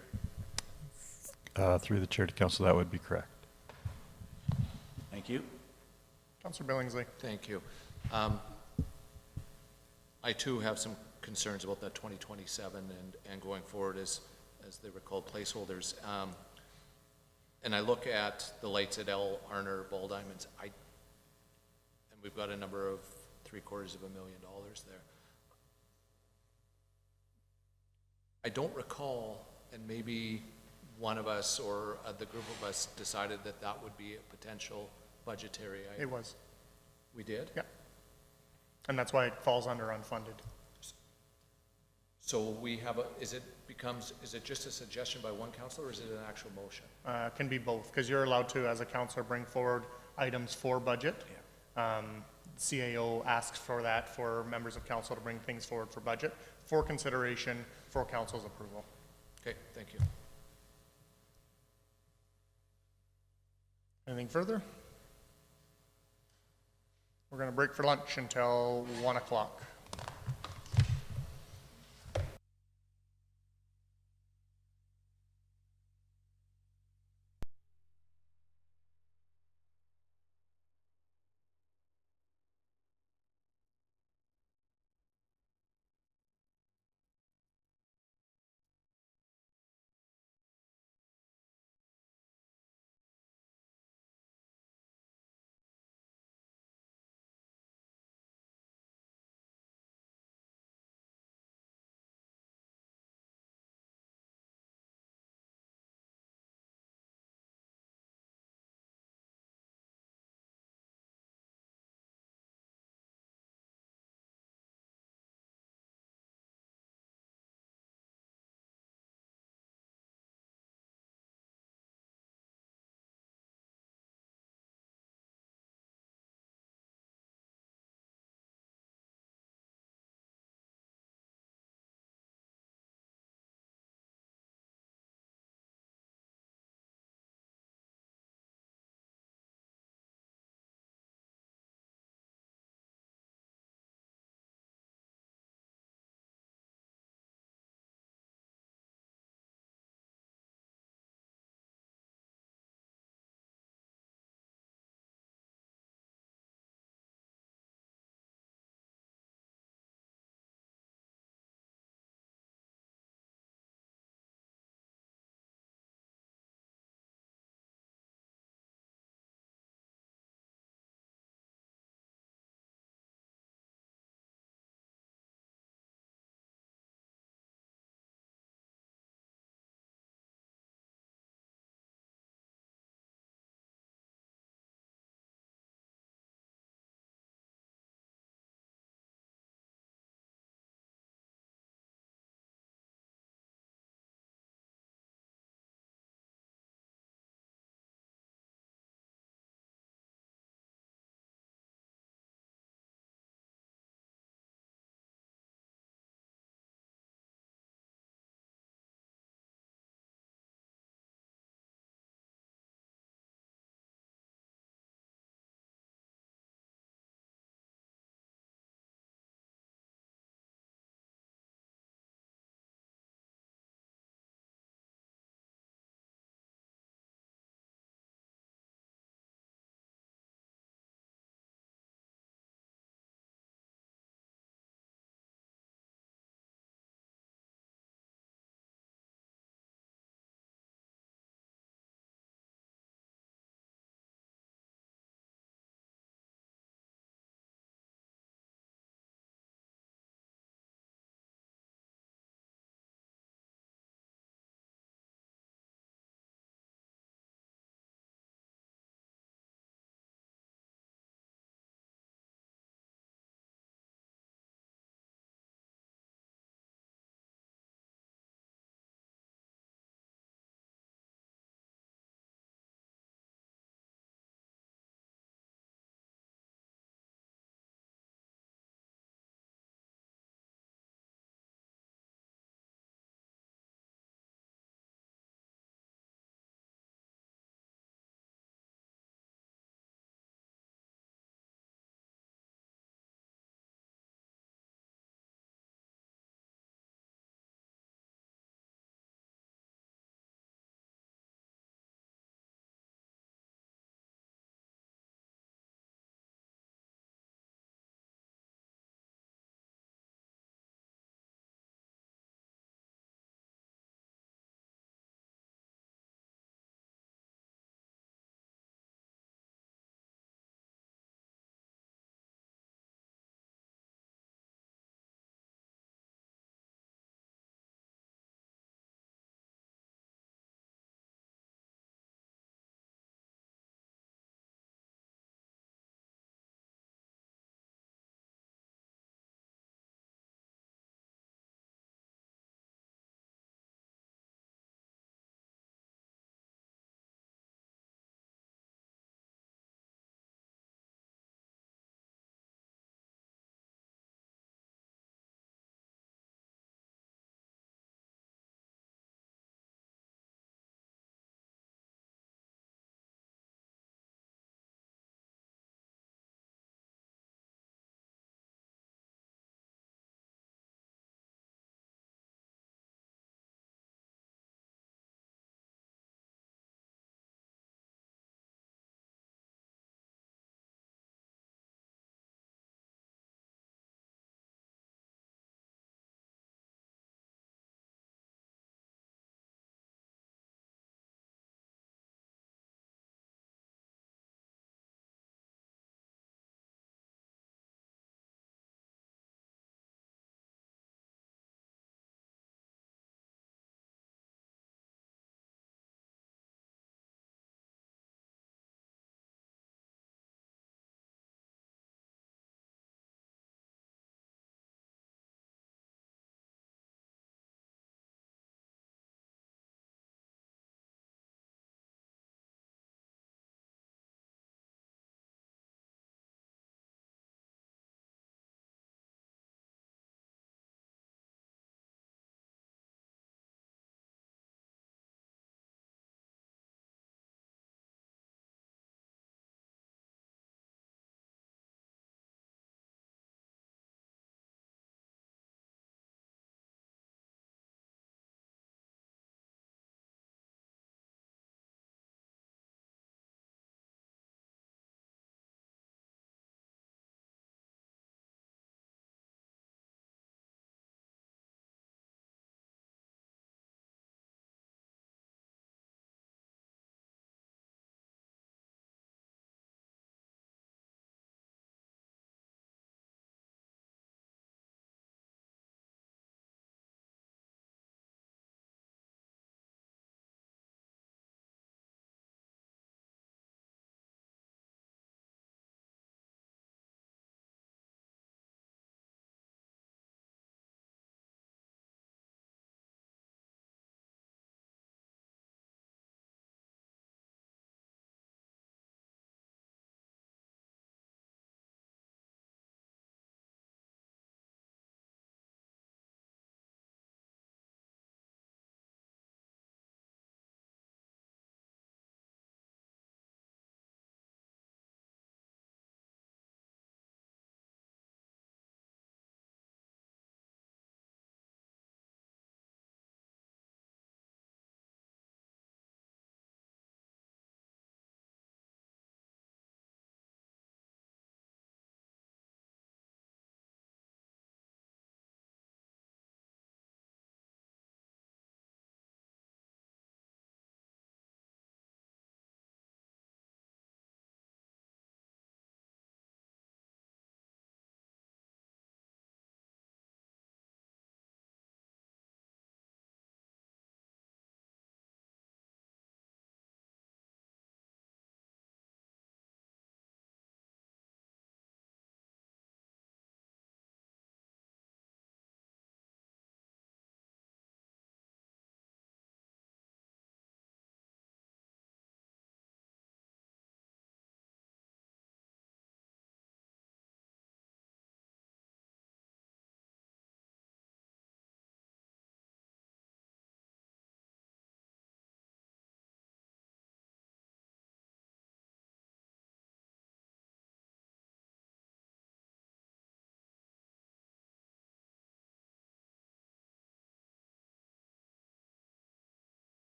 Through the chair to council, that would be correct. Thank you. Councillor Billingsley. Thank you. I too have some concerns about that 2027 and going forward as they were called placeholders. And I look at the lights at L. Arner Ball Diamonds, and we've got a number of $750,000 there. I don't recall, and maybe one of us or the group of us decided that that would be a potential budgetary item. It was. We did? Yeah. And that's why it falls under unfunded. So we have is it just a suggestion by one councillor, or is it an actual motion? Can be both, because you're allowed to, as a councillor, bring forward items for budget. CAO asks for that for members of council to bring things forward for budget, for consideration, for council's approval. Okay, thank you. Anything further? We're going to break for lunch until 1 o'clock.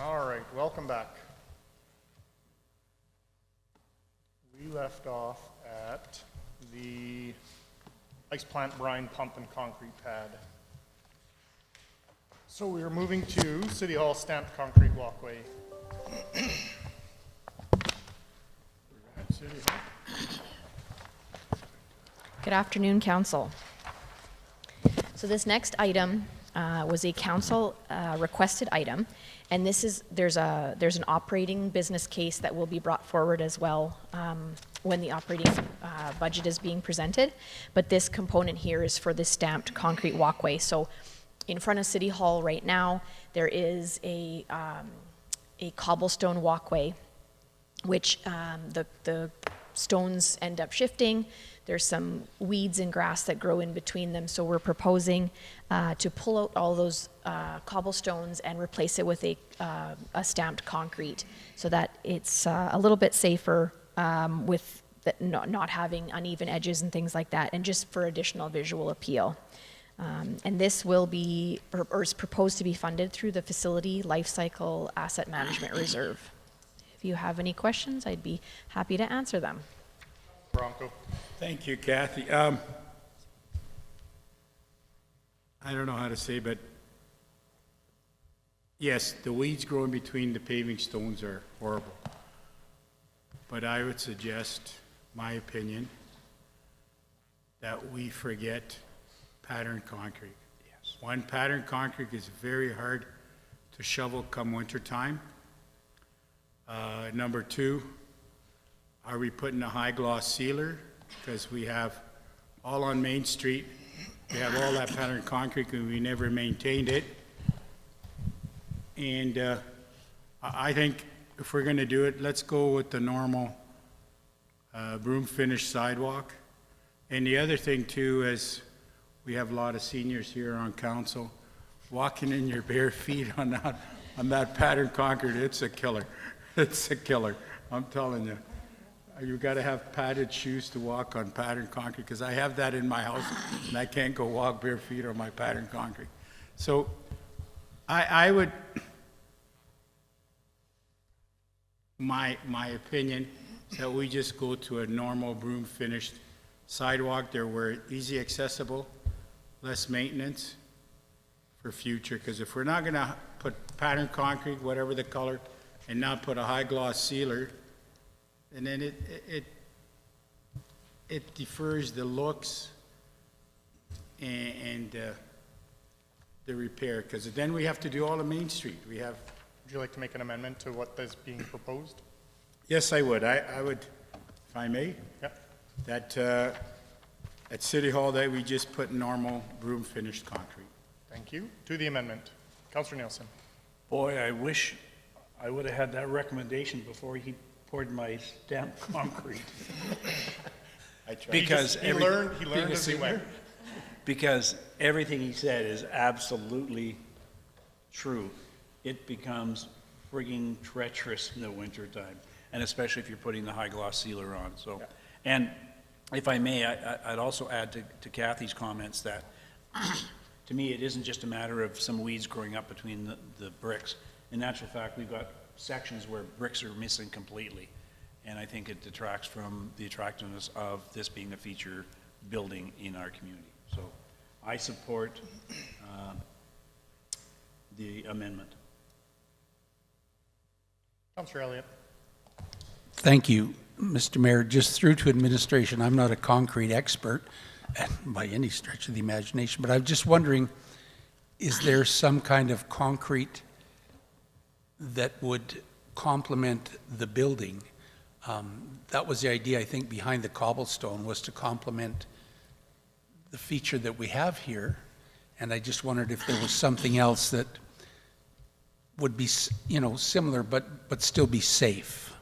All right, welcome back. We left off at the ice plant brine pump and concrete pad. So we are moving to City Hall stamped concrete walkway. We're at City Hall. Good afternoon, Council. So this next item was a council requested item, and there's an operating business case that will be brought forward as well when the operating budget is being presented. But this component here is for the stamped concrete walkway. So in front of City Hall right now, there is a cobblestone walkway, which the stones end up shifting. There's some weeds and grass that grow in between them, so we're proposing to pull out all those cobblestones and replace it with a stamped concrete, so that it's a little bit safer with not having uneven edges and things like that, and just for additional visual appeal. And this will be, or is proposed to be funded through the Facility Lifecycle Asset Management Reserve. If you have any questions, I'd be happy to answer them. Bronco. Thank you, Kathy. I don't know how to say, but yes, the weeds growing between the paving stones are horrible. But I would suggest, my opinion, that we forget patterned concrete. Yes. One, patterned concrete is very hard to shovel come winter time. Number two, are we putting a high gloss sealer? Because we have all on Main Street, we have all that patterned concrete and we never maintained it. And I think if we're gonna do it, let's go with the normal broom finish sidewalk. And the other thing too is, we have a lot of seniors here on council, walking in your bare feet on that patterned concrete, it's a killer. It's a killer, I'm telling you. You've got to have padded shoes to walk on patterned concrete, because I have that in my house, and I can't go walk bare feet on my patterned concrete. So I would, my opinion is that we just go to a normal broom finished sidewalk there, where it's easy accessible, less maintenance for future, because if we're not going to put patterned concrete, whatever the color, and not put a high gloss sealer, and then it defers the looks and the repair, because then we have to do all of Main Street. We have. Would you like to make an amendment to what is being proposed? Yes, I would. I would, if I may. Yep. That at City Hall, that we just put normal broom finished concrete. Thank you. To the amendment. Councillor Nielsen. Boy, I wish I would have had that recommendation before he poured my stamped concrete. I tried. Because he learned as he went. Because everything he said is absolutely true. It becomes frigging treacherous in the wintertime, and especially if you're putting the high gloss sealer on. So, yeah. And if I may, I'd also add to Kathy's comments that to me, it isn't just a matter of some weeds growing up between the bricks. In actual fact, we've got sections where bricks are missing completely, and I think it detracts from the attractiveness of this being a feature building in our community. So I support the amendment. Councillor Elliott. Thank you, Mr. Mayor. Just through to administration, I'm not a concrete expert by any stretch of the imagination, but I'm just wondering, is there some kind of concrete that would complement the building? That was the idea, I think, behind the cobblestone, was to complement the feature that we have here. And I just wondered if there was something else that would be, similar, but still be safe.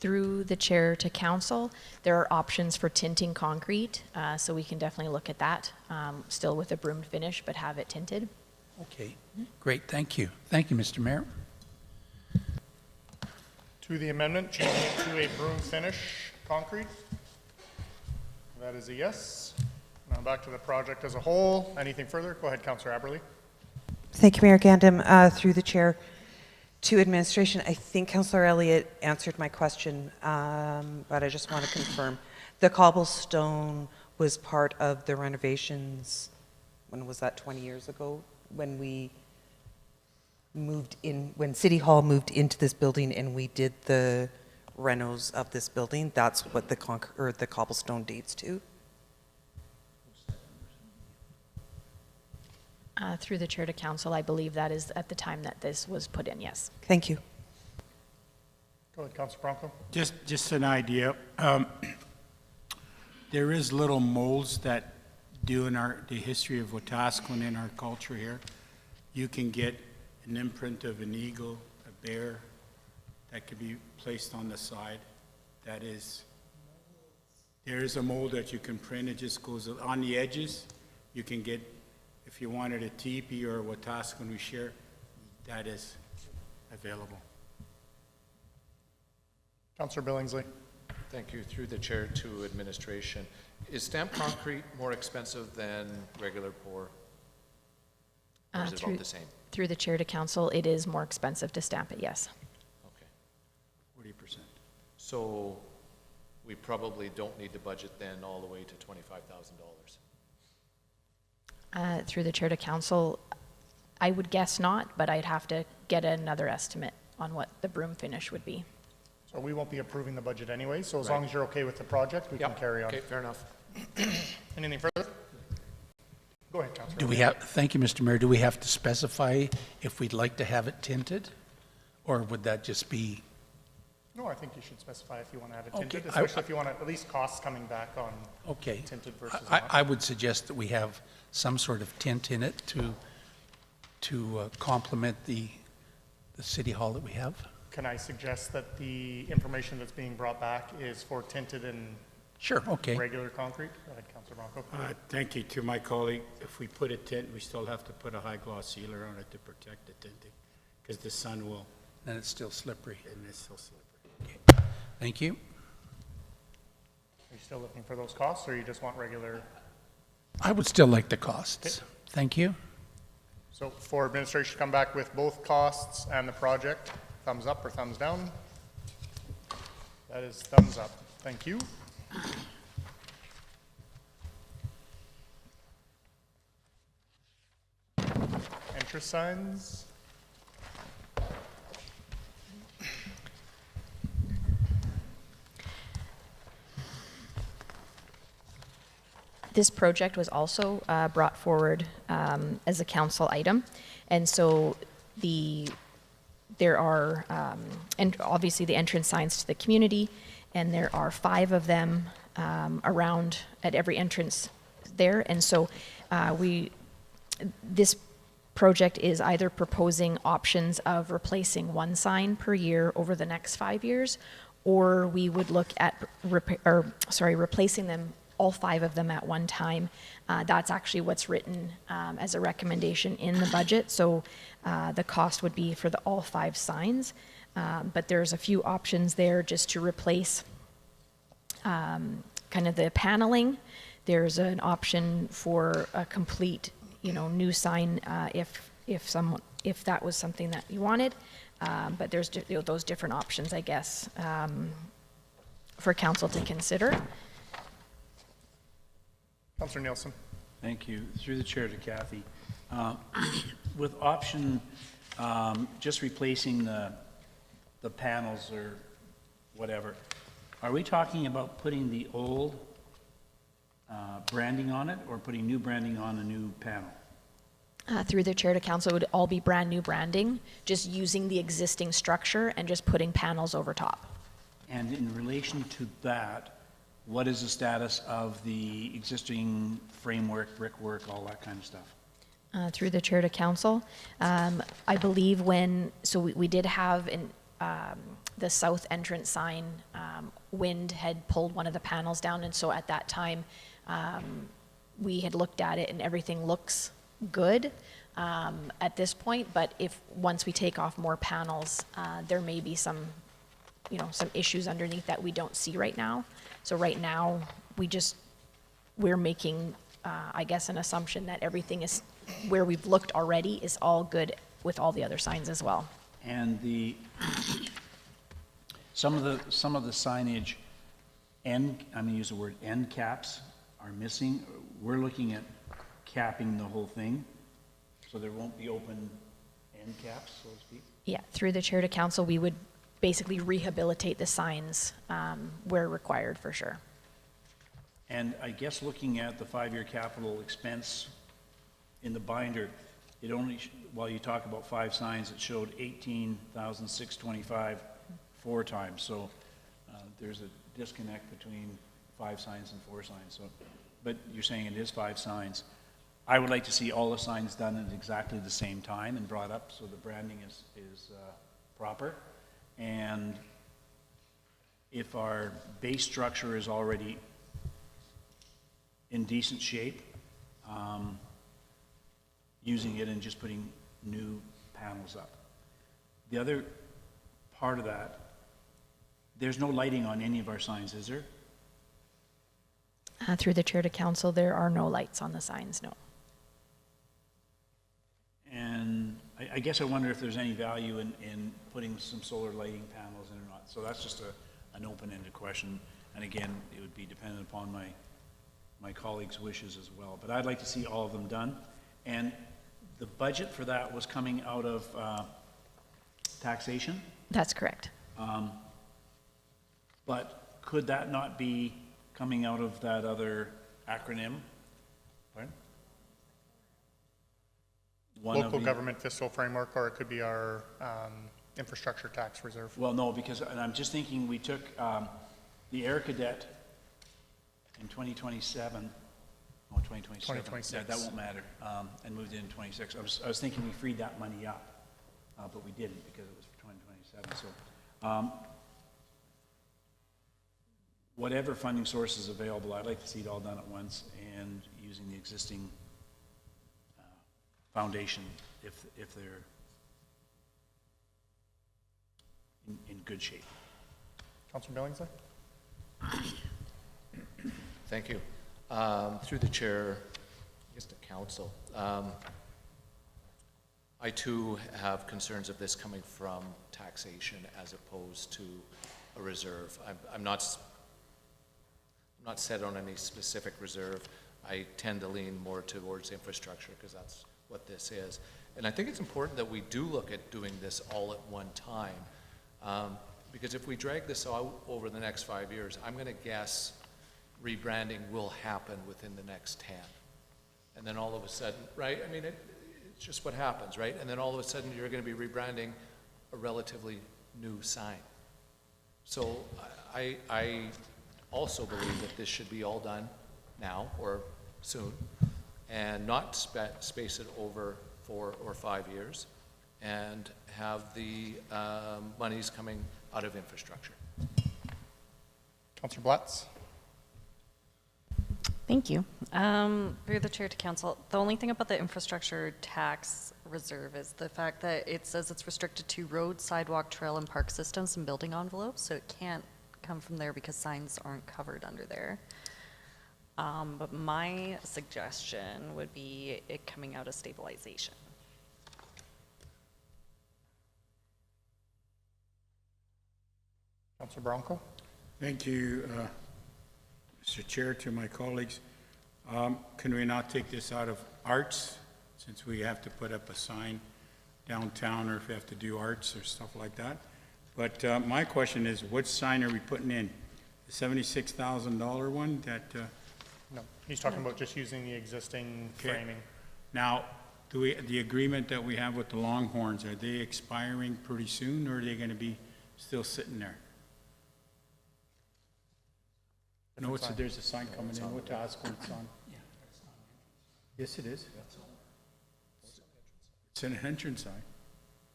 Through the chair to council, there are options for tinting concrete, so we can definitely look at that, still with a broomed finish, but have it tinted. Okay, great, thank you. Thank you, Mr. Mayor. To the amendment, changing it to a broom finish concrete. That is a yes. Now back to the project as a whole. Anything further? Go ahead, Councillor Aberley. Thank you, Mayor Gandam. Through the chair to administration, I think Councillor Elliott answered my question, but I just want to confirm. The cobblestone was part of the renovations, when was that, 20 years ago? When we moved in, when City Hall moved into this building and we did the renos of this building, that's what the cobblestone dates to? Through the chair to council, I believe that is at the time that this was put in, yes. Thank you. Go ahead, Councilor Bronco. Just an idea. There is little molds that do in the history of Wetaskiwin in our culture here. You can get an imprint of an eagle, a bear, that could be placed on the side. There is a mold that you can print. It just goes on the edges. You can get, if you wanted a teepee or a Wetaskiwin we share, that is available. Councilor Billingsley. Thank you. Through the chair to administration. Is stamped concrete more expensive than regular pour? Or is it about the same? Through the chair to council, it is more expensive to stamp it, yes. Okay. 40%. So we probably don't need to budget then all the way to $25,000. Through the chair to council, I would guess not, but I'd have to get another estimate on what the broom finish would be. So we won't be approving the budget anyway, so as long as you're okay with the project, we can carry on. Okay, fair enough. Anything further? Go ahead, Councilor. Do we have, thank you, Mr. Mayor, do we have to specify if we'd like to have it tinted? Or would that just be? No, I think you should specify if you want to have it Okay, tinted, especially if you want at least costs coming back on Okay. tinted versus I not. would suggest that we have some sort of tint in it to complement the city hall that we have. Can I suggest that the information that's being brought back is for tinted and Sure, okay. regular concrete? Go ahead, Councilor Bronco. Thank you to my colleague. If we put a tint, we still have to put a high gloss sealer on it to protect the tinting, because the sun will, Then it's still slippery. and it's still slippery. Thank you. Are you still looking for those costs, or you just want regular? I would still like the costs. Thank you. So for administration to come back with both costs and the project, thumbs up or thumbs down? That is thumbs up. Thank you. Interest signs? This project was also brought forward as a council item, and so there are, and obviously the entrance signs to the community, and there are 5 of them around at every entrance there, and so this project is either proposing options of replacing 1 sign per year over the next 5 years, or we would look at replacing them, all 5 of them at one time. That's actually what's written as a recommendation in the budget. So the cost would be for all 5 signs. But there's a few options there just to replace kind of the paneling. There's an option for a complete, new sign if that was something that you wanted. But there's those different options, I guess, for council to consider. Councilor Nielsen. Thank you. Through the chair to Kathy. With option, just replacing the panels or whatever, are we talking about putting the old branding on it or putting new branding on a new panel? Through the chair to council, it would all be brand new branding, just using the existing structure and just putting panels over top. And in relation to that, what is the status of the existing framework, brickwork, all that kind of stuff? Through the chair to council, I believe we did have the south entrance sign, wind had pulled one of the panels down, and so at that time, we had looked at it and everything looks good at this point, but once we take off more panels, there may be some issues underneath that we don't see right now. So right now, we're making, I guess, an assumption that everything is where we've looked already is all good with all the other signs as well. And some of the signage I'm gonna use the word end caps are missing. We're looking at capping the whole thing, so there won't be open end caps, so to speak. Yeah, through the chair to council, we would basically rehabilitate the signs where required, for sure. And I guess looking at the 5-year capital expense in the binder, it only, while you talk about 5 signs, it showed 18,625 4 times. So there's a disconnect between 5 signs and 4 signs. So, but you're saying it is 5 signs. I would like to see all the signs done at exactly the same time and brought up so the branding is proper. And if our base structure is already in decent shape, using it and just putting new panels up. The other part of that, there's no lighting on any of our signs, is there? Through the chair to council, there are no lights on the signs, no. And I guess I wonder if there's any value in putting some solar lighting panels in or not. So that's just an open-ended question. And again, it would be dependent upon my colleagues' wishes as well. But I'd like to see all of them done. And the budget for that was coming out of taxation? That's correct. But could that not be coming out of that other acronym? Pardon? Local government fiscal framework, or it could be our infrastructure tax reserve. Well, no, because, and I'm just thinking, we took the Air Cadet in 2027, oh, 2027. 2026. Yeah, that won't matter, and moved it in 26. I was thinking we freed that money up, but we didn't because it was for 2027. So whatever funding source is available, I'd like to see it all done at once and using the existing foundation if they're in good shape. Councilor Billingsley? Thank you. Through the chair, I guess to council, I too have concerns of this coming from taxation as opposed to a reserve. I'm not set on any specific reserve. I tend to lean more towards infrastructure because that's what this is. And I think it's important that we do look at doing this all at one time, because if we drag this out over the next 5 years, I'm going to guess rebranding will happen within the next 10. And then all of a sudden, right? I mean, it's just what happens, right? And then all of a sudden you're going to be rebranding a relatively new sign. So I also believe that this should be all done now or soon and not space it over 4 or 5 years and have the monies coming out of infrastructure. Councilor Blatz? Thank you. Through the chair to council, the only thing about the infrastructure tax reserve is the fact that it says it's restricted to road, sidewalk, trail, and park systems and building envelopes, so it can't come from there because signs aren't covered under there. But my suggestion would be it coming out of stabilization. Councilor Bronco? Thank you, Mr. Chair, to my colleagues. Can we not take this out of arts, since we have to put up a sign downtown, or if we have to do arts or stuff like that? But my question is, what sign are we putting in? The $76,000 one that... No, he's talking about just using the existing framing. Now, the agreement that we have with the Longhorns, are they expiring pretty soon, or are they going to be still sitting there? No, there's a sign coming in. What to ask when it's on? Yes, it is. It's an entrance sign.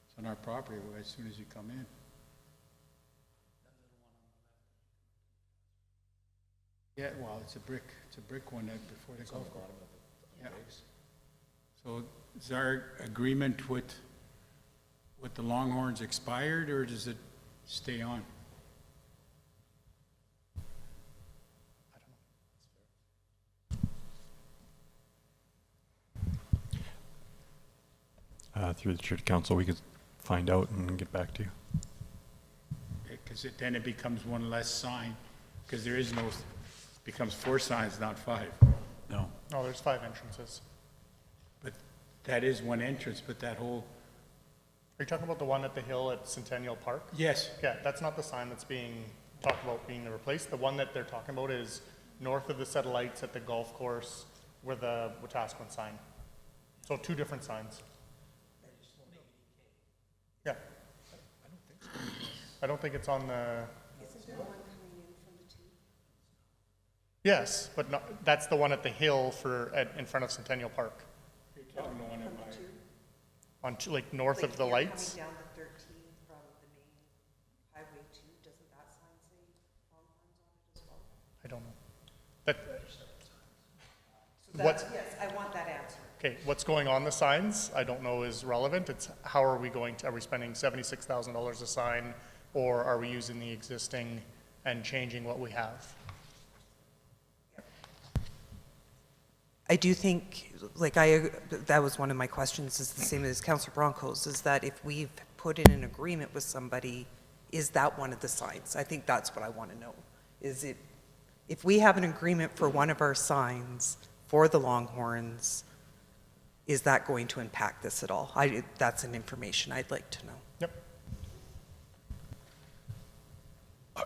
It's on our property as soon as you come in. Yeah, well, it's a brick one that before the golf course. Yeah. So is our agreement with the Longhorns expired, or does it stay on? through the chair to council, we could find out and get back to you. Because then it becomes one less sign, because there is no, becomes 4 signs, not 5. No. No, there's 5 entrances. But that is one entrance, but that whole, Are you talking about the one at the hill at Centennial Park? yes, Yeah, that's not the sign that's being talked about being replaced. The one that they're talking about is north of the set of lights at the golf course with the Wetaskiwin sign. So 2 different signs. Yeah. I don't think it's on the. Yes, but no, that's the one at the hill in front of Centennial Park. you're talking the one in my, Like north of the lights. Coming down the 13 from the main highway 2, doesn't that sign say Longhorns on it as well? I don't know. That, So that's, yes, I want that answer. okay, what's going on the signs, I don't know is relevant. It's how are we spending $76,000 a sign, or are we using the existing and changing what we have? I do think, that was one of my questions, is the same as Councillor Bronco's, is that if we've put in an agreement with somebody, is that one of the signs? I think that's what I want to know. Is it, if we have an agreement for one of our signs for the Longhorns, is that going to impact this at all? That's an information I'd like to know. Yep.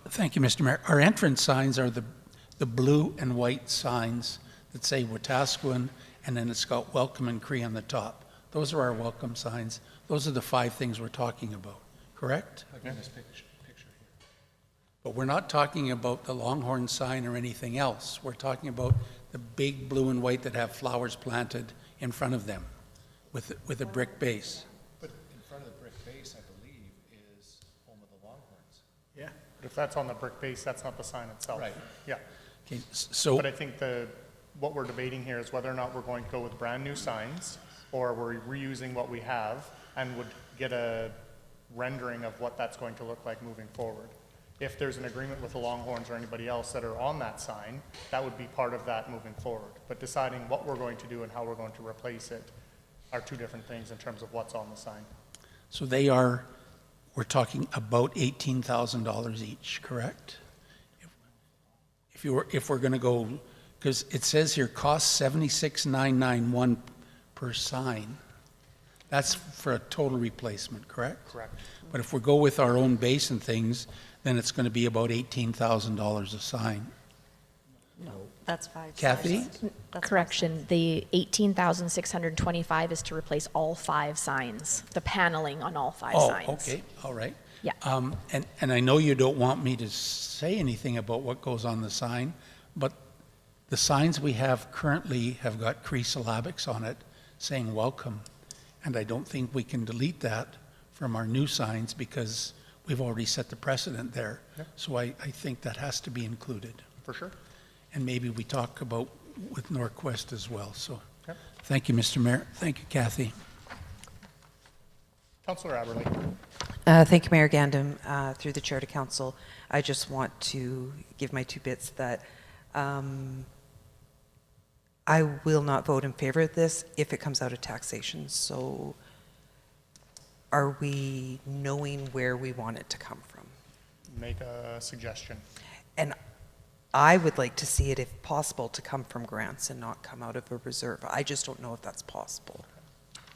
Thank you, Mr. Mayor. Our entrance signs are the blue and white signs that say Wetaskiwin, and then it's got welcome and Cree on the top. Those are our welcome signs. Those are the 5 things we're talking about, correct? like in this picture here. But we're not talking about the Longhorn sign or anything else. We're talking about the big blue and white that have flowers planted in front of them with a brick base. But in front of the brick base, I believe, is home of the Longhorns. Yeah. But if that's on the brick base, that's not the sign itself. Right. Yeah. Okay, so But I think what we're debating here is whether or not we're going to go with brand-new signs, or we're reusing what we have and would get a rendering of what that's going to look like moving forward. If there's an agreement with the Longhorns or anybody else that are on that sign, that would be part of that moving forward. But deciding what we're going to do and how we're going to replace it are 2 different things in terms of what's on the sign. So we're talking about $18,000 each, correct? If we're going to go, because it says here, cost $76,991 per sign. That's for a total replacement, correct? Correct. But if we go with our own base and things, then it's going to be about $18,000 a sign. No, that's 5 Kathy? signs. That's 5 Correction, the 18,625 is to replace all 5 signs, the paneling on all 5 signs. Oh, okay, all right. Yeah. And I know you don't want me to say anything about what goes on the sign, but the signs we have currently have got Cree syllabics on it saying welcome. And I don't think we can delete that from our new signs because we've already set the precedent there. Yep. So I think that has to be included. For sure. And maybe we talk about with Norquest as well. So Yep. thank you, Mr. Mayor. Thank you, Kathy. Councillor Aberley. Thank you, Mayor Gandam. Through the chair to council, I just want to give my 2 bits that I will not vote in favor of this if it comes out of taxation. So are we knowing where we want it to come from? Make a suggestion. And I would like to see it, if possible, to come from grants and not come out of a reserve. I just don't know if that's possible.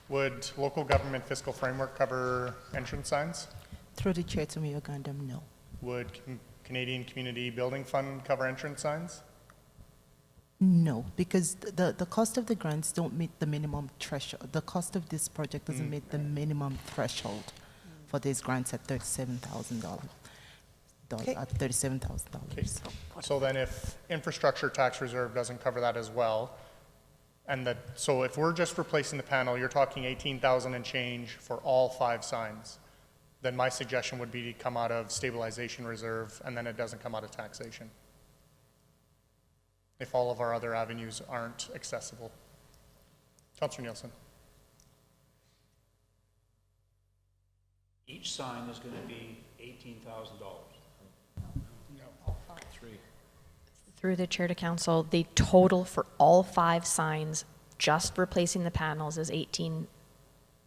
Would local government fiscal framework cover entrance signs? Through the chair to Mayor Gandam, no. Would Canadian Community Building Fund cover entrance signs? No, because the cost of the grants don't meet the minimum threshold. The cost of this project doesn't meet the minimum threshold for these grants at $37,000. Okay. At $37,000. So then if infrastructure tax reserve doesn't cover that as well, so if we're just replacing the panel, you're talking 18,000 and change for all 5 signs, then my suggestion would be to come out of stabilization reserve, and then it doesn't come out of taxation, if all of our other avenues aren't accessible. Councillor Nielsen. Each sign is going to be $18,000. Through the chair to council, the total for all 5 signs, just replacing the panels, is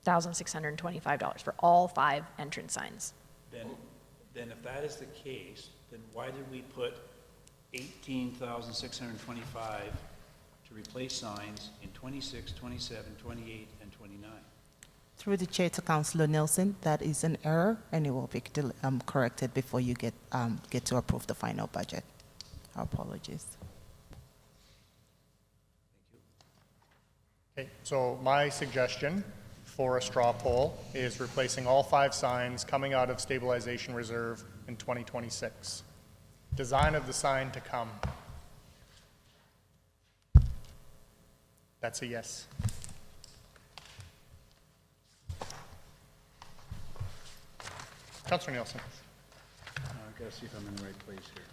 $18,625 for all 5 entrance signs. Then if that is the case, then why did we put 18,625 to replace signs in 26, 27, 28, and 29? Through the chair to Councillor Nelson, that is an error, and it will be corrected before you get to approve the final budget. Our apologies. Okay, so my suggestion for a straw poll is replacing all 5 signs coming out of stabilization reserve in 2026. Design of the sign to come. That's a yes. Councillor Nielsen. I've got to see if I'm in the right place here.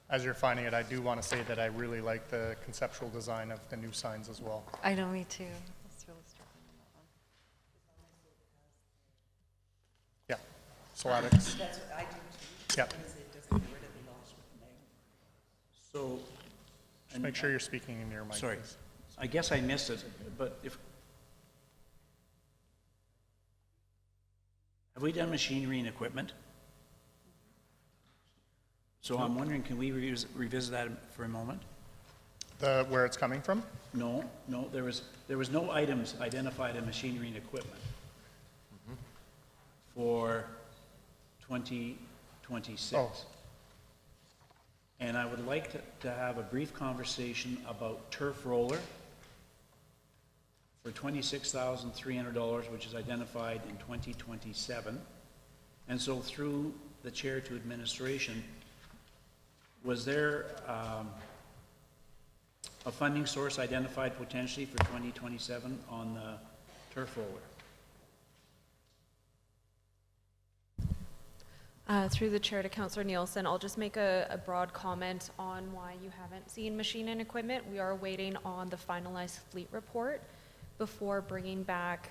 As you're finding it, I do want to say that I really like the conceptual design of the new signs as well. I know, me too. That's really struggling with that one. Yeah, Solatics. That's what I do too. Yeah. Because it doesn't get rid of the lost name. So, Just make sure you're speaking in your mic, sorry, please. I guess I missed it, but have we done machinery and equipment? So I'm wondering, can we revisit that for a moment? Where it's coming from? No, there was no items identified in machinery and equipment for 2026. Oh. And I would like to have a brief conversation about turf roller for $26,300, which is identified in 2027. And so through the chair to administration, was there a funding source identified potentially for 2027 on the turf roller? Through the chair to Councillor Nielsen, I'll just make a broad comment on why you haven't seen machine and equipment. We are waiting on the finalized fleet report before bringing back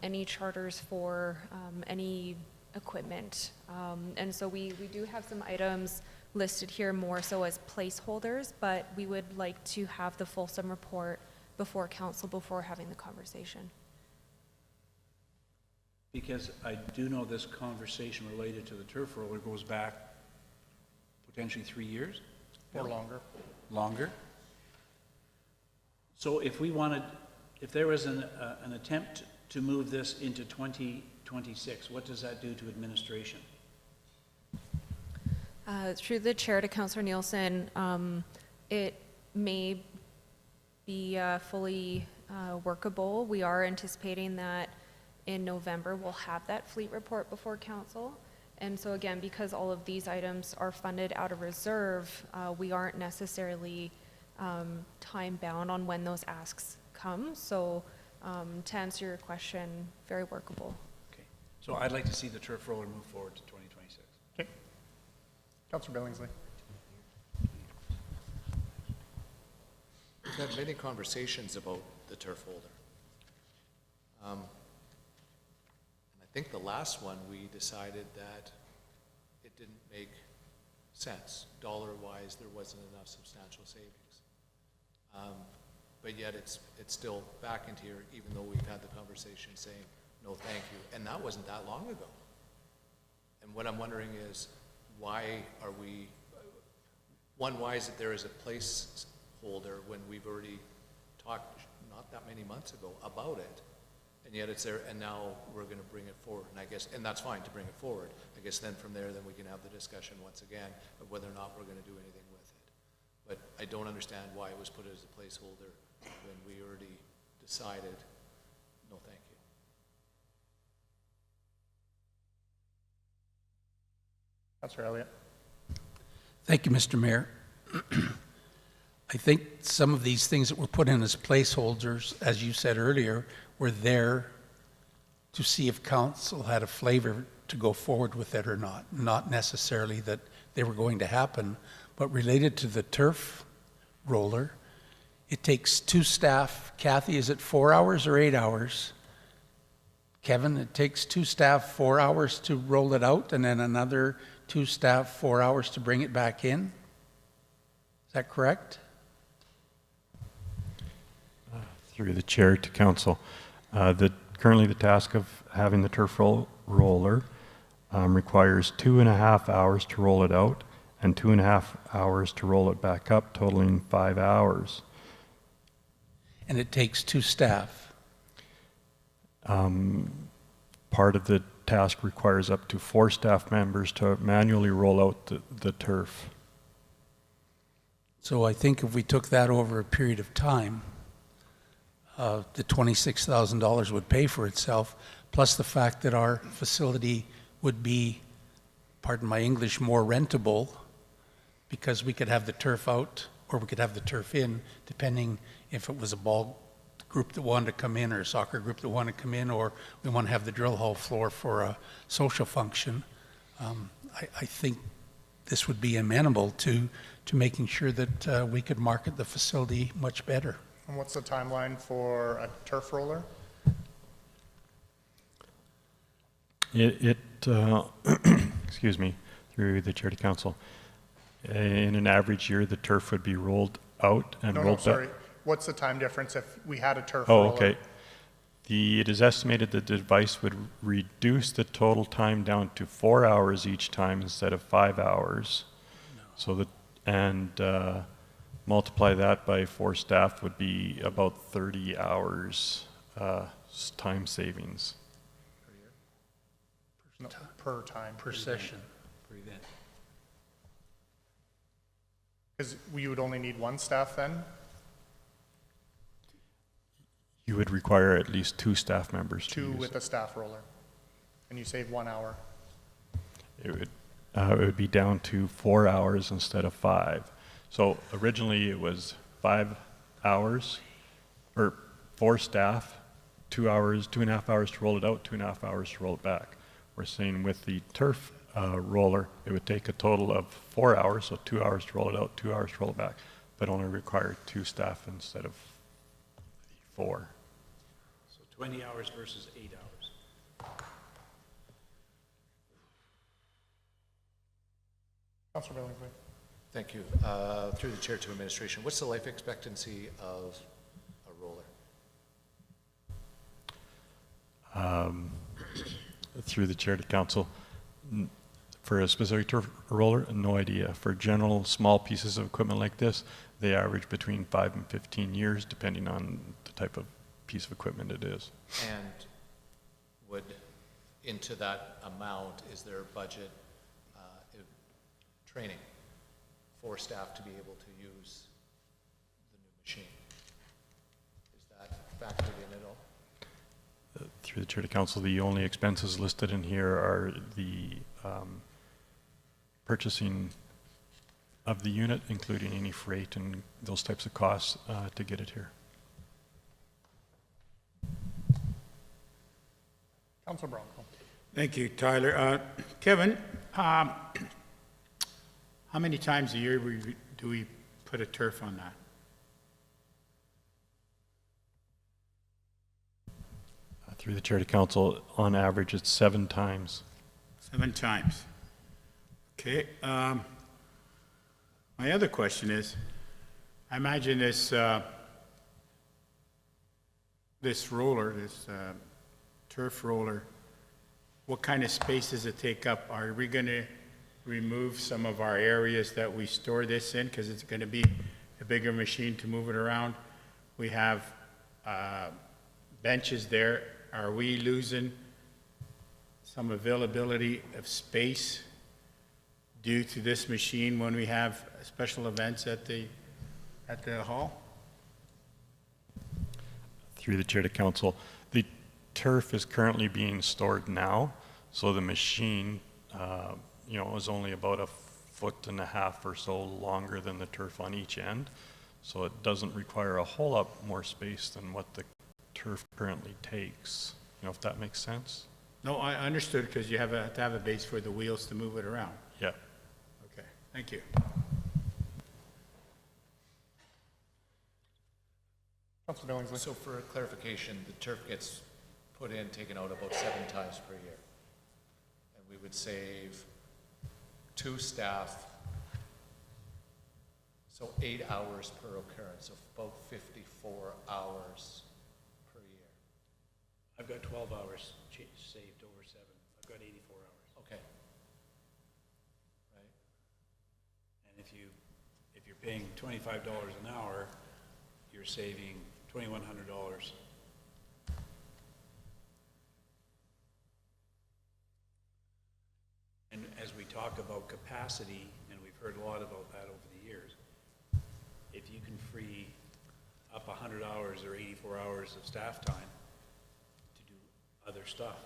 any charters for any equipment. And so we do have some items listed here more so as placeholders, but we would like to have the fulsome report before council before having the conversation. Because I do know this conversation related to the turf roller goes back potentially 3 years? Or longer. Longer? So if there was an attempt to move this into 2026, what does that do to administration? Through the chair to Councillor Nielsen, it may be fully workable. We are anticipating that in November we'll have that fleet report before council. And so again, because all of these items are funded out of reserve, we aren't necessarily time bound on when those asks come. So to answer your question, very workable. Okay. So I'd like to see the turf roller move forward to 2026. Okay. Councillor Billingsley. We've had many conversations about the turf holder. And I think the last one, we decided that it didn't make sense. Dollar-wise, there wasn't enough substantial savings. But yet it's still back into here, even though we've had the conversation saying, no, thank you. And that wasn't that long ago. And what I'm wondering is, why are we, why is it there is a placeholder when we've already talked not that many months ago about it, and yet it's there, and now we're going to bring it forward, and I guess, and that's fine to bring it forward. I guess then from there, then we can have the discussion once again of whether or not we're going to do anything with it. But I don't understand why it was put as a placeholder when we already decided, no, thank you. Councillor Elliott. Thank you, Mr. Mayor. I think some of these things that were put in as placeholders, as you said earlier, were there to see if council had a flavor to go forward with it or not. Not necessarily that they were going to happen, but related to the turf roller, it takes 2 staff. Kathy, is it 4 hours or 8 hours? Kevin, it takes 2 staff 4 hours to roll it out, and then another 2 staff 4 hours to bring it back in? Is that correct? Through the chair to council. Currently the task of having the turf roller requires 2.5 hours to roll it out and 2.5 hours to roll it back up, totaling 5 hours. And it takes 2 staff. Part of the task requires up to 4 staff members to manually roll out the turf. So I think if we took that over a period of time, the $26,000 would pay for itself, plus the fact that our facility would be, pardon my English, more rentable, because we could have the turf out or we could have the turf in, depending if it was a ball group that wanted to come in or a soccer group that wanted to come in, or we want to have the drill hall floor for a social function. I think this would be amenable to making sure that we could market the facility much better. And what's the timeline for a turf roller? Excuse me, through the chair to council. In an average year, the turf would be rolled out and rolled back. Sorry. What's the time difference if we had a turf Oh, roller? okay. It is estimated that the device would reduce the total time down to 4 hours each time instead of 5 hours. So that, and multiply that by 4 staff would be about 30 hours time savings. No, per time. Per session, per event. Because we would only need 1 staff then? You would require at least 2 staff members to 2 use with it. a staff roller. And you save 1 hour. It would be down to 4 hours instead of 5. So originally it was 5 hours, or 4 staff, 2 hours, 2.5 hours to roll it out, 2.5 hours to roll it back. We're saying with the turf roller, it would take a total of 4 hours, so 2 hours to roll it out, 2 hours to roll it back, but only require 2 staff instead of 4. So 20 hours versus 8 hours. Councilor Billingsley. Thank you. Through the chair to administration, what's the life expectancy of a roller? Through the chair to council, for a specific turf roller, no idea. For general small pieces of equipment like this, they average between 5 and 15 years, depending on the type of piece of equipment it is. And would, into that amount, is there a budget training for staff to be able to use the new machine? Is that factored in at all? Through the chair to council, the only expenses listed in here are the purchasing of the unit, including any freight and those types of costs to get it here. Councilor Bronco. Thank you, Tyler. Kevin, how many times a year do we put a turf on that? Through the chair to council, on average, it's 7 times. 7 times. Okay. My other question is, I imagine this this roller, this turf roller, what kind of space does it take up? Are we going to remove some of our areas that we store this in because it's going to be a bigger machine to move it around? We have benches there. Are we losing some availability of space due to this machine when we have special events at the hall? Through the chair to council, the turf is currently being stored now, so the machine, is only about 1.5 feet or so longer than the turf on each end, so it doesn't require a whole lot more space than what the turf currently takes. If that makes sense? No, I understood, because you have to have a base for the wheels to move it around. Yeah. Okay, thank you. Councilor Billingsley. So for a clarification, the turf gets put in, taken out about 7 times per year. And we would save 2 staff, so 8 hours per occurrence, so about 54 hours I've got 12 hours saved over 7. I've got 84 hours. Okay. Right. And if you're paying $25 an hour, you're saving $2,100. And as we talk about capacity, and we've heard a lot about that over the years, if you can free up 100 hours or 84 hours of staff time to do other stuff,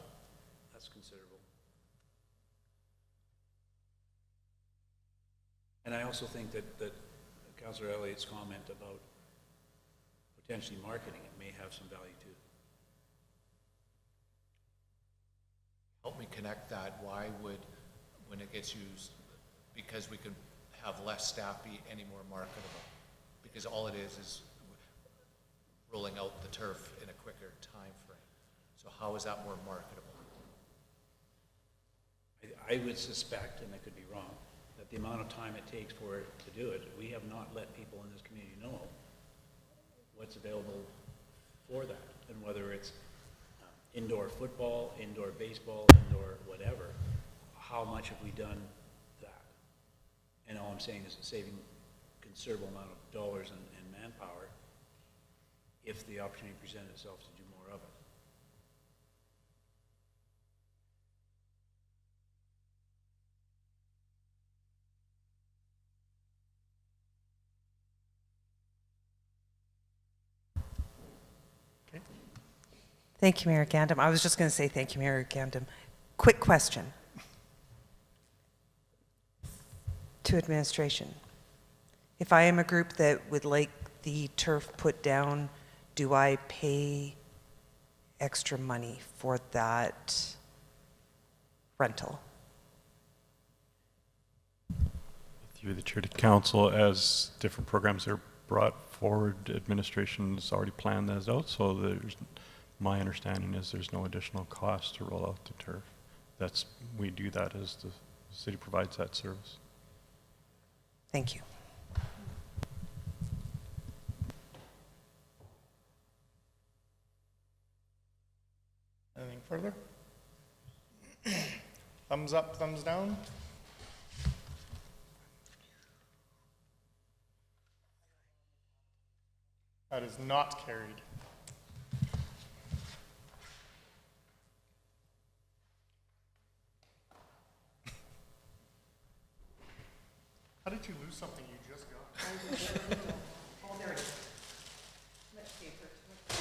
that's considerable. And I also think that Councillor Elliott's comment about potentially marketing it may have some value too. Help me connect that. Why would, when it gets used, because we could have less staff be any more marketable? Because all it is rolling out the turf in a quicker time frame. So how is that more marketable? I would suspect, and I could be wrong, that the amount of time it takes for it to do it, we have not let people in this community know what's available for that, and whether it's indoor football, indoor baseball, indoor whatever, how much have we done that? And all I'm saying is it's saving considerable amount of dollars and manpower if the opportunity presented itself to do more of it. Thank you, Mayor Gandam. I was just going to say thank you, Mayor Gandam. Quick question to administration. If I am a group that would like the turf put down, do I pay extra money for that rental? Through the chair to council, as different programs are brought forward, administration's already planned those out, so my understanding is there's no additional cost to roll out the turf. We do that as the city provides that service. Thank you. Anything further? Thumbs up, thumbs down? That is not carried. How did you lose something you just got? Oh, there it is. Too much paper, I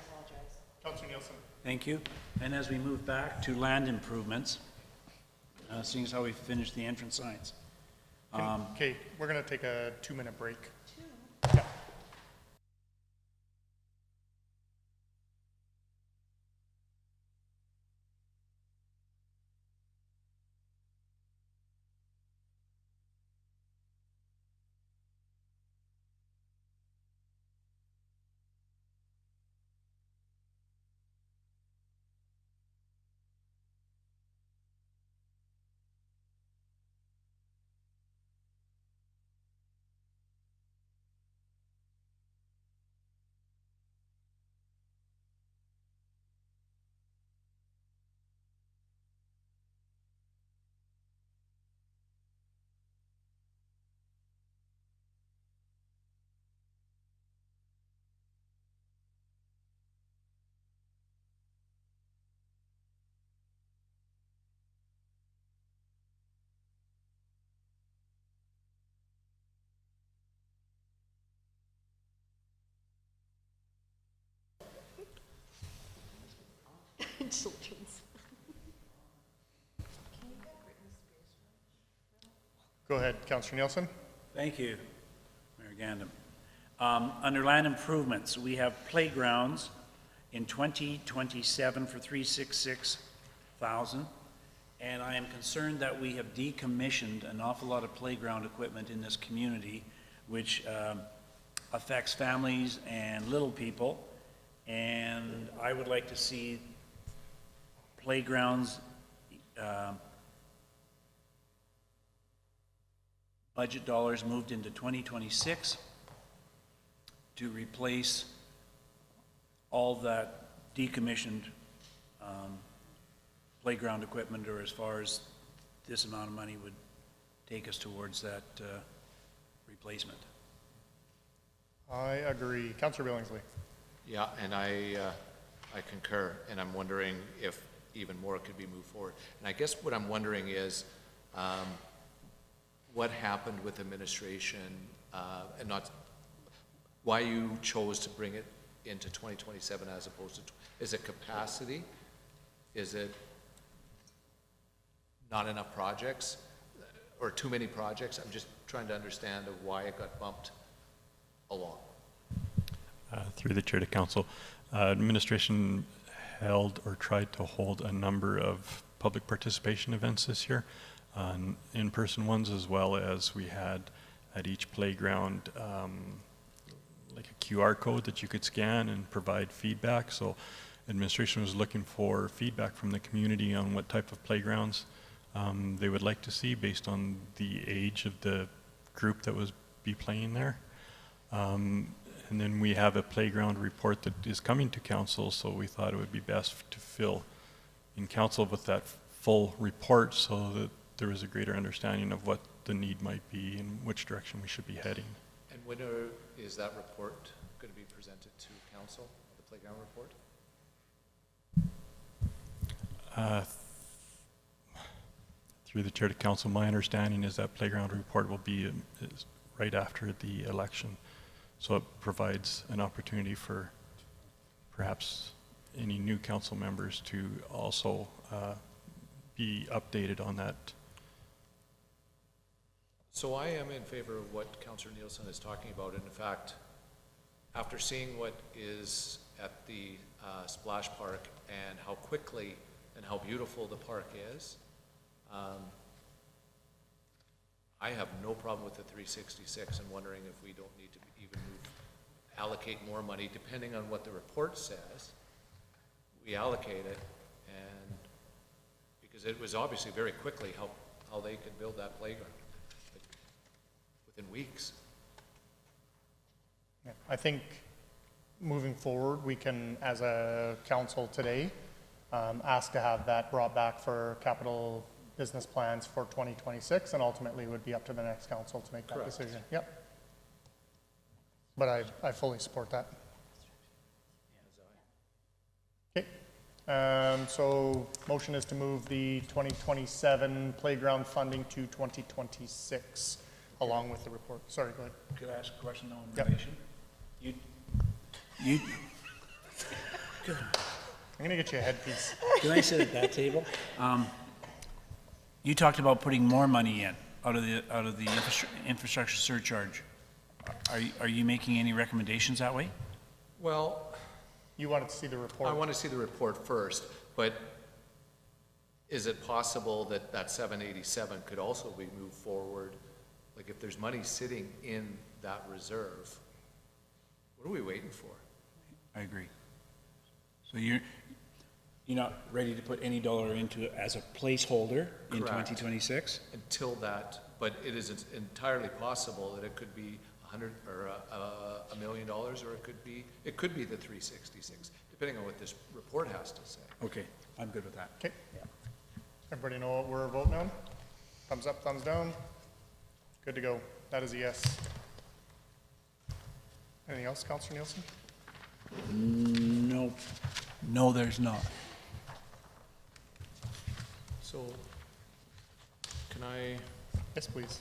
apologize. Councillor Nielsen. Thank you. And as we move back to land improvements, seeing as how we finished the entrance signs. Okay, we're going to take a 2-minute break. Children's. Go ahead, Councillor Nielsen. Thank you, Mayor Gandam. Under land improvements, we have playgrounds in 2027 for $366,000, and I am concerned that we have decommissioned an awful lot of playground equipment in this community, which affects families and little people, and I would like to see playgrounds budget dollars moved into 2026 to replace all that decommissioned playground equipment, or as far as this amount of money would take us towards that replacement. I agree. Councillor Billingsley. Yeah, and I concur, and I'm wondering if even more could be moved forward. And I guess what I'm wondering is, what happened with administration, and not, why you chose to bring it into 2027 as opposed to, is it capacity? Is it not enough projects, or too many projects? I'm just trying to understand of why it got bumped along. Through the chair to council, administration held or tried to hold a number of public participation events this year, in-person ones, as well as we had at each playground like a QR code that you could scan and provide feedback. So administration was looking for feedback from the community on what type of playgrounds they would like to see based on the age of the group that was be playing there. And then we have a playground report that is coming to council, so we thought it would be best to fill in council with that full report so that there was a greater understanding of what the need might be and which direction we should be heading. And when is that report going to be presented to council, the playground report? Through the chair to council, my understanding is that playground report will be is right after the election. So it provides an opportunity for perhaps any new council members to also be updated on that. So I am in favor of what Councillor Nielsen is talking about. And in fact, after seeing what is at the Splash Park and how quickly and how beautiful the park is, I have no problem with the 366 and wondering if we don't need to even allocate more money, depending on what the report says. We allocate it, and because it was obviously very quickly how they could build that playground within weeks. Yeah, I think moving forward, we can, as a council today, ask to have that brought back for capital business plans for 2026, and ultimately would be up to the next council to make that Correct. decision. Yep. But I fully support that. Okay. So motion is to move the 2027 playground funding to 2026, along with the report. Sorry, go ahead. Could I ask a question though in Yep. relation? You, I'm gonna get you a headpiece. can I sit at that table? You talked about putting more money in out of the infrastructure surcharge. Are you making any recommendations that way? Well, You wanted to see the report. I want to see the report first, but is it possible that that 787 could also be moved forward? Like if there's money sitting in that reserve, what are we waiting for? I agree. So you're not ready to put any dollar into it as a placeholder in Correct. 2026? Until that, but it is entirely possible that it could be $100 or $1 million, or it could be the 366, depending on what this report has to say. Okay, I'm good with that. Okay. Everybody know what we're voting on? Thumbs up, thumbs down? Good to go. That is a yes. Anything else, Councillor Nielsen? Nope. No, there's not. So, can I? Yes, please.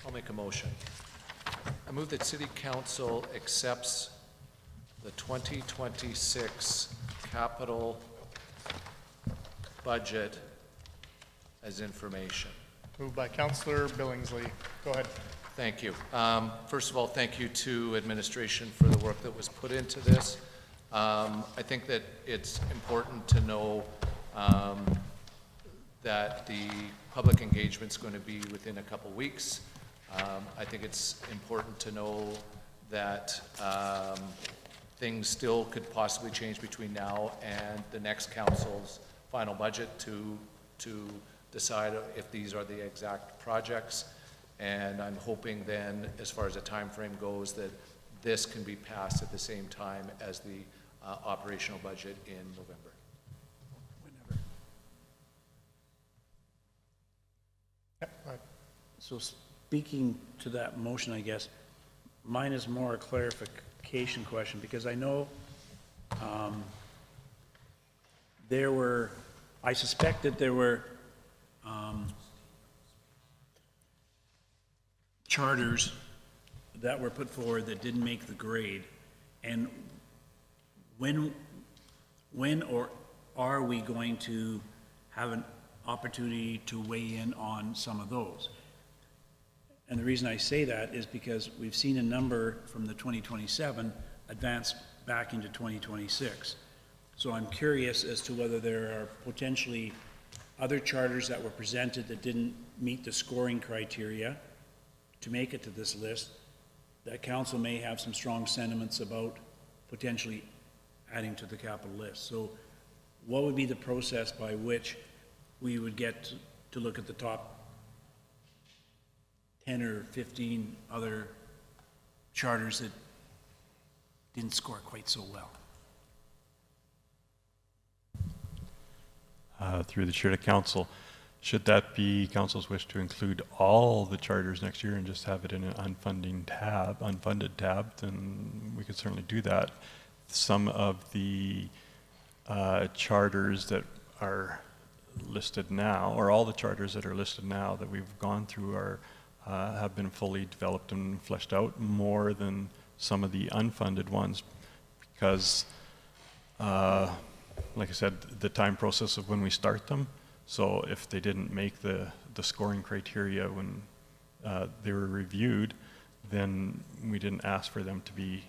I'll make a motion. I move that City Council accepts the 2026 capital budget as information. Moved by Councillor Billingsley. Go ahead. Thank you. First of all, thank you to administration for the work that was put into this. I think that it's important to know that the public engagement's going to be within a couple weeks. I think it's important to know that things still could possibly change between now and the next council's final budget to decide if these are the exact projects. And I'm hoping then, as far as the time frame goes, that this can be passed at the same time as the operational budget in November. When So speaking to that motion, I guess, mine is more a clarification question, because I know I suspect that there were charters that were put forward that didn't make the grade, and when or are we going to have an opportunity to weigh in on some of those? And the reason I say that is because we've seen a number from the 2027 advance back into 2026. So I'm curious as to whether there are potentially other charters that were presented that didn't meet the scoring criteria to make it to this list, that council may have some strong sentiments about potentially adding to the capital list. So what would be the process by which we would get to look at the top 10 or 15 other charters that didn't score quite so well? Through the chair to council, should that be council's wish to include all the charters next year and just have it in an unfunded tab, then we could certainly do that. Some of the charters that are listed now, or all the charters that are listed now that we've gone through have been fully developed and fleshed out, more than some of the unfunded ones, because like I said, the time process of when we start them. So if they didn't make the scoring criteria when they were reviewed, then we didn't ask for them to be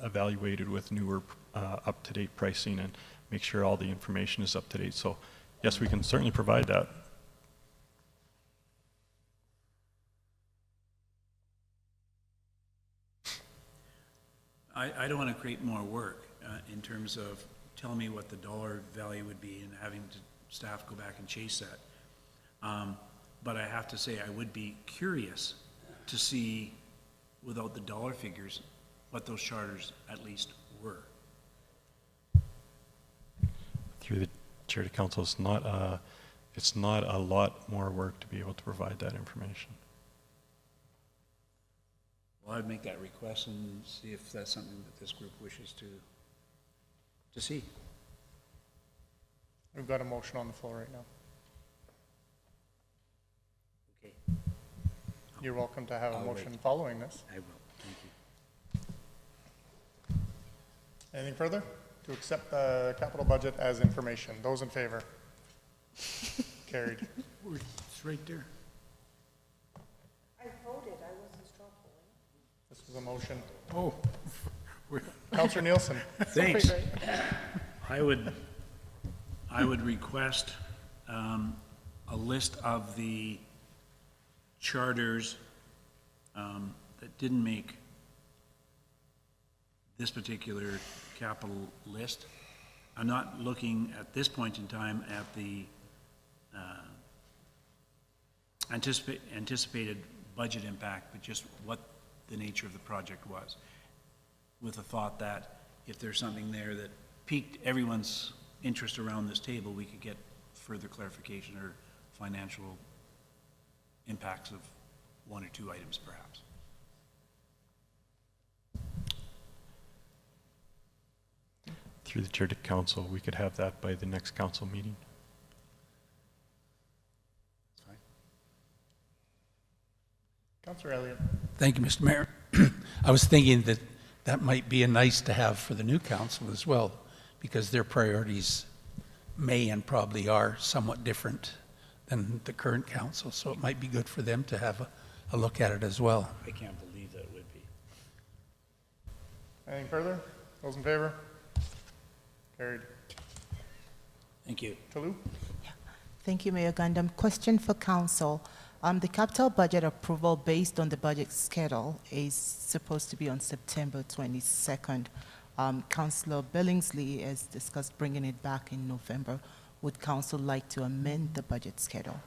evaluated with newer up-to-date pricing and make sure all the information is up to date. So yes, we can certainly provide that. I don't want to create more work in terms of telling me what the dollar value would be and having staff go back and chase that. But I have to say, I would be curious to see, without the dollar figures, what those charters at least were. Through the chair to council, it's not a lot more work to be able to provide that information. Well, I'd make that request and see if that's something that this group wishes to see. We've got a motion on the floor right now. Okay. You're welcome to have a I'll motion wait. following this. I will. Thank you. Anything further? To accept the capital budget as information. Those in favor? Carried. It's right there. I voted, I wasn't straw polling. This was a motion. Oh, Councillor Nielsen. Thanks. I would request a list of the charters that didn't make this particular capital list. I'm not looking at this point in time at the anticipated budget impact, but just what the nature of the project was, with the thought that if there's something there that piqued everyone's interest around this table, we could get further clarification or financial impacts of one or two items, perhaps. Through the chair to council, we could have that by the next council meeting. That's fine. Councillor Elliott. Thank you, Mr. Mayor. I was thinking that that might be a nice to have for the new council as well, because their priorities may and probably are somewhat different than the current council, so it might be good for them to have a look at it as well. I can't believe that would be. Anything further? Those in favor? Carried. Thank you. Talou? Thank you, Mayor Gundam. Question for council. The capital budget approval based on the budget schedule is supposed to be on September 22nd. Councillor Billingsley has discussed bringing it back in November. Would council like to amend the budget schedule?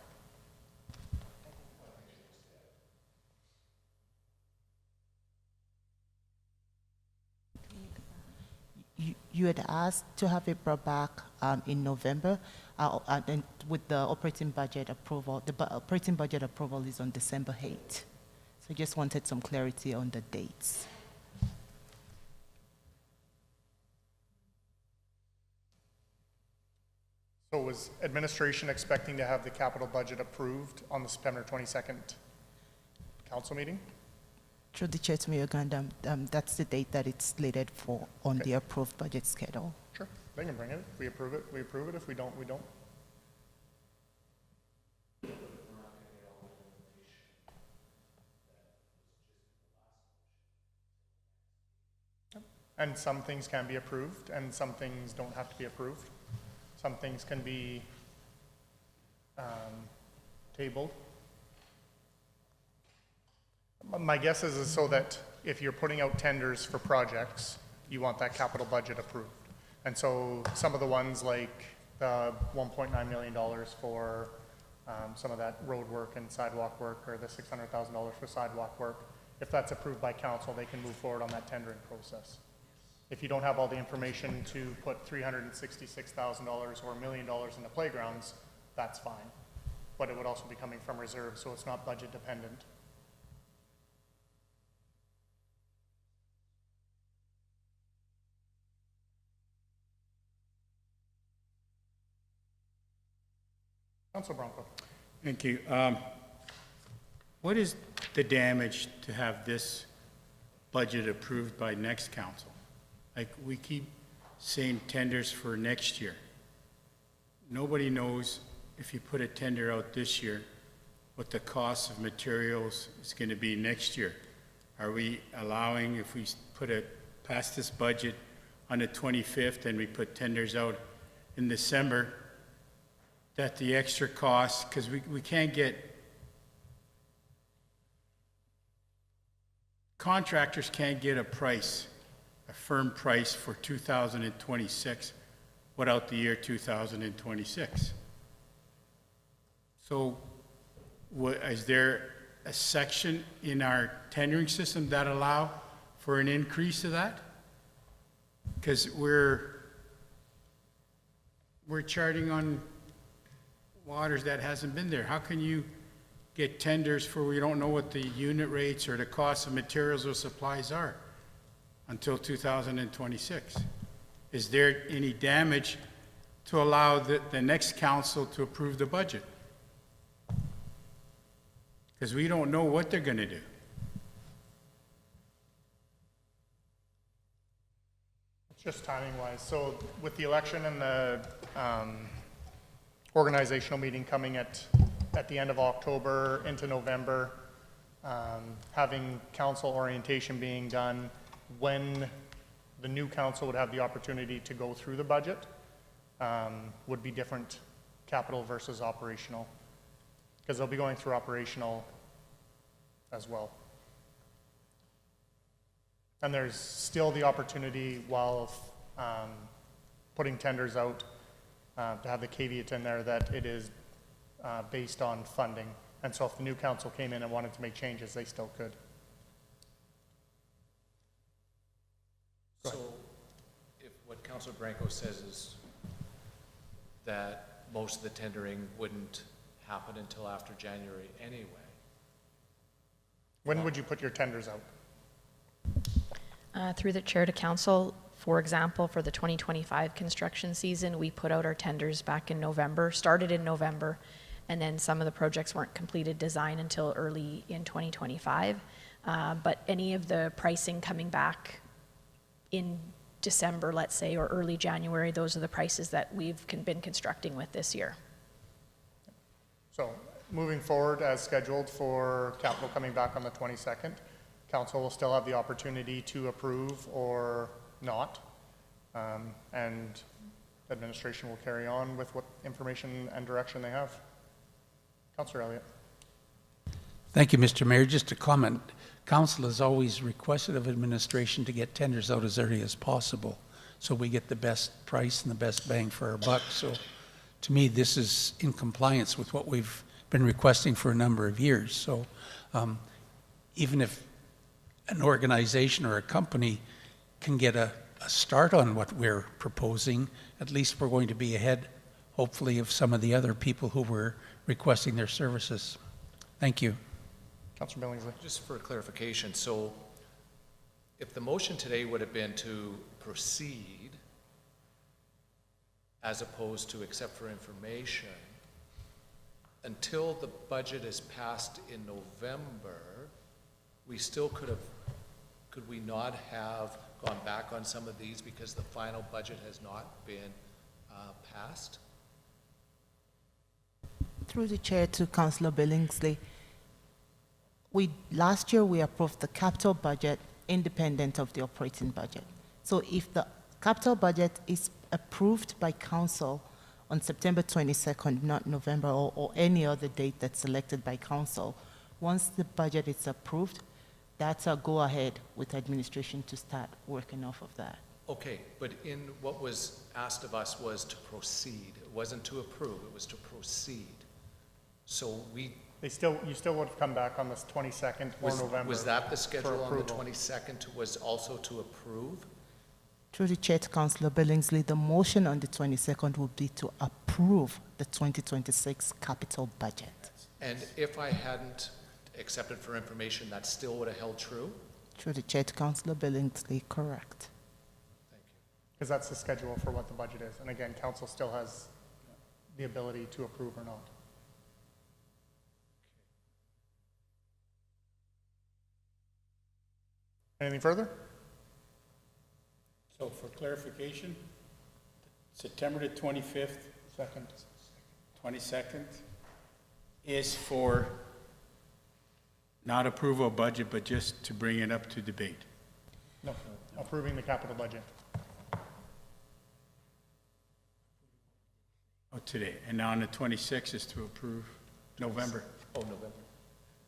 you had asked to have it brought back in November, and with the operating budget approval. The operating budget approval is on December 8th. So just wanted some clarity on the dates. So was administration expecting to have the capital budget approved on the September 22nd council meeting? Through the chair to Mayor Gandam, that's the date that it's slated for on the approved budget schedule. Sure, they can bring it. If we approve it, we approve it. If we don't, we don't. And some things can be approved, and some things don't have to be approved. Some things can be tabled. My guess is so that if you're putting out tenders for projects, you want that capital budget approved. And so some of the ones like the $1.9 million for some of that road work and sidewalk work, or the $600,000 for sidewalk work, if that's approved by council, they can move forward on that tendering process. If you don't have all the information to put $366,000 or $1 million in the playgrounds, that's fine. But it would also be coming from reserve, so it's not budget dependent. Councilor Bronco. Thank you. What is the damage to have this budget approved by next council? Like, we keep saying tenders for next year. Nobody knows if you put a tender out this year, what the cost of materials is going to be next year. Are we allowing, if we pass this budget on the 25th and we put tenders out in December, that the extra costs, because we can't get, contractors can't get a price, a firm price for 2026 without the year 2026. So is there a section in our tendering system that allow for an increase of that? Because we're charting on waters that hasn't been there. How can you get tenders for we don't know what the unit rates or the cost of materials or supplies are until 2026? Is there any damage to allow the next council to approve the budget? Because we don't know what they're going to do. It's just timing wise. So with the election and the organizational meeting coming at the end of October into November, having council orientation being done, when the new council would have the opportunity to go through the budget, would be different capital versus operational, because they'll be going through operational as well. And there's still the opportunity while putting tenders out to have the caveat in there that it is based on funding. And so if the new council came in and wanted to make changes, they still could. So if what Councilor Branco says is that most of the tendering wouldn't happen until after January anyway. When would you put your tenders out? Through the chair to council, for example, for the 2025 construction season, we put out our tenders back in November, started in November, and then some of the projects weren't completed design until early in 2025. But any of the pricing coming back in December, let's say, or early January, those are the prices that we've been constructing with this year. So moving forward as scheduled for capital coming back on the 22nd, council will still have the opportunity to approve or not. And administration will carry on with what information and direction they have. Councillor Elliott. Thank you, Mr. Mayor. Just a comment. Council has always requested of administration to get tenders out as early as possible so we get the best price and the best bang for our buck. So to me, this is in compliance with what we've been requesting for a number of years. So even if an organization or a company can get a a start on what we're proposing, at least we're going to be ahead, hopefully, of some of the other people who were requesting their services. Thank you. Councillor Billingsley. Just for clarification, so if the motion today would have been to proceed as opposed to accept for information, until the budget is passed in November, we still could we not have gone back on some of these because the final budget has not been passed? Through the chair to Councillor Billingsley, last year we approved the capital budget independent of the operating budget. So if the capital budget is approved by council on September 22nd, not November, or any other date that's selected by council, once the budget is approved, that's a go-ahead with administration to start working off of that. Okay, but in what was asked of us was to proceed. It wasn't to approve, it was to proceed. So you still would have come back on the 22nd or November. Was that the schedule on the approval. 22nd, was also to approve? Through the chair to Councillor Billingsley, the motion on the 22nd would be to approve the 2026 capital budget. And if I hadn't accepted for information, that still would have held true? Through the chair to Councillor Billingsley, correct. Thank you. Because that's the schedule for what the budget is. And again, council still has the ability to approve or not. Anything further? So for clarification, September the 25th, 22nd is for not approval of budget, but just to bring it up to debate. No, approving the capital budget. Oh, today. And now on the 26th is to approve November. Oh, November.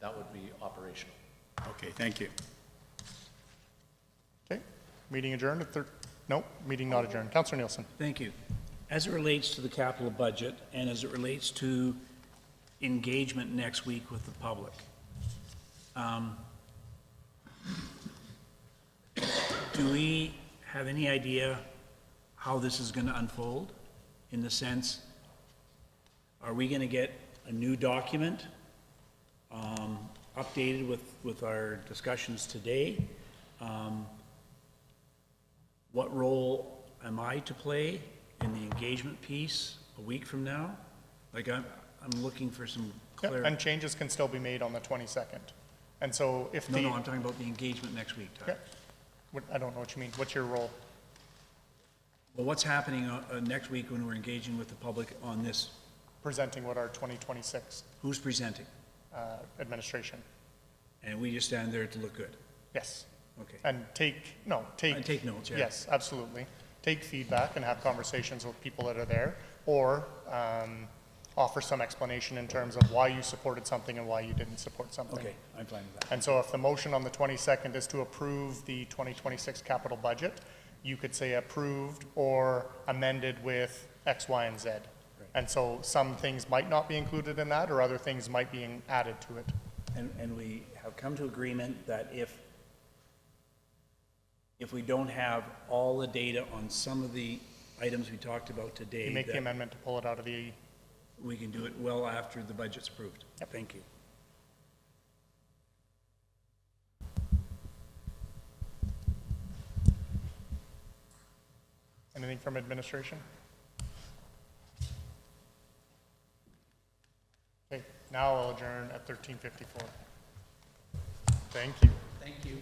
That would be operational. Okay, thank you. Okay, meeting adjourned at meeting not adjourned. Councillor Nielsen. Thank you. As it relates to the capital budget and as it relates to engagement next week with the public, do we have any idea how this is going to unfold? In the sense, are we going to get a new document updated with our discussions today? What role am I to play in the engagement piece a week from now? Like I'm looking for some clarity. And changes can still be made on the 22nd. And so if No, I'm talking about the engagement next week, Todd. Okay. I don't know what you mean. What's your role? Well, what's happening next week when we're engaging with the public on this? Presenting what our 2026 Who's presenting? Administration. And we just stand there to look good? Yes. Okay. And take notes, yeah. Yes, absolutely. Take feedback and have conversations with people that are there, or offer some explanation in terms of why you supported something and why you didn't support something. Okay, I'm fine with that. And so if the motion on the 22nd is to approve the 2026 capital budget, you could say approved or amended with X, Y, and Z. Right. And so some things might not be included in that, or other things might be added to it. And we have come to agreement that if we don't have all the data on some of the items we talked about today, You make the amendment to pull it out of the... we can do it well after the budget's approved. Yep. Thank you. Anything from administration? Okay, now I'll adjourn at 13:54. Thank you. Thank you.